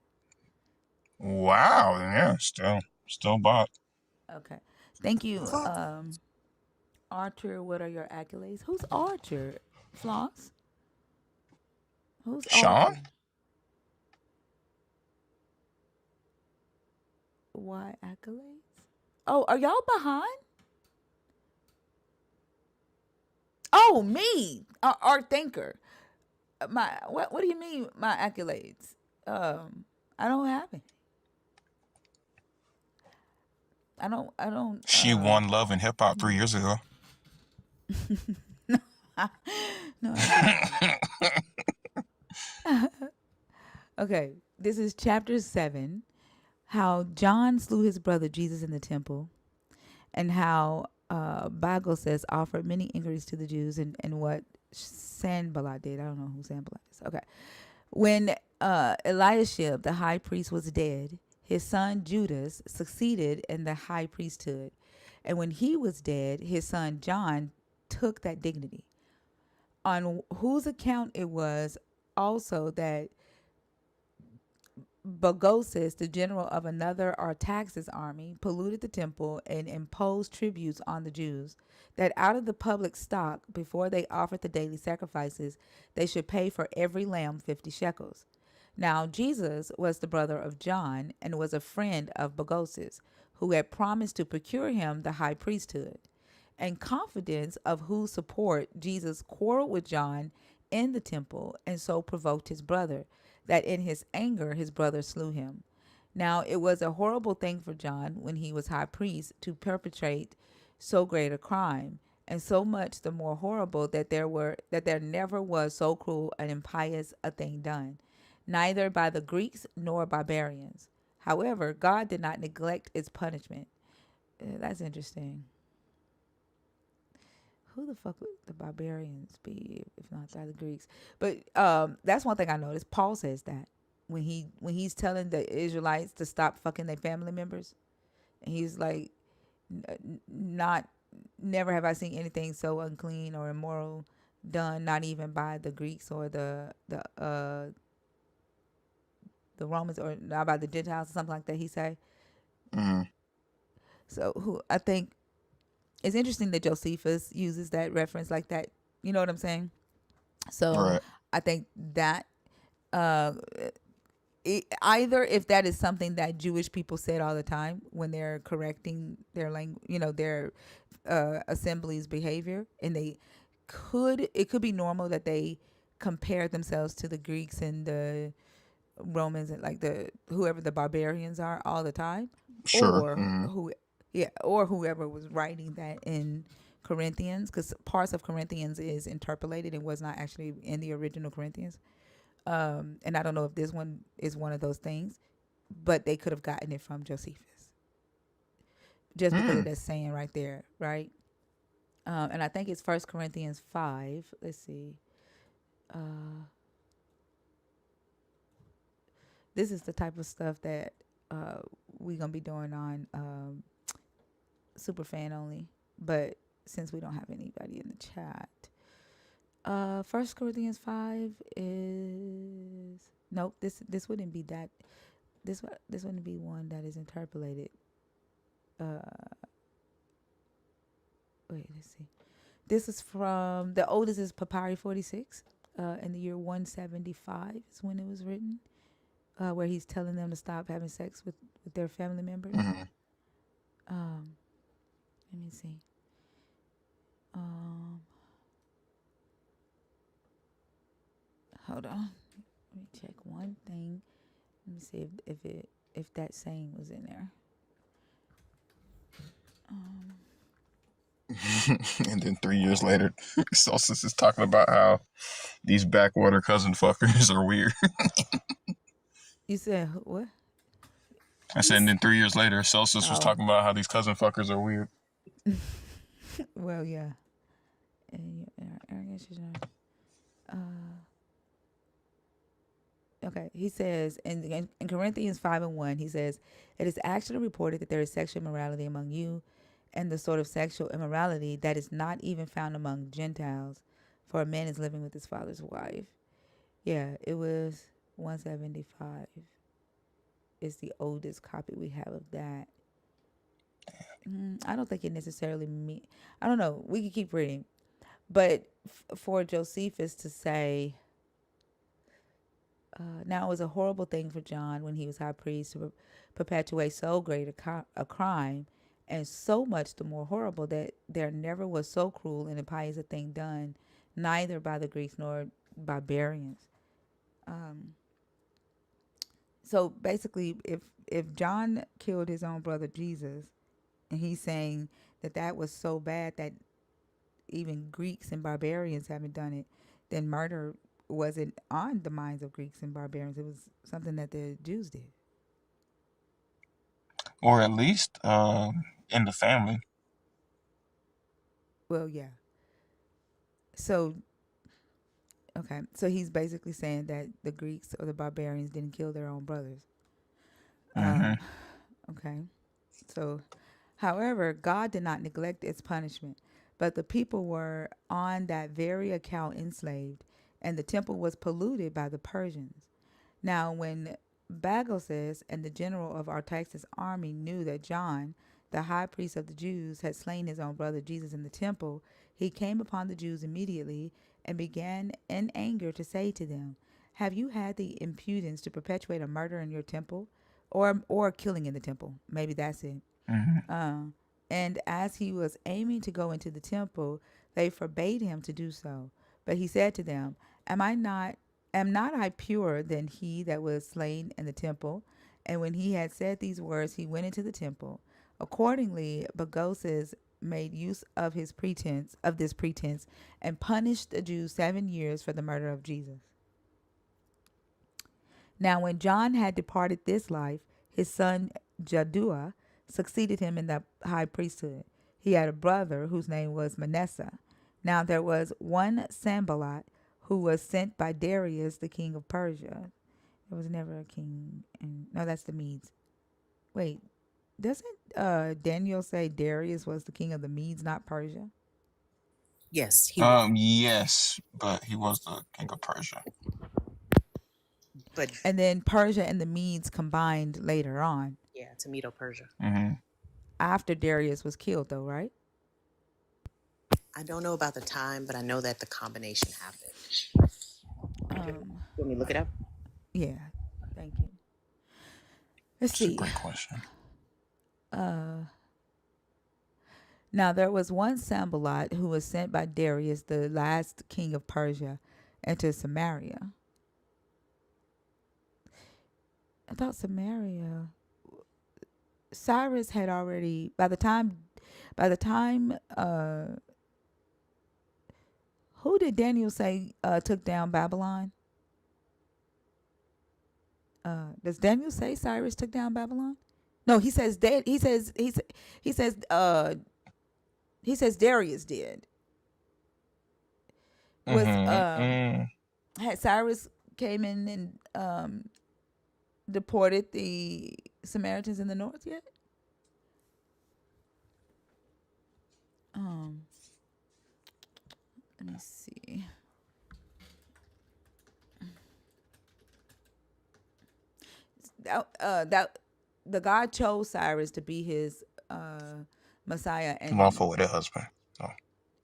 wow. Yeah, still bought. Okay. Thank you, Archer. What are your accolades? Who's Archer? Floss? Who's Sean? Archer? Why accolades? Oh, are y'all behind? Oh, me, art thinker. My what do you mean my accolades? I don't have any. I don't She won Love and Hip Hop 3 years ago. no, I did not. Okay, this is chapter 7, how John slew his brother Jesus in the temple, and how Bible says offered many inquiries to the Jews, and what Sanballat did. I don't know who Sanballat is. Okay. When Eliashib, the high priest, was dead, his son Judas succeeded in the high priesthood. And when he was dead, his son John took that dignity. On whose account it was also that Bogosis, the general of another Artaxerxes army, polluted the temple and imposed tributes on the Jews, that out of the public stock, before they offered the daily sacrifices, they should pay for every lamb 50 shekels. Now Jesus was the brother of John and was a friend of Bogosis, who had promised to procure him the high priesthood. And confidence of whose support Jesus quarreled with John in the temple and so provoked his brother, that in his anger his brother slew him. Now it was a horrible thing for John when he was high priest to perpetrate so great a crime, and so much the more horrible that there never was so cruel and impious a thing done, neither by the Greeks nor barbarians. However, God did not neglect its punishment. That's interesting. Who the fuck would the barbarians be if not the Greeks? But that's one thing I noticed. Paul says that when he's telling the Israelites to stop fucking their family members, and he's like, not never have I seen anything so unclean or immoral done, not even by the Greeks or the Romans, or not by the Gentiles or something like that. He say. Mm-hmm. So who I think it's interesting that Josephus uses that reference like that. You know what I'm saying? So Right. I think that uh, either if that is something that Jewish people said all the time when they're correcting their language, their assembly's behavior, and it could be normal that they compare themselves to the Greeks and the Romans and like the whoever the barbarians are all the time, Sure. or Mm-hmm. or whoever was writing that in Corinthians, because parts of Corinthians is interpolated and was not actually in the original Corinthians. And I don't know if this one is one of those things, but they could have gotten it from Josephus just because of Mm. that saying right there, right? And I think it's First Corinthians 5. Let's see. This is the type of stuff that we're gonna be doing on super fan only, but since we don't have anybody in the chat, First Corinthians 5 is nope. This wouldn't be that. This wouldn't be one that is interpolated. Uh, Wait, let's see. This is from the oldest is Papyri 46. In the year 175 is when it was written, where he's telling them to stop having sex with their family members. Mm-hmm. Um, Let me see. Um, Hold on. Let me check one thing. Let me see if that saying was in there. And then 3 years later, Celsus is talking about how these backwater cousin fuckers are weird. You said what? I said, and then 3 years later, Celsus was Oh, talking about how these cousin fuckers are weird. well, yeah. And arrogance is not. Okay, he says in Corinthians 5:1, he says, "It is actually reported that there is sexual immorality among you, and the sort of sexual immorality that is not even found among Gentiles, for a man is living with his father's wife." Yeah, it was 175. Is the oldest copy we have of that. I don't think it necessarily mean. I don't know. We could keep reading, but for Josephus to say, now it was a horrible thing for John when he was high priest to perpetuate so great a crime, and so much the more horrible that there never was so cruel and impious a thing done, neither by the Greeks nor barbarians. So basically, if John killed his own brother Jesus, and he's saying that was so bad that even Greeks and barbarians haven't done it, then murder wasn't on the minds of Greeks and barbarians. It was something that the Jews did. Or at least in the family. Well, yeah. So, okay. So he's basically saying that the Greeks or the barbarians didn't kill their own brothers. Mm-hmm. Okay. So However, God did not neglect its punishment, but the people were on that very account enslaved, and the temple was polluted by the Persians. Now, when Bagoses and the general of Artaxerxes' army knew that John, the high priest of the Jews, had slain his own brother Jesus in the temple, he came upon the Jews immediately and began in anger to say to them, "Have you had the impudence to perpetuate a murder in your temple, or killing in the temple?" Maybe that's it. Hmm. Uh, and as he was aiming to go into the temple, they forbade him to do so. But he said to them, am not I purer than he that was slain in the temple?" And when he had said these words, he went into the temple. Accordingly, Bagoses made use of this pretense, and punished the Jews 7 years for the murder of Jesus. Now, when John had departed this life, his son Jaddua succeeded him in the high priesthood. He had a brother whose name was Manasseh. Now, there was one Sambalat who was sent by Darius, the king of Persia. There was never a king. No, that's the Medes. Wait, doesn't Daniel say Darius was the king of the Medes, not Persia? Yes, he was. Yes, but he was the king of Persia. But And then Persia and the Medes combined later on, yeah, to Medo Persia. Hmm. after Darius was killed, though, right? I don't know about the time, but I know that the combination happened. You want me to look it up? Yeah, thank you. Let's It's a see. great question. Now there was one Sambalat who was sent by Darius, the last king of Persia, into Samaria. I thought Samaria. Cyrus had already by the time who did Daniel say took down Babylon? Does Daniel say Cyrus took down Babylon? No, he says he says he says Darius did. Was Hmm. had Cyrus came in and deported the Samaritans in the north yet? Um, Let me see. That the God chose Cyrus to be his Messiah Lawful with a husband. So.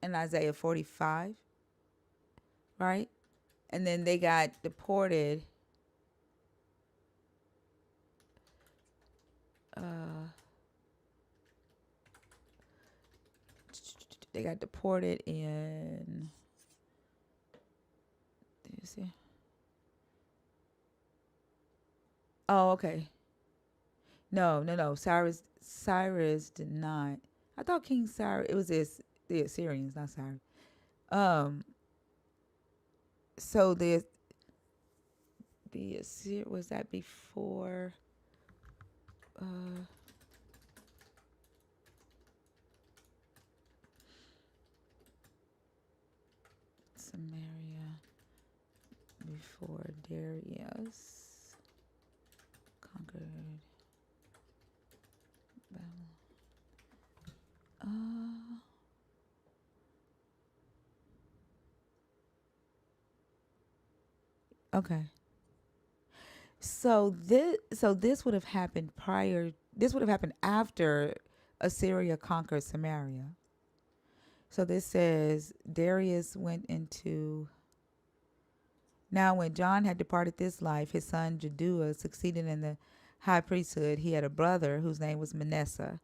in Isaiah 45, right? And then they got deported. They got deported in. Let me see. Oh, okay. No. Cyrus did not. I thought King Cyrus. It was the Assyrians, not Cyrus. Um. So the Assyr was that before? Samaria before Darius conquered Babylon. Okay. So this would have happened prior. This would have happened after Assyria conquered Samaria. So this says Darius went into. Now, when John had departed this life, his son Jaddua succeeded in the high priesthood. He had a brother whose name was Manasseh.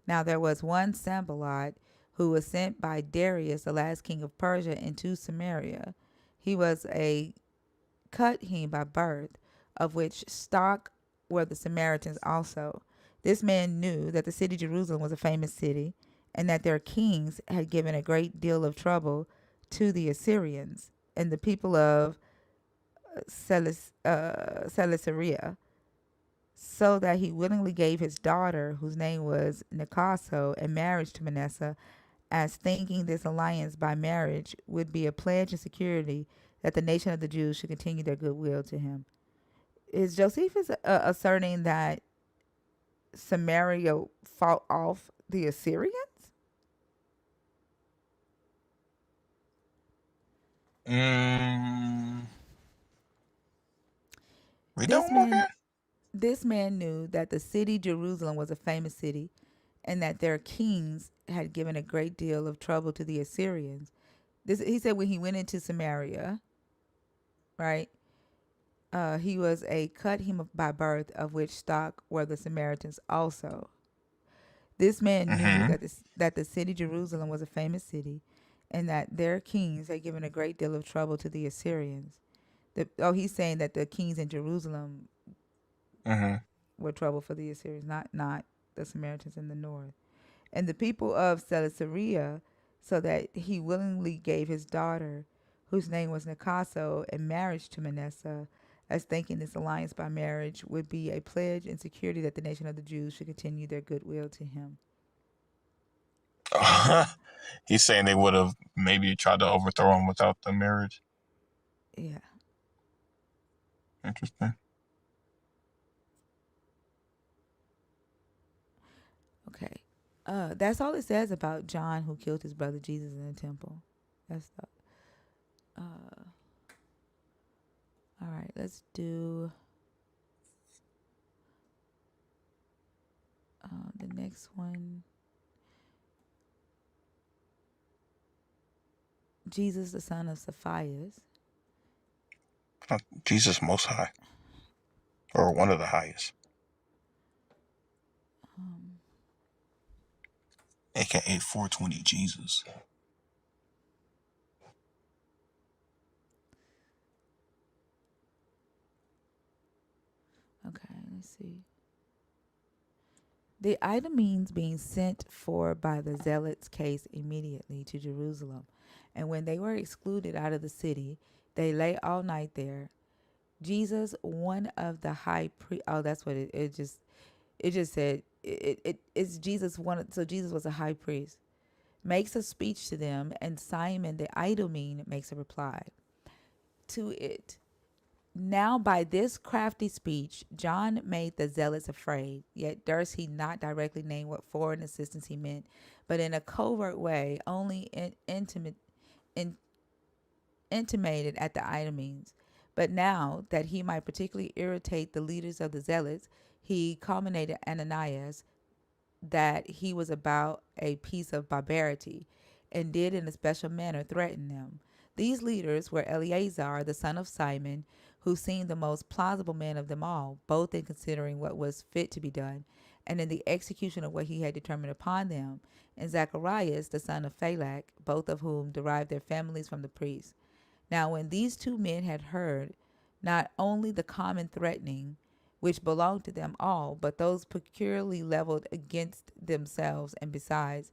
Now there was one Sambalat who was sent by Darius, the last king of Persia, into Samaria. He was a Cuthim by birth, of which stock were the Samaritans also. This man knew that the city Jerusalem was a famous city, and that their kings had given a great deal of trouble to the Assyrians and the people of Celesyria, so that he willingly gave his daughter, whose name was Nicaso, in marriage to Manasseh, as thinking this alliance by marriage would be a pledge and security that the nation of the Jews should continue their goodwill to him. Is Josephus asserting that Samaria fought off the Assyrians? Mm, we This don't know man again. this man knew that the city Jerusalem was a famous city and that their kings had given a great deal of trouble to the Assyrians. This he said when he went into Samaria, right? He was a cut him by birth, of which stock were the Samaritans also. This man knew Mm-hmm. that the city Jerusalem was a famous city, and that their kings had given a great deal of trouble to the Assyrians. He's saying that the kings in Jerusalem Mm-hmm. were trouble for the Assyrians, not the Samaritans in the north. And the people of Caesarea, so that he willingly gave his daughter, whose name was Nicaso, in marriage to Manasseh, as thinking this alliance by marriage would be a pledge and security that the nation of the Jews should continue their goodwill to him. He's saying they would have maybe tried to overthrow him without the marriage. Yeah. Interesting. Okay. That's all it says about John who killed his brother Jesus in the temple. That's the. All right. Let's do the next one. Jesus, the son of Saphias. Jesus Most High, or one of the highest, aka 420 Jesus. Okay, let's see. The Idumeans being sent for by the zealots' case immediately to Jerusalem, and when they were excluded out of the city, they lay all night there. Jesus, one of the high priest. Oh, that's what it just said. It's Jesus one. So Jesus was a high priest. Makes a speech to them, and Simon the Idumean makes a reply to it. Now by this crafty speech, John made the zealots afraid, yet durst he not directly name what foreign assistance he meant, but in a covert way only in, intimated at the Idumeans. But now that he might particularly irritate the leaders of the zealots, he culminated Ananias that he was about a piece of barbarity, and did in a special manner threaten them. These leaders were Eleazar, the son of Simon, who seemed the most plausible man of them all, both in considering what was fit to be done, and in the execution of what he had determined upon them, and Zacharias, the son of Phalak, both of whom derived their families from the priests. Now, when these two men had heard not only the common threatening, which belonged to them all, but those peculiarly leveled against themselves, and besides,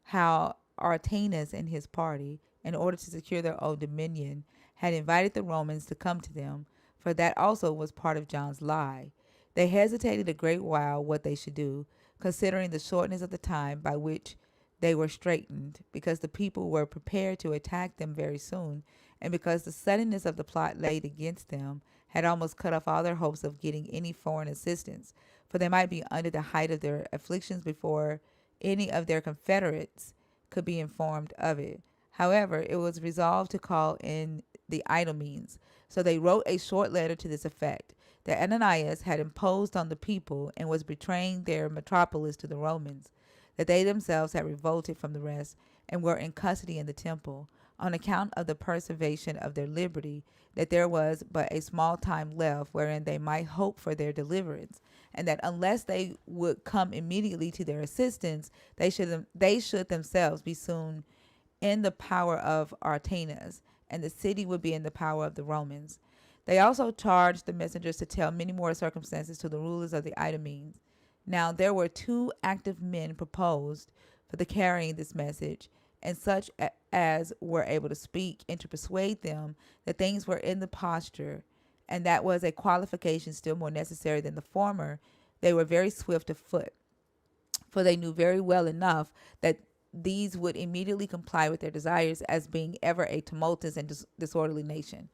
how Artanas and his party, in order to secure their own dominion, had invited the Romans to come to them, for that also was part of John's lie. They hesitated a great while what they should do, considering the shortness of the time by which they were straitened, because the people were prepared to attack them very soon, and because the suddenness of the plot laid against them had almost cut off all their hopes of getting any foreign assistance, for they might be under the height of their afflictions before any of their confederates could be informed of it. However, it was resolved to call in the Idumeans. So they wrote a short letter to this effect, that Ananias had imposed on the people and was betraying their metropolis to the Romans, that they themselves had revolted from the rest and were in custody in the temple, on account of the preservation of their liberty, that there was but a small time left wherein they might hope for their deliverance, and that unless they would come immediately to their assistance, they should themselves be soon in the power of Artanas, and the city would be in the power of the Romans. They also charged the messengers to tell many more circumstances to the rulers of the Idumeans. Now there were two active men proposed for the carrying this message, and such as were able to speak and to persuade them that things were in the posture, and that was a qualification still more necessary than the former. They were very swift of foot, for they knew very well enough that these would immediately comply with their desires, as being ever a tumultuous and disorderly nation,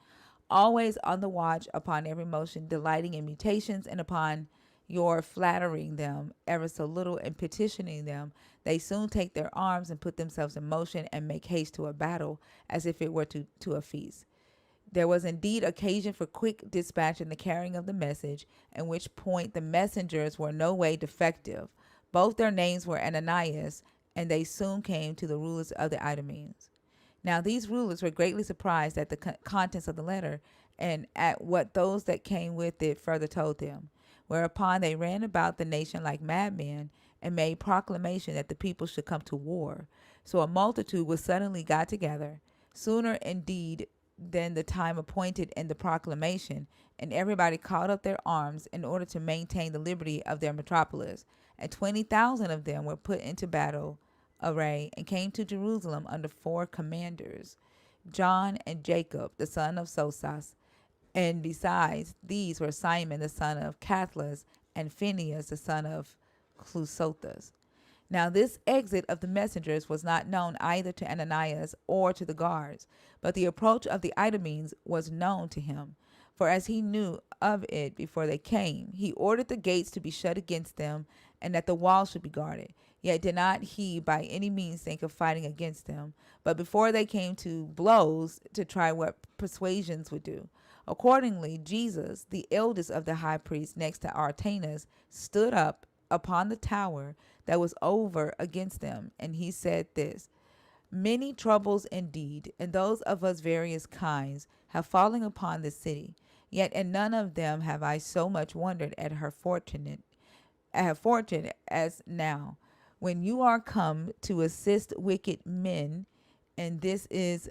always on the watch upon every motion, delighting in mutations, and upon your flattering them ever so little and petitioning them, they soon take their arms and put themselves in motion and make haste to a battle as if it were to a feast. There was indeed occasion for quick dispatch in the carrying of the message, at which point the messengers were no way defective. Both their names were Ananias, and they soon came to the rulers of the Idumeans. Now these rulers were greatly surprised at the contents of the letter and at what those that came with it further told them. Whereupon they ran about the nation like madmen and made proclamation that the people should come to war. So a multitude was suddenly got together, sooner indeed than the time appointed in the proclamation, and everybody caught up their arms in order to maintain the liberty of their metropolis. And 20,000 of them were put into battle array and came to Jerusalem under 4 commanders, John and Jacob, the son of Sosas. And besides these were Simon, the son of Cathlas, and Phineas, the son of Clusothus. Now this exit of the messengers was not known either to Ananias or to the guards, but the approach of the Idumeans was known to him. For as he knew of it before they came, he ordered the gates to be shut against them, and that the walls should be guarded. Yet did not he by any means think of fighting against them, but before they came to blows, to try what persuasions would do. Accordingly, Jesus, the eldest of the high priests next to Artanas, stood up upon the tower that was over against them, and he said this: Many troubles indeed, and those of us various kinds, have fallen upon this city. Yet in none of them have I so much wondered at her fortune as now, when you are come to assist wicked men, and this is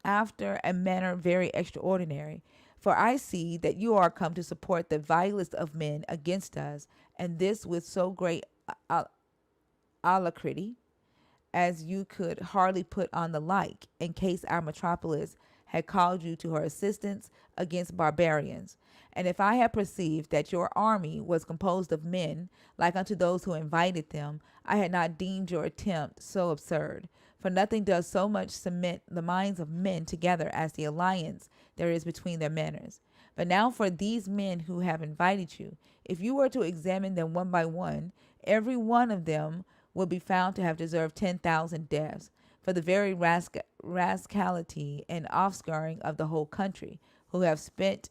after a manner very extraordinary. For I see that you are come to support the vilest of men against us, and this with so great alacrity as you could hardly put on the like, in case our metropolis had called you to her assistance against barbarians. And if I had perceived that your army was composed of men, like unto those who invited them, I had not deemed your attempt so absurd. For nothing does so much cement the minds of men together as the alliance there is between their manners. But now for these men who have invited you, if you were to examine them one by one, every one of them will be found to have deserved 10,000 deaths for the very rascality and offscouring of the whole country, who have spent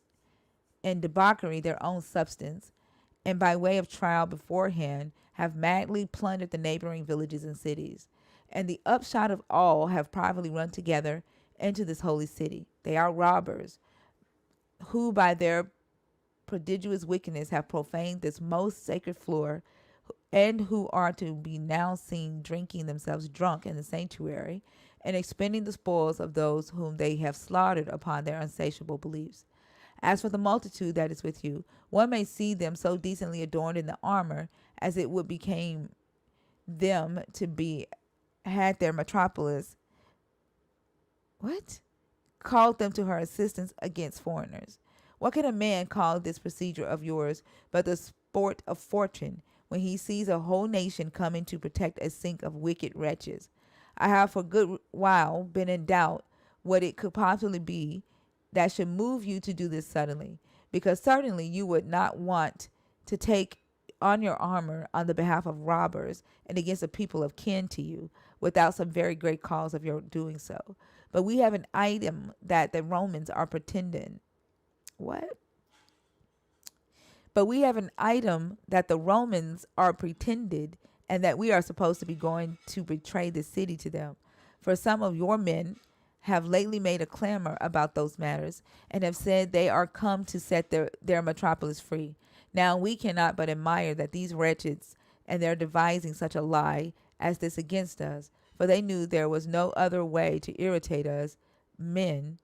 in debauchery their own substance, and by way of trial beforehand have madly plundered the neighboring villages and cities. And the upshot of all have privately run together into this holy city. They are robbers, who by their prodigious wickedness have profaned this most sacred floor, and who are to be now seen drinking themselves drunk in the sanctuary, and expending the spoils of those whom they have slaughtered upon their unsatiable beliefs. As for the multitude that is with you, one may see them so decently adorned in the armor as it would became them to be had their metropolis called them to her assistance against foreigners. What can a man call this procedure of yours but the sport of fortune, when he sees a whole nation coming to protect a sink of wicked wretches? I have for a good while been in doubt what it could possibly be that should move you to do this suddenly, because certainly you would not want to take on your armor on the behalf of robbers and against a people of kin to you, without some very great cause of your doing so. But we have an item that the Romans are pretending. What? But we have an item that the Romans are pretended, and that we are supposed to be going to betray the city to them. For some of your men have lately made a clamor about those matters, and have said they are come to set their metropolis free. Now we cannot but admire that these wretches and their devising such a lie as this against us, for they knew there was no other way to irritate us, men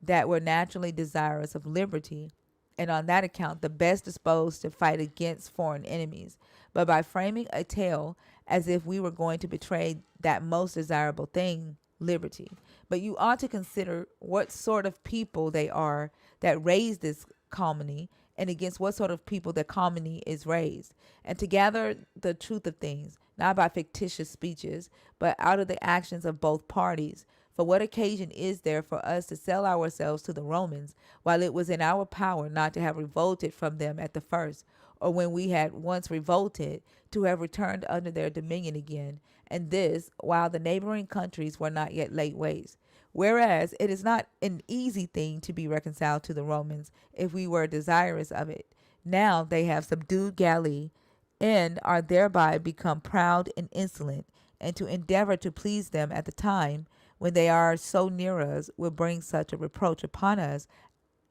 that were naturally desirous of liberty, and on that account the best disposed to fight against foreign enemies, but by framing a tale as if we were going to betray that most desirable thing, liberty. But you ought to consider what sort of people they are that raise this calumny, and against what sort of people the calumny is raised, and to gather the truth of things, not by fictitious speeches, but out of the actions of both parties. For what occasion is there for us to sell ourselves to the Romans, while it was in our power not to have revolted from them at the first, or when we had once revolted, to have returned under their dominion again, and this while the neighboring countries were not yet laid waste. Whereas it is not an easy thing to be reconciled to the Romans if we were desirous of it. Now they have subdued Galilee and are thereby become proud and insolent, and to endeavor to please them at the time when they are so near us will bring such a reproach upon us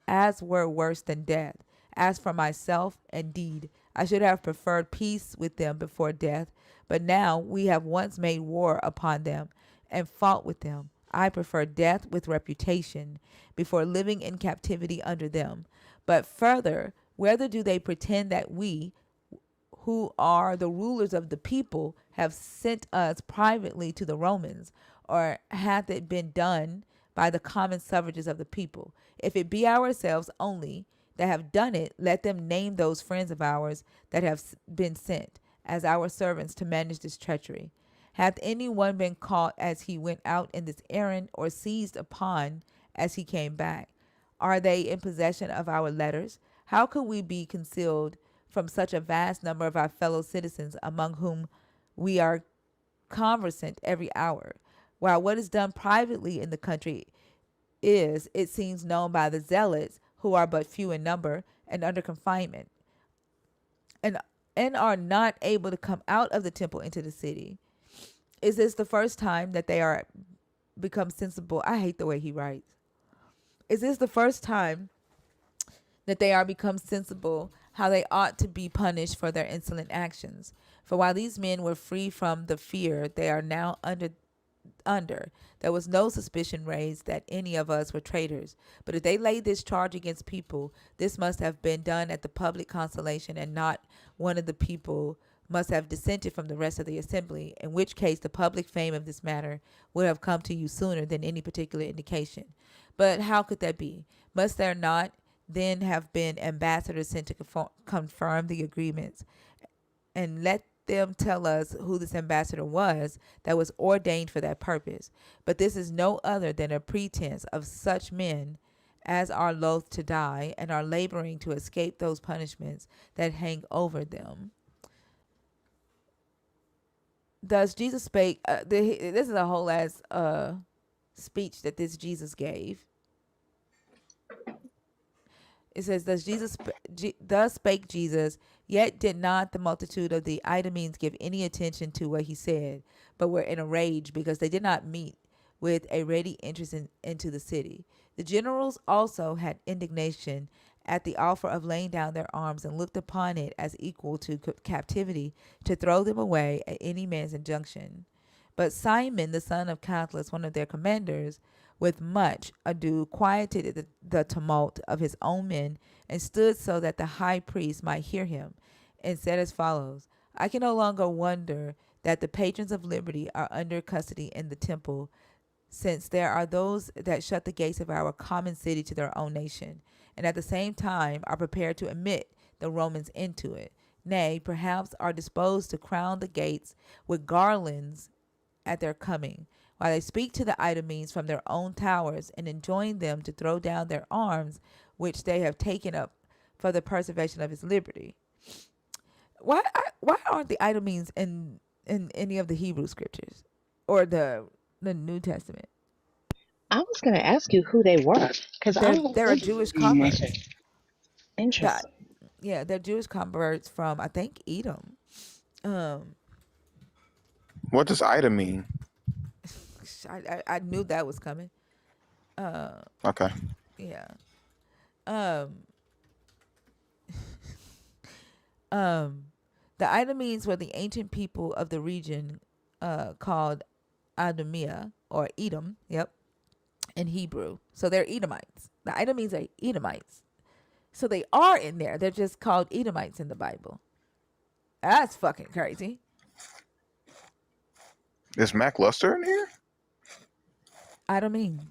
as were worse than death. As for myself, indeed, I should have preferred peace with them before death, but now we have once made war upon them and fought with them. I prefer death with reputation before living in captivity under them. But further, whether do they pretend that we, who are the rulers of the people, have sent us privately to the Romans, or hath it been done by the common suffrages of the people? If it be ourselves only that have done it, let them name those friends of ours that have been sent as our servants to manage this treachery. Hath any one been caught as he went out in this errand, or seized upon as he came back? Are they in possession of our letters? How could we be concealed from such a vast number of our fellow citizens, among whom we are conversant every hour, while what is done privately in the country is, it seems, known by the zealots, who are but few in number and under confinement, and are not able to come out of the temple into the city? Is this the first time that they are become sensible? I hate the way he writes. Is this the first time that they are become sensible how they ought to be punished for their insolent actions? For while these men were free from the fear they are now under, there was no suspicion raised that any of us were traitors. But if they laid this charge against people, this must have been done at the public consolation, and not one of the people must have dissented from the rest of the assembly, in which case the public fame of this matter would have come to you sooner than any particular indication. But how could that be? Must there not then have been ambassadors sent to confirm the agreements? And let them tell us who this ambassador was that was ordained for that purpose. But this is no other than a pretense of such men as are loath to die, and are laboring to escape those punishments that hang over them. Thus Jesus spake. This is a whole ass speech that this Jesus gave. It says, thus spake Jesus, yet did not the multitude of the Idumeans give any attention to what he said, but were in a rage, because they did not meet with a ready interest into the city. The generals also had indignation at the offer of laying down their arms, and looked upon it as equal to captivity, to throw them away at any man's injunction. But Simon, the son of Cathlus, one of their commanders, with much ado quieted the tumult of his own men, and stood so that the high priest might hear him, and said as follows: I can no longer wonder that the patrons of liberty are under custody in the temple, since there are those that shut the gates of our common city to their own nation, and at the same time are prepared to admit the Romans into it. Nay, perhaps are disposed to crown the gates with garlands at their coming, while they speak to the Idumeans from their own towers, and enjoin them to throw down their arms, which they have taken up for the preservation of his liberty. Why aren't the Idumeans in any of the Hebrew scriptures or the New Testament? I was going to ask you who they were because I don't They're a think Jewish converts. That interesting. Yeah, they're Jewish converts from, I think, Edom. What does Ida mean? I knew that was coming. Okay. Yeah. The Idumeans were the ancient people of the region called Idumea, or Edom. Yep, in Hebrew. So they're Edomites. The Idumeans are Edomites. So they are in there. They're just called Edomites in the Bible. That's fucking crazy. Is Mac Luster in here? Idumene.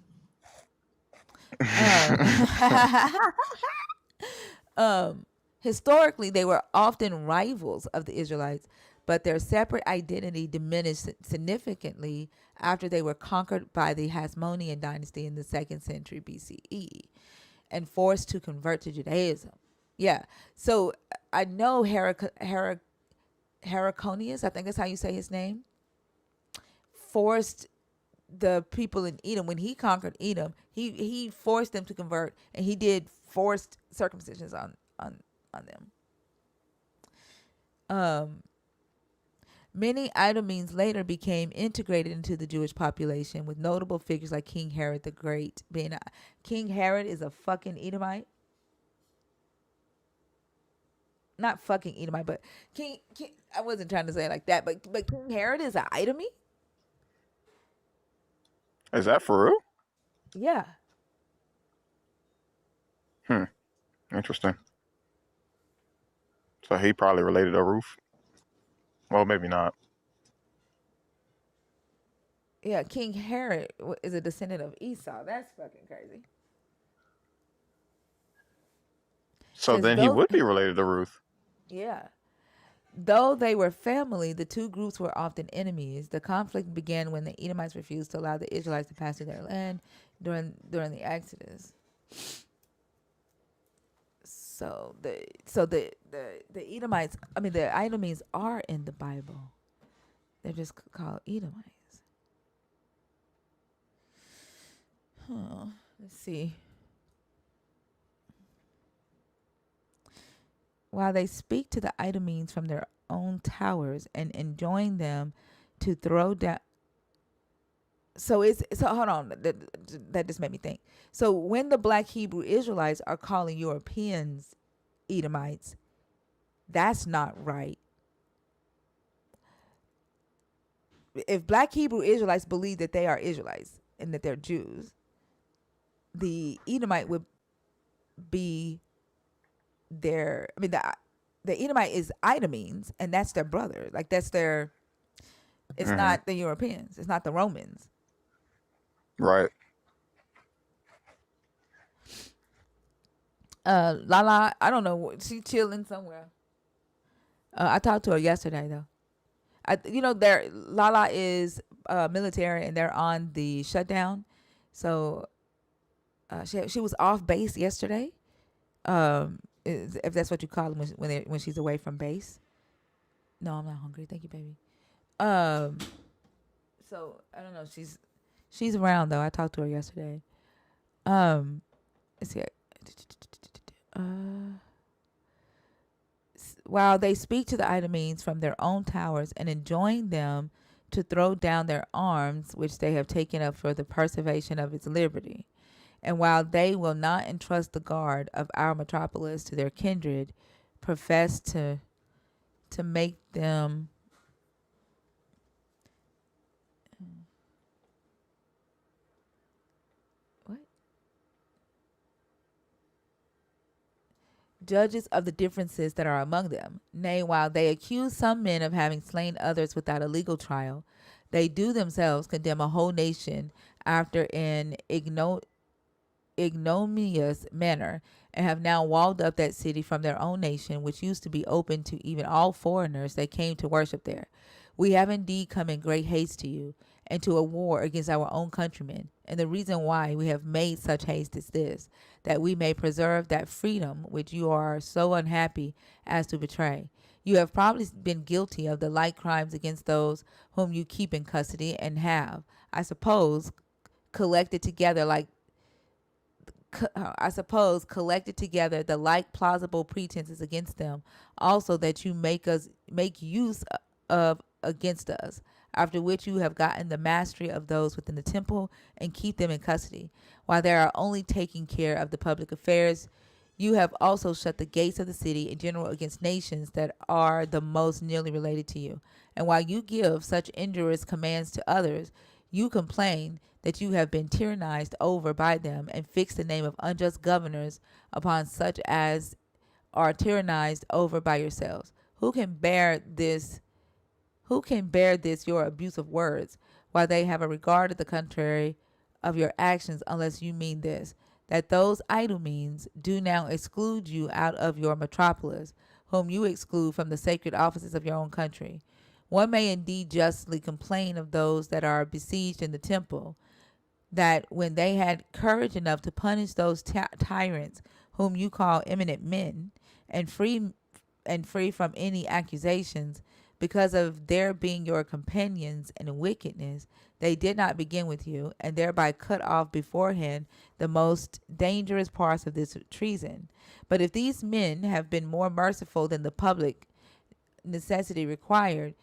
Historically, they were often rivals of the Israelites, but their separate identity diminished significantly after they were conquered by the Hasmonean dynasty in the 2nd century BCE and forced to convert to Judaism. Yeah. So I know Heraconius, I think that's how you say his name, forced the people in Edom, when he conquered Edom, he forced them to convert, and he did forced circumcisions on them. Many Idumeans later became integrated into the Jewish population, with notable figures like King Herod the Great being King Herod is a fucking Edomite. Not fucking Edomite, but King I wasn't trying to say it like that, but King Herod is an Idomite? Is that for real? Yeah. Interesting. So he probably related to Ruth. Well, maybe not. Yeah, King Herod is a descendant of Esau. That's fucking crazy. So Says then he those, would be related to Ruth. yeah. Though they were family, the two groups were often enemies. The conflict began when the Edomites refused to allow the Israelites to pass through their land during the Exodus. So the Edomites, I mean the Idumeans are in the Bible. They're just called Edomites. Let's see. While they speak to the Idumeans from their own towers and enjoin them to throw down. So hold on. That just made me think. So when the Black Hebrew Israelites are calling Europeans Edomites, that's not right. If Black Hebrew Israelites believe that they are Israelites and that they're Jews, the Edomite would be their. I mean, the Edomite is Idumeans, and that's their brother. Like that's their. It's Mm-hmm. not the Europeans. It's not the Romans. Right. Lala, I don't know. She chilling somewhere. I talked to her yesterday though. Their Lala is military and they're on the shutdown, so she was off base yesterday. If that's what you call them when she's away from base. No, I'm not hungry. Thank you, baby. So I don't know. She's around though. I talked to her yesterday. Let's see. While they speak to the Idumeans from their own towers and enjoin them to throw down their arms, which they have taken up for the preservation of its liberty. And while they will not entrust the guard of our metropolis to their kindred, profess to make them what? Judges of the differences that are among them. Nay, while they accuse some men of having slain others without a legal trial, they do themselves condemn a whole nation after an ignominious manner, and have now walled up that city from their own nation, which used to be open to even all foreigners that came to worship there. We have indeed come in great haste to you, and to a war against our own countrymen. And the reason why we have made such haste is this, that we may preserve that freedom which you are so unhappy as to betray. You have probably been guilty of the like crimes against those whom you keep in custody, and have, I suppose, collected together the like plausible pretenses against them, also that you make use of against us, after which you have gotten the mastery of those within the temple and keep them in custody, while they are only taking care of the public affairs. You have also shut the gates of the city in general against nations that are the most nearly related to you. And while you give such injurious commands to others, you complain that you have been tyrannized over by them, and fix the name of unjust governors upon such as are tyrannized over by yourselves. Who can bear this your abuse of words, while they have a regard of the contrary of your actions, unless you mean this, that those Idumeans do now exclude you out of your metropolis, whom you exclude from the sacred offices of your own country? One may indeed justly complain of those that are besieged in the temple, that when they had courage enough to punish those tyrants whom you call eminent men, and free and free from any accusations. Because of their being your companions in wickedness, they did not begin with you, and thereby cut off beforehand the most dangerous parts of this treason. But if these men have been more merciful than the public necessity required,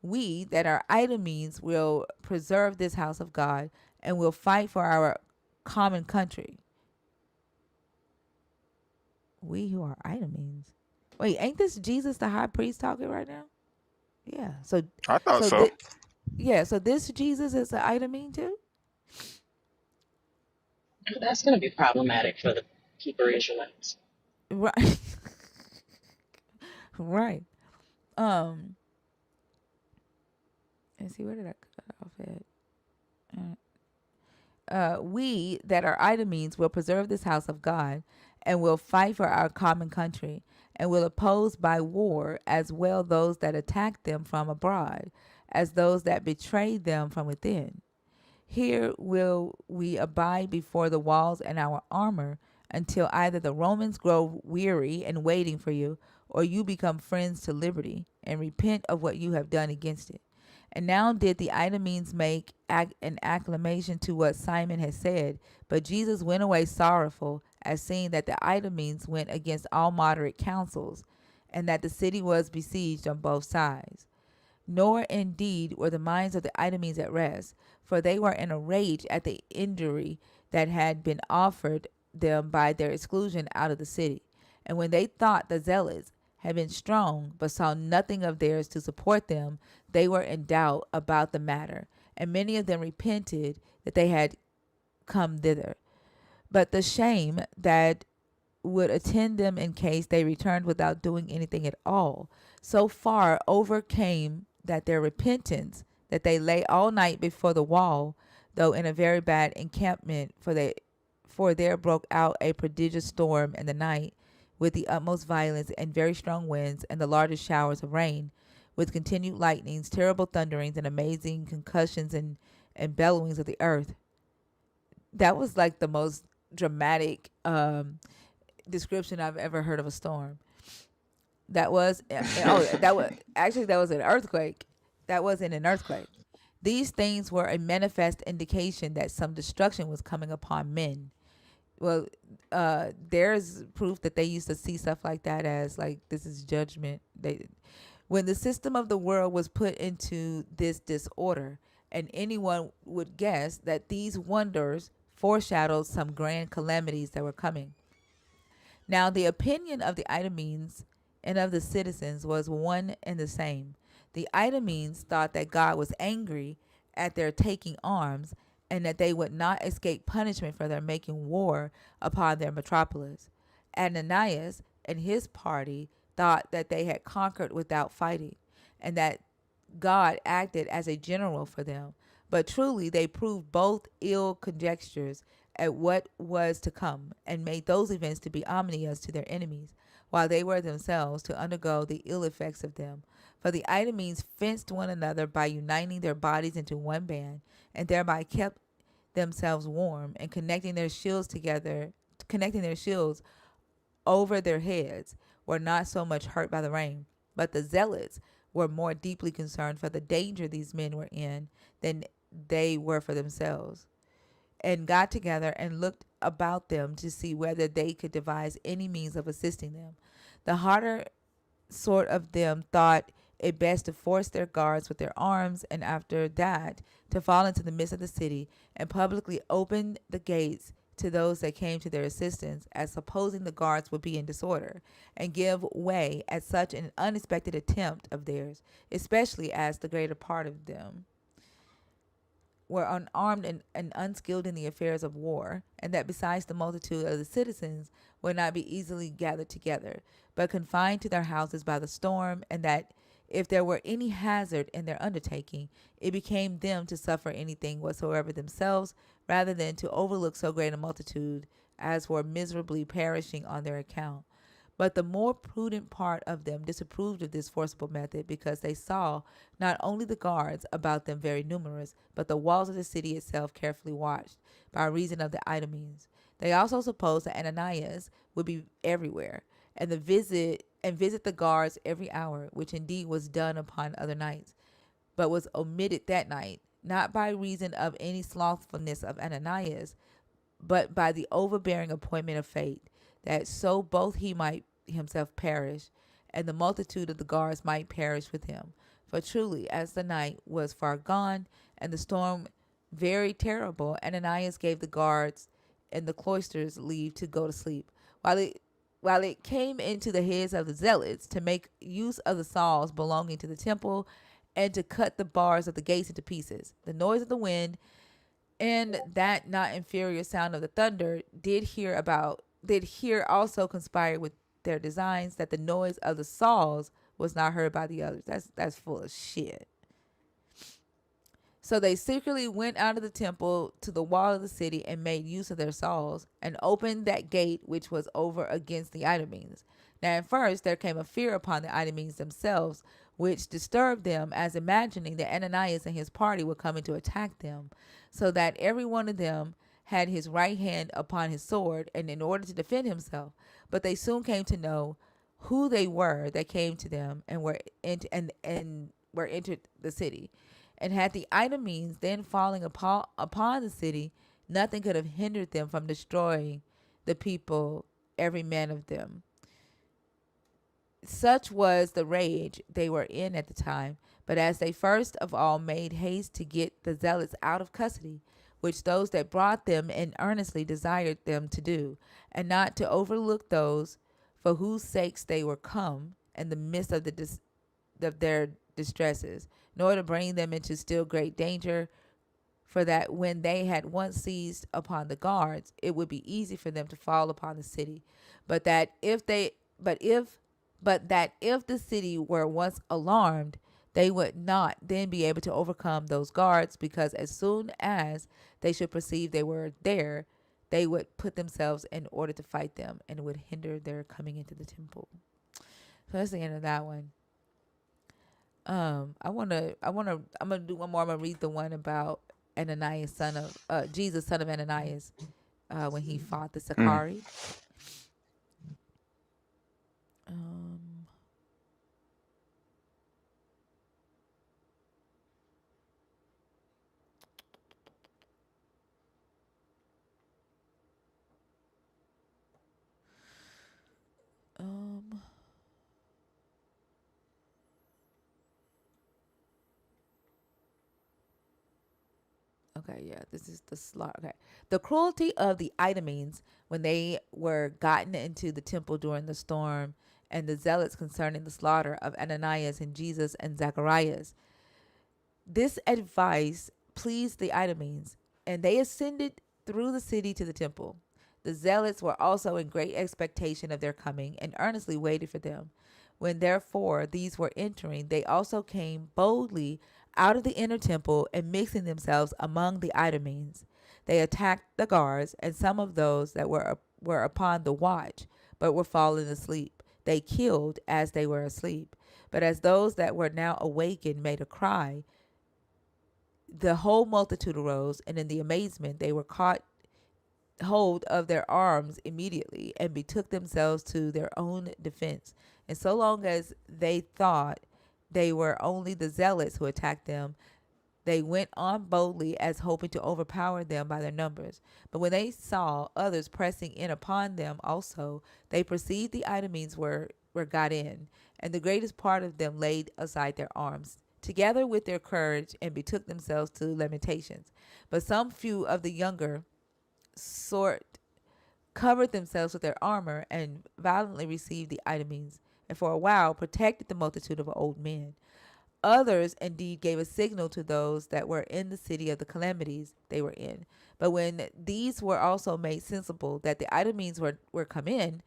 we that are idle means will preserve this house of God and will fight for our common country. We who are idle means. Wait, ain't this Jesus the high priest talking right now? Yeah. So I thought so so. so this Jesus is the idle mean too? That's going to be problematic for the Hebrew Israelites. Right. Right. Um let's see, where did I cut off at? We that are Idumeans will preserve this house of God and will fight for our common country and will oppose by war as well those that attack them from abroad as those that betray them from within. Here will we abide before the walls and our armor until either the Romans grow weary in waiting for you, or you become friends to liberty and repent of what you have done against it. And now did the Idumeans make an acclamation to what Simon had said, but Jesus went away sorrowful, as seeing that the Idumeans went against all moderate counsels, and that the city was besieged on both sides. Nor indeed were the minds of the Idumeans at rest, for they were in a rage at the injury that had been offered them by their exclusion out of the city. And when they thought the zealots had been strong, but saw nothing of theirs to support them, they were in doubt about the matter. And many of them repented that they had come thither. But the shame that would attend them in case they returned without doing anything at all so far overcame that their repentance that they lay all night before the wall, though in a very bad encampment, for there broke out a prodigious storm in the night, with the utmost violence and very strong winds and the largest showers of rain, with continued lightnings, terrible thunderings, and amazing concussions and bellowings of the earth. That was like the most dramatic description I've ever heard of a storm. That was that was an earthquake. That wasn't an earthquake. These things were a manifest indication that some destruction was coming upon men. Well, there's proof that they used to see stuff like that as like this is judgment. When the system of the world was put into this disorder, and anyone would guess that these wonders foreshadowed some grand calamities that were coming. Now, the opinion of the Idumeans and of the citizens was one and the same. The Idumeans thought that God was angry at their taking arms and that they would not escape punishment for their making war upon their metropolis. Ananias and his party thought that they had conquered without fighting and that God acted as a general for them. But truly, they proved both ill conjectures at what was to come, and made those events to be ominous to their enemies, while they were themselves to undergo the ill effects of them. For the Idumeans fenced one another by uniting their bodies into one band, and thereby kept themselves warm, and connecting their shields over their heads, were not so much hurt by the rain. But the zealots were more deeply concerned for the danger these men were in than they were for themselves, and got together and looked about them to see whether they could devise any means of assisting them. The harder sort of them thought it best to force their guards with their arms, and after that to fall into the midst of the city and publicly open the gates to those that came to their assistance, as supposing the guards would be in disorder, and give way at such an unexpected attempt of theirs, especially as the greater part of them were unarmed and unskilled in the affairs of war, and that besides the multitude of the citizens would not be easily gathered together, but confined to their houses by the storm, and that if there were any hazard in their undertaking, it became them to suffer anything whatsoever themselves, rather than to overlook so great a multitude as were miserably perishing on their account. But the more prudent part of them disapproved of this forcible method, because they saw not only the guards about them very numerous, but the walls of the city itself carefully watched, by reason of the Idumeans. They also supposed that Ananias would be everywhere, visit the guards every hour, which indeed was done upon other nights, but was omitted that night, not by reason of any slothfulness of Ananias, but by the overbearing appointment of fate, that so both he might himself perish, and the multitude of the guards might perish with him. For truly, as the night was far gone, and the storm very terrible, Ananias gave the guards in the cloisters leave to go to sleep, while it came into the heads of the zealots to make use of the saws belonging to the temple, and to cut the bars of the gates into pieces. The noise of the wind and that not inferior sound of the thunder did here also conspire with their designs, that the noise of the saws was not heard by the others. That's full of shit. So they secretly went out of the temple to the wall of the city and made use of their saws, and opened that gate which was over against the Idumeans. Now at first there came a fear upon the Idumeans themselves, which disturbed them, as imagining that Ananias and his party were coming to attack them, so that every one of them had his right hand upon his sword, and in order to defend himself. But they soon came to know who they were that came to them, and were entered the city. And had the Idumeans then falling upon the city, nothing could have hindered them from destroying the people, every man of them. Such was the rage they were in at the time. But as they first of all made haste to get the zealots out of custody, which those that brought them in earnestly desired them to do, and not to overlook those for whose sakes they were come, in the midst of of their distresses, nor to bring them into still great danger, for that when they had once seized upon the guards, it would be easy for them to fall upon the city. But that if they but that if the city were once alarmed, they would not then be able to overcome those guards, because as soon as they should perceive they were there, they would put themselves in order to fight them, and would hinder their coming into the temple. So that's the end of that one. I'm gonna do one more. I'm gonna read the one about Ananias, son of Jesus, son of Ananias, when he fought the Mm. Sakari. Um, um, okay, yeah, this is the slaughter. Okay, the cruelty of the Idumeans when they were gotten into the temple during the storm, and the zealots concerning the slaughter of Ananias and Jesus and Zacharias. This advice pleased the Idumeans, and they ascended through the city to the temple. The zealots were also in great expectation of their coming, and earnestly waited for them. When therefore these were entering, they also came boldly out of the inner temple, and mixing themselves among the Idumeans, they attacked the guards, and some of those that were upon the watch, but were fallen asleep, they killed as they were asleep. But as those that were now awakened made a cry, the whole multitude arose, and in the amazement they were caught hold of their arms immediately, and betook themselves to their own defense. And so long as they thought they were only the zealots who attacked them, they went on boldly, as hoping to overpower them by their numbers. But when they saw others pressing in upon them also, they perceived the Idumeans were got in, and the greatest part of them laid aside their arms, together with their courage, and betook themselves to lamentations. But some few of the younger sort covered themselves with their armor, and violently received the Idumeans, and for a while protected the multitude of old men. Others indeed gave a signal to those that were in the city of the calamities they were in. But when these were also made sensible that the Idumeans were come in,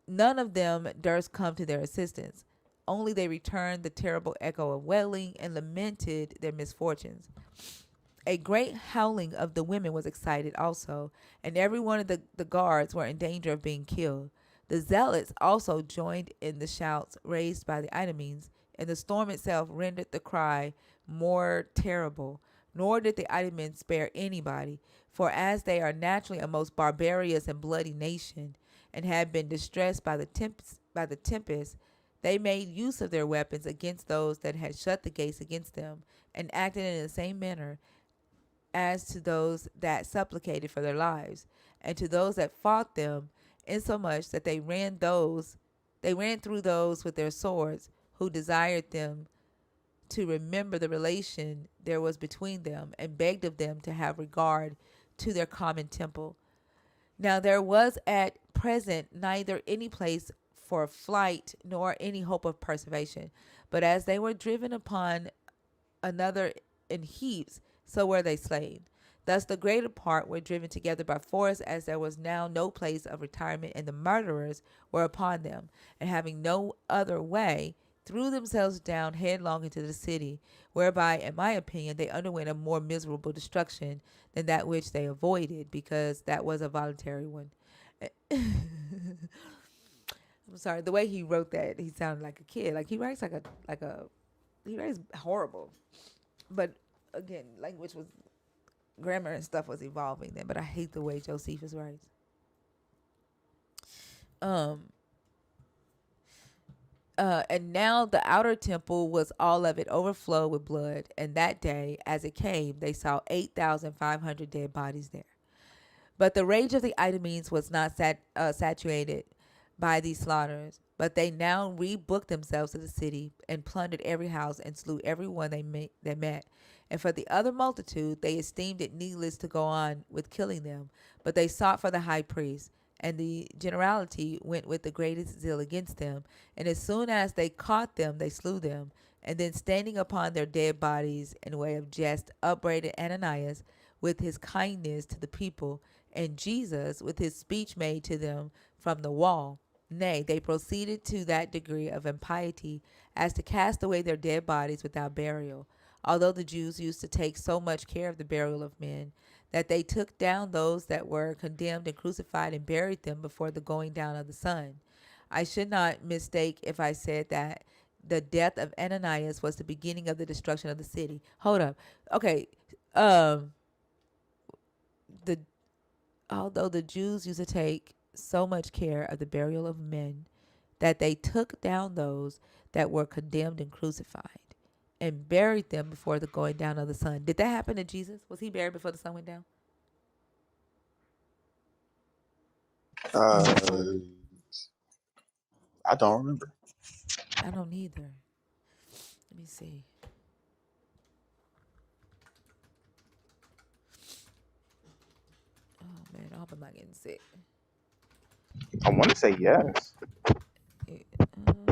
none of them durst come to their assistance. Only they returned the terrible echo of wailing, and lamented their misfortunes. A great howling of the women was excited also, and every one of the guards were in danger of being killed. The zealots also joined in the shouts raised by the Idumeans, and the storm itself rendered the cry more terrible. Nor did the Idumeans spare anybody, for as they are naturally a most barbarous and bloody nation, and had been distressed by the tempest, they made use of their weapons against those that had shut the gates against them, and acted in the same manner as to those that supplicated for their lives, and to those that fought them, insomuch that they ran through those with their swords, who desired them to remember the relation there was between them, and begged of them to have regard to their common temple. Now there was at present neither any place for flight nor any hope of preservation, but as they were driven upon another in heaps, so were they slain. Thus the greater part were driven together by force, as there was now no place of retirement, and the murderers were upon them, and having no other way, threw themselves down headlong into the city, whereby, in my opinion, they underwent a more miserable destruction than that which they avoided, because that was a voluntary one. I'm sorry, the way he wrote that, he sounded like a kid. Like he writes he writes horrible. But again, language was grammar and stuff was evolving then. But I hate the way Josephus writes. And now the outer temple was all of it overflowed with blood. And that day, as it came, they saw 8,500 dead bodies there. But the rage of the Idumeans was not saturated by these slaughters, but they now rebooked themselves to the city and plundered every house and slew every one they met. And for the other multitude, they esteemed it needless to go on with killing them, but they sought for the high priest. And the generality went with the greatest zeal against them. And as soon as they caught them, they slew them. And then, standing upon their dead bodies in way of jest, upbraided Ananias with his kindness to the people, and Jesus with his speech made to them from the wall. Nay, they proceeded to that degree of impiety as to cast away their dead bodies without burial, although the Jews used to take so much care of the burial of men, that they took down those that were condemned and crucified and buried them before the going down of the sun. I should not mistake if I said that the death of Ananias was the beginning of the destruction of the city. Hold up. Okay. The Although the Jews used to take so much care of the burial of men, that they took down those that were condemned and crucified and buried them before the going down of the sun. Did that happen to Jesus? Was he buried before the sun went down? Uh, I don't remember. I don't either. Let me see. Oh man, I hope I'm not getting sick. I want to say yes, Um,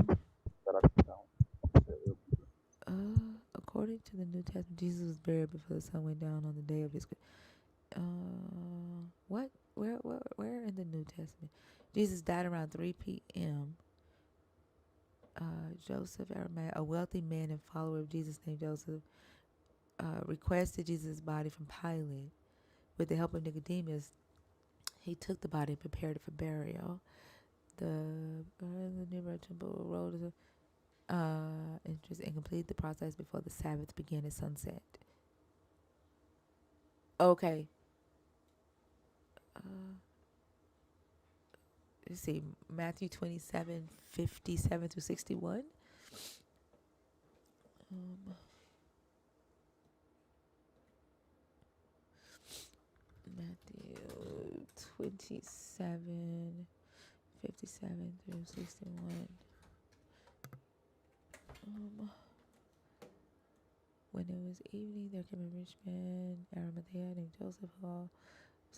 but I don't. According to the New Testament, Jesus was buried before the sun went down on the day of his. What? Where in the New Testament? Jesus died around 3 p.m. Joseph Arimathea, a wealthy man and follower of Jesus named Joseph, requested Jesus' body from Pilate. With the help of Nicodemus, he took the body and prepared it for burial. The nearby temple rolled interest and completed the process before the Sabbath began at sunset. Okay. Let's see, Matthew 27:57 through 61. Matthew 27:57 through 61. When it was evening, there came a rich man, Arimathea, named Joseph, who was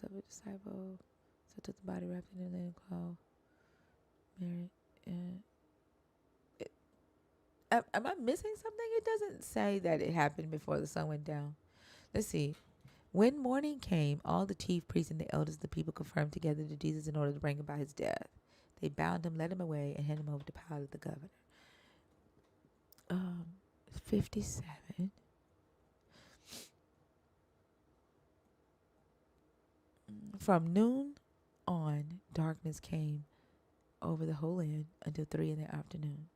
a disciple. So took the body wrapped in a linen cloth. Mary, am I missing something? It doesn't say that it happened before the sun went down. Let's see. When morning came, all the chief priests and the elders of the people confirmed together to Jesus in order to bring about his death. They bound him, led him away, and handed him over to Pilate the governor. 57. From noon on, darkness came over the whole land until 3 in the afternoon.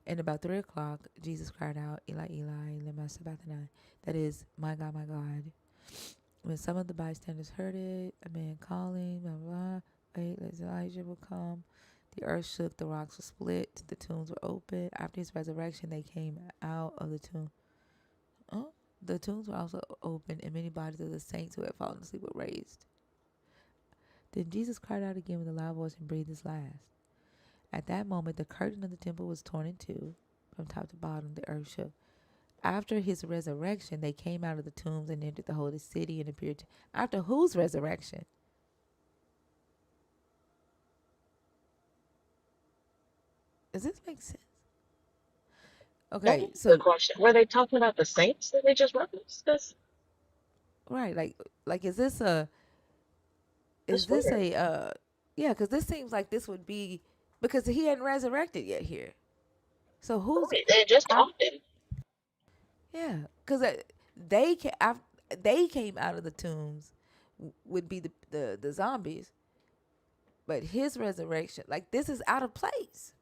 And about 3 o'clock, Jesus cried out, Eli, Eli, lema sabachthani. That is, my God, my God. When some of the bystanders heard it, a man calling, blah, blah, Wait, as Elijah will come. The earth shook, the rocks were split, the tombs were open. After his resurrection, they came out of the tomb. Oh, the tombs were also opened, and many bodies of the saints who had fallen asleep were raised. Then Jesus cried out again with a loud voice and breathed his last. At that moment, the curtain of the temple was torn in two. From top to bottom, the earth shook. After his resurrection, they came out of the tombs and entered the holy city and appeared to. After whose resurrection? Does this make sense? That Okay, is a good so question. Were they talking about the saints that they just referenced? right, like is That's this weird. a yeah? Because this seems like this would be because he hadn't resurrected yet here. So who's Right. They just af- talked him. yeah? Because they came out of the tombs would be the zombies, but his resurrection, like this is out of place.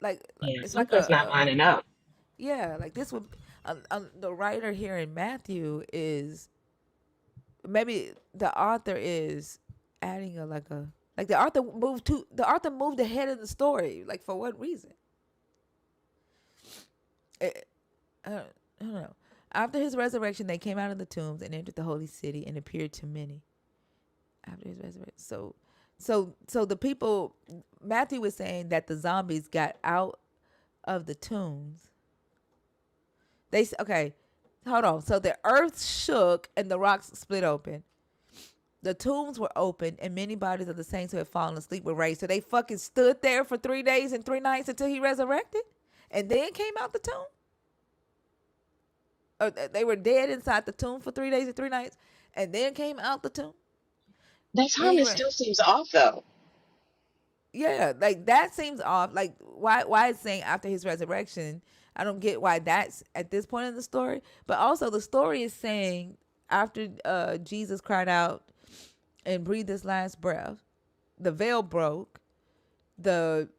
Like Yeah, it's like something's not lining up. yeah, like this would the writer here in Matthew is maybe the author is adding a the author moved ahead of the story, like for what reason? It, I don't know. After his resurrection, they came out of the tombs and entered the holy city and appeared to many. After his resurrection, so the people, Matthew was saying that the zombies got out of the tombs. Okay, hold on. So the earth shook and the rocks split open. The tombs were opened, and many bodies of the saints who had fallen asleep were raised. So they fucking stood there for 3 days and 3 nights until he resurrected, and then came out the tomb. Or they were dead inside the tomb for 3 days and 3 nights, and then came out the tomb. That Then he timing ran. still seems off, though. Yeah, like that seems off. Like why it's saying after his resurrection. I don't get why that's at this point in the story. But also the story is saying after Jesus cried out and breathed his last breath, the veil broke, the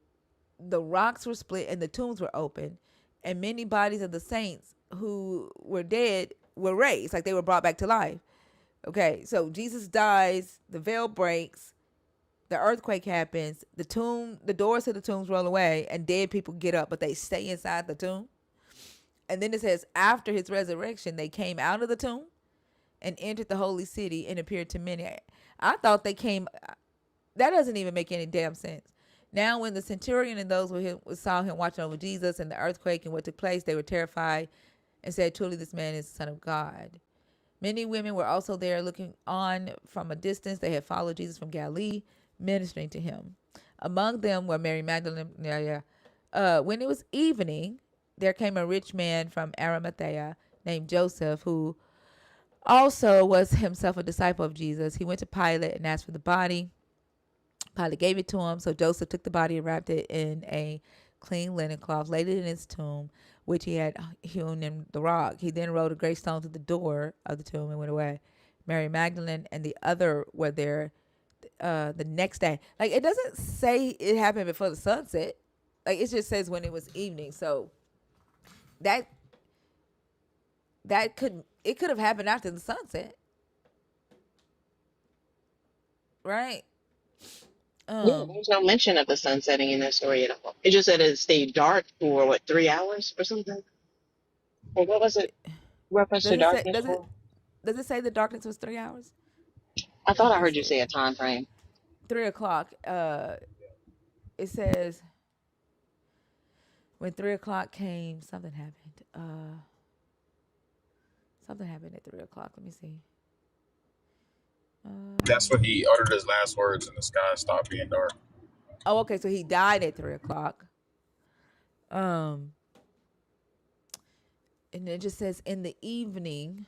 the rocks were split and the tombs were open, and many bodies of the saints who were dead were raised, like they were brought back to life. Okay, so Jesus dies, the veil breaks, the earthquake happens, the doors to the tombs roll away, and dead people get up, but they stay inside the tomb. And then it says, after his resurrection, they came out of the tomb and entered the holy city and appeared to many. I thought they came. That doesn't even make any damn sense. Now, when the centurion and those who saw him watching over Jesus and the earthquake and what took place, they were terrified and said, "Truly, this man is the Son of God." Many women were also there looking on from a distance. They had followed Jesus from Galilee, ministering to him. Among them were Mary Magdalene. When it was evening, there came a rich man from Arimathea named Joseph, who also was himself a disciple of Jesus. He went to Pilate and asked for the body. Pilate gave it to him. So Joseph took the body and wrapped it in a clean linen cloth, laid it in his tomb, which he had hewn in the rock. He then rolled a great stone to the door of the tomb and went away. Mary Magdalene and the other were there the next day. Like it doesn't say it happened before the sunset. Like it just says when it was evening. So that could have happened after the sunset, right? Yeah, Um, there's no mention of the sun setting in that story at all. It just said it stayed dark for what, 3 hours or something? Or what was it reference to does it say darkness for? does it say the darkness was 3 hours? I thought I Let me heard you see. say a time frame. 3 o'clock. It says when 3 o'clock came, something happened. Something happened at 3 o'clock. Let me see. That's when he uttered his last words and the sky stopped being dark. Oh, okay. So he died at 3 o'clock. Um, and it just says in the evening,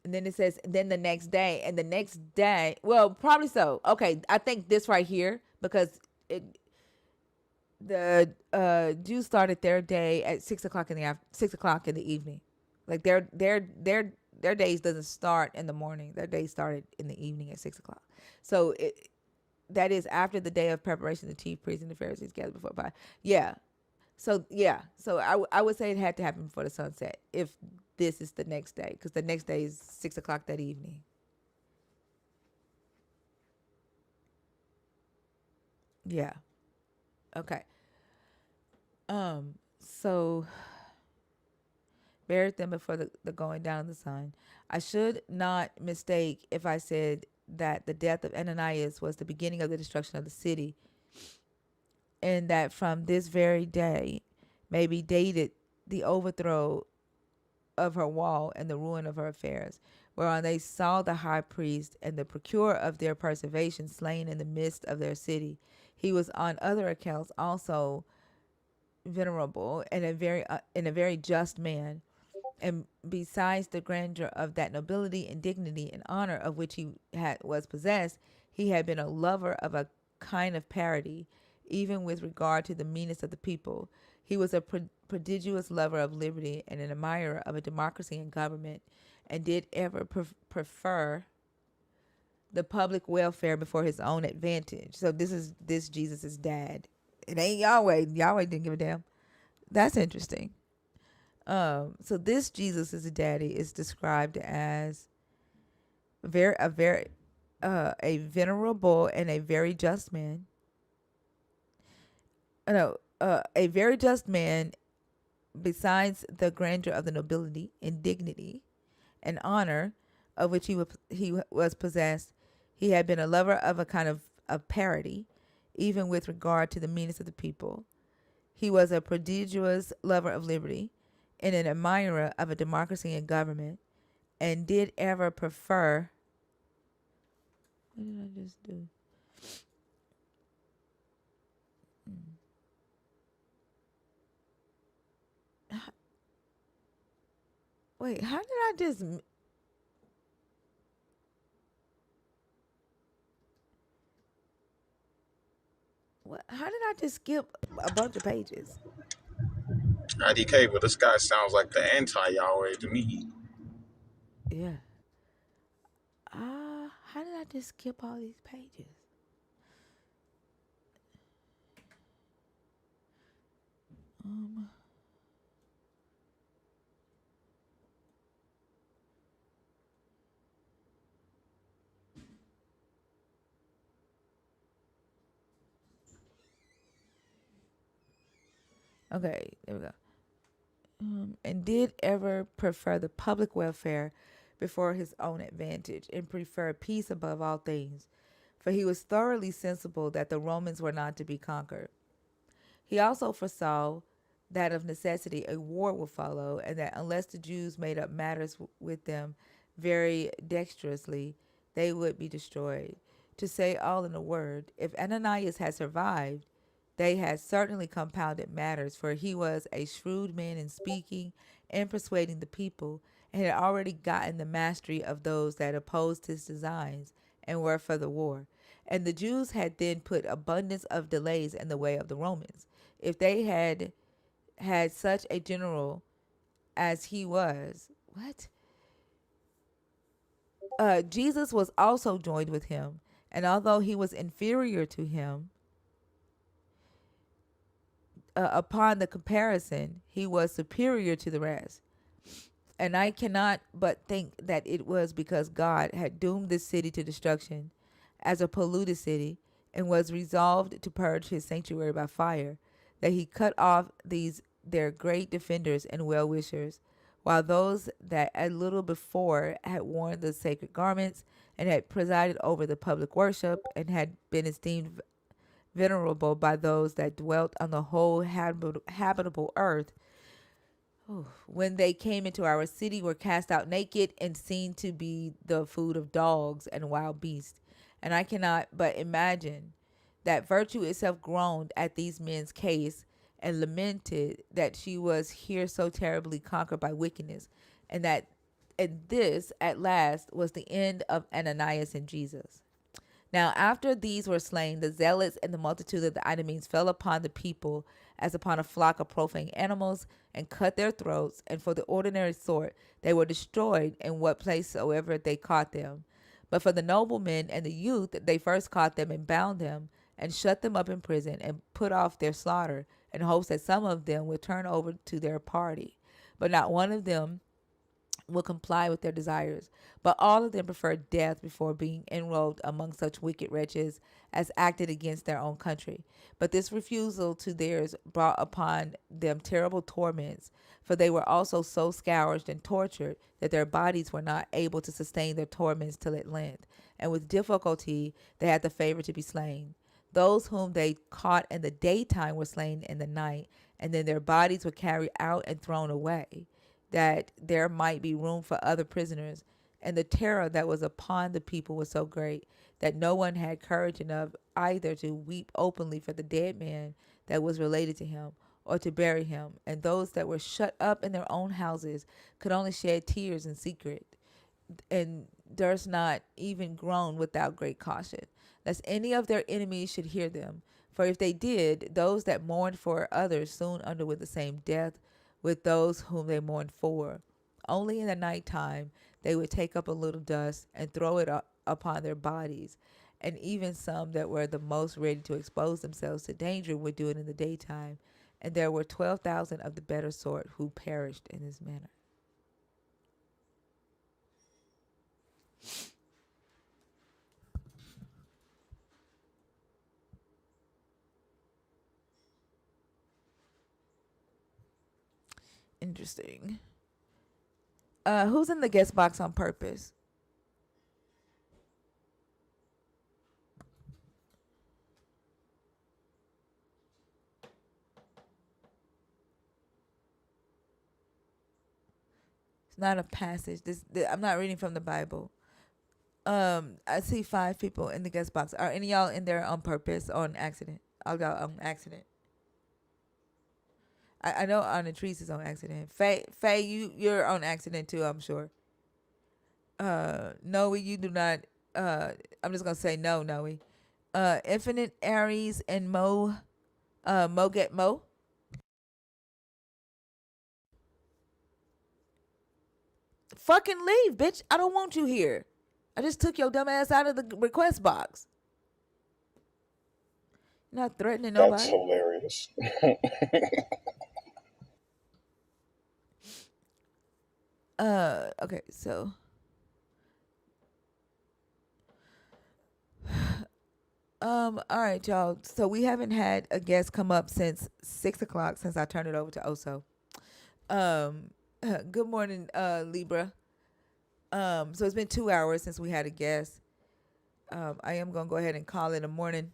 and then it says then the next day, and the next day. Well, probably so. Okay, I think this right here because the Jews started their day at 6 o'clock in the 6 o'clock in the evening. Like their days doesn't start in the morning. Their day started in the evening at 6 o'clock. So that is after the day of preparation. The chief priests and the Pharisees gathered before God. Yeah. So yeah, so I would say it had to happen before the sunset if this is the next day, because the next day is 6 o'clock that evening. Yeah. Okay. So buried them before the going down of the sun. I should not mistake if I said that the death of Ananias was the beginning of the destruction of the city, and that from this very day may be dated the overthrow of her wall and the ruin of her affairs, whereon they saw the high priest and the procurer of their preservation slain in the midst of their city. He was on other accounts also venerable and a very just man, and besides the grandeur of that nobility and dignity and honor of which he was possessed, he had been a lover of a kind of parity, even with regard to the meanness of the people. He was a prodigious lover of liberty and an admirer of a democracy and government, and did ever prefer the public welfare before his own advantage. So this Jesus's dad. It ain't Yahweh. Yahweh didn't give a damn. That's interesting. So this Jesus' daddy is described as very a venerable and a very just man. No, a very just man. Besides the grandeur of the nobility and dignity and honor of which he was possessed, he had been a lover of a kind of parity, even with regard to the meanness of the people. He was a prodigious lover of liberty and an admirer of a democracy and government, and did ever prefer. What did I just do? Wait, how did I just. What? How did I just skip a bunch of pages? IDK, but this guy sounds like the anti Yahweh to me. Yeah. How did I just skip all these pages? Okay, there we go. And did ever prefer the public welfare before his own advantage, and prefer peace above all things, for he was thoroughly sensible that the Romans were not to be conquered. He also foresaw that of necessity a war would follow, and that unless the Jews made up matters with them very dexterously, they would be destroyed. To say all in a word, if Ananias had survived, they had certainly compounded matters, for he was a shrewd man in speaking and persuading the people, and had already gotten the mastery of those that opposed his designs and were for the war. And the Jews had then put abundance of delays in the way of the Romans. If they had such a general as he was, what? Jesus was also joined with him, and although he was inferior to him, upon the comparison, he was superior to the rest. And I cannot but think that it was because God had doomed this city to destruction as a polluted city, and was resolved to purge his sanctuary by fire, that he cut off these their great defenders and well wishers, while those that a little before had worn the sacred garments and had presided over the public worship and had been esteemed venerable by those that dwelt on the whole habitable earth, when they came into our city, were cast out naked and seen to be the food of dogs and wild beasts. And I cannot but imagine that virtue itself groaned at these men's case, and lamented that she was here so terribly conquered by wickedness, and this at last was the end of Ananias and Jesus. Now, after these were slain, the zealots and the multitude of the Idumeans fell upon the people as upon a flock of profane animals, and cut their throats, and for the ordinary sort they were destroyed in what place soever they caught them. But for the noblemen and the youth, they first caught them and bound them, and shut them up in prison, and put off their slaughter, in hopes that some of them would turn over to their party. But not one of them will comply with their desires, but all of them prefer death before being enrolled among such wicked wretches as acted against their own country. But this refusal to theirs brought upon them terrible torments, for they were also so scourged and tortured that their bodies were not able to sustain their torments till at length, and with difficulty they had the favor to be slain. Those whom they caught in the daytime were slain in the night, and then their bodies were carried out and thrown away, that there might be room for other prisoners. And the terror that was upon the people was so great that no one had courage enough either to weep openly for the dead man that was related to him, or to bury him. And those that were shut up in their own houses could only shed tears in secret, and durst not even groan without great caution, lest any of their enemies should hear them. For if they did, those that mourned for others soon underwent the same death with those whom they mourned for. Only in the night time they would take up a little dust and throw it upon their bodies, and even some that were the most ready to expose themselves to danger would do it in the daytime. And there were 12,000 of the better sort who perished in this manner. Interesting. Who's in the guest box on purpose? It's not a passage. I'm not reading from the Bible. I see 5 people in the guest box. Are any of y'all in there on purpose or on accident? I'll go on accident. I know Anatrice is on accident. Faye, you're on accident too, I'm sure. Noe, you do not. I'm just gonna say no, Noe. Infinite Aries and Mo get Mo. Fucking leave, bitch. I don't want you here. I just took your dumb ass out of the request box. You're not threatening That's nobody. hilarious. Okay, so all right, y'all. So we haven't had a guest come up since 6 o'clock since I turned it over to Oso. Good morning, Libra. So it's been 2 hours since we had a guest. I am gonna go ahead and call it a morning.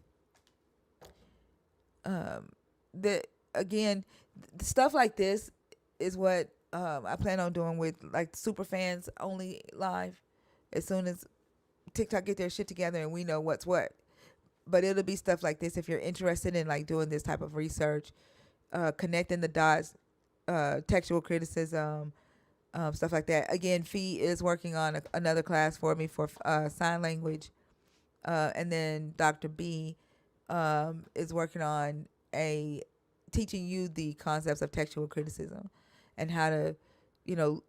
The again, stuff like this is what I plan on doing with like super fans only live. As soon as TikTok get their shit together and we know what's what. But it'll be stuff like this if you're interested in like doing this type of research, connecting the dots, textual criticism, stuff like that. Again, Fee is working on another class for me for sign language, and then Dr. B is working on a teaching you the concepts of textual criticism and how to, you know,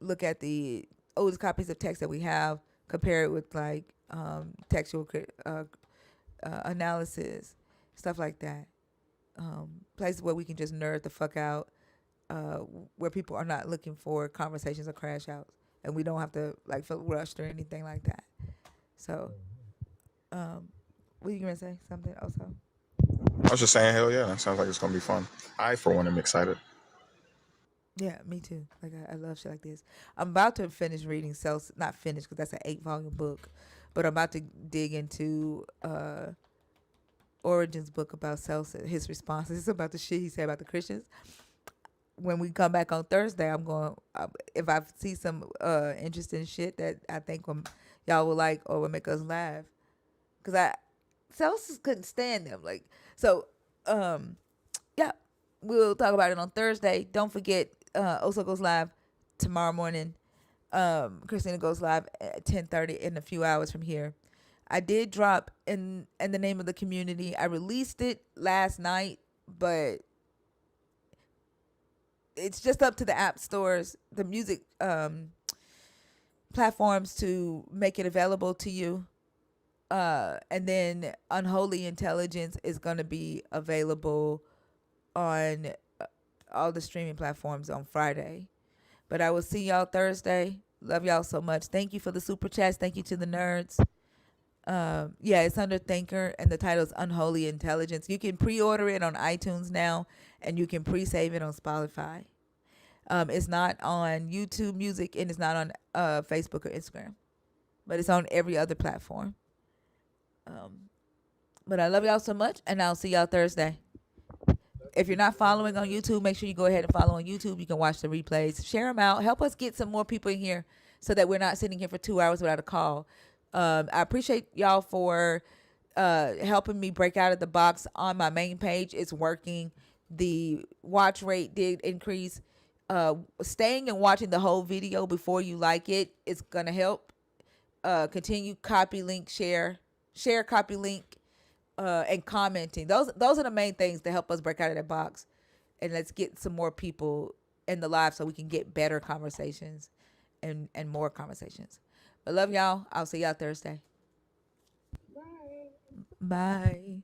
look at the oldest copies of text that we have, compare it with like textual analysis, stuff like that. Places where we can just nerd the fuck out, where people are not looking for conversations or crash outs, and we don't have to like feel rushed or anything like that. So, what are you gonna say? Something also? I was just saying, hell yeah, that sounds like it's gonna be fun. I, for one, am excited. Yeah, me too. Like I love shit like this. I'm about to finish reading Cells, not finish because that's an 8-volume book, but I'm about to dig into Origin's book about Cells, his responses about the shit he said about the Christians. When we come back on Thursday, I'm going. If I see some interesting shit that I think y'all will like or will make us laugh, because Cells couldn't stand them. Like so, yeah, we'll talk about it on Thursday. Don't forget, Oso goes live tomorrow morning. Christina goes live at 10:30 in a few hours from here. I did drop in the name of the community. I released it last night, but it's just up to the app stores, the music platforms to make it available to you. And then Unholy Intelligence is going to be available on all the streaming platforms on Friday. But I will see y'all Thursday. Love y'all so much. Thank you for the super chats. Thank you to the nerds. Yeah, it's under Thinker, and the title is Unholy Intelligence. You can pre-order it on iTunes now, and you can pre-save it on Spotify. It's not on YouTube Music, and it's not on Facebook or Instagram, but it's on every other platform. But I love y'all so much, and I'll see y'all Thursday. If you're not following on YouTube, make sure you go ahead and follow on YouTube. You can watch the replays. Share them out. Help us get some more people in here so that we're not sitting here for 2 hours without a call. I appreciate y'all for helping me break out of the box on my main page. It's working. The watch rate did increase. Staying and watching the whole video before you like it is going to help. Continue, copy, link, share, copy, link, and commenting. Those are the main things to help us break out of that box, and let's get some more people in the live so we can get better conversations and more conversations. I love y'all. I'll see y'all Thursday. Bye.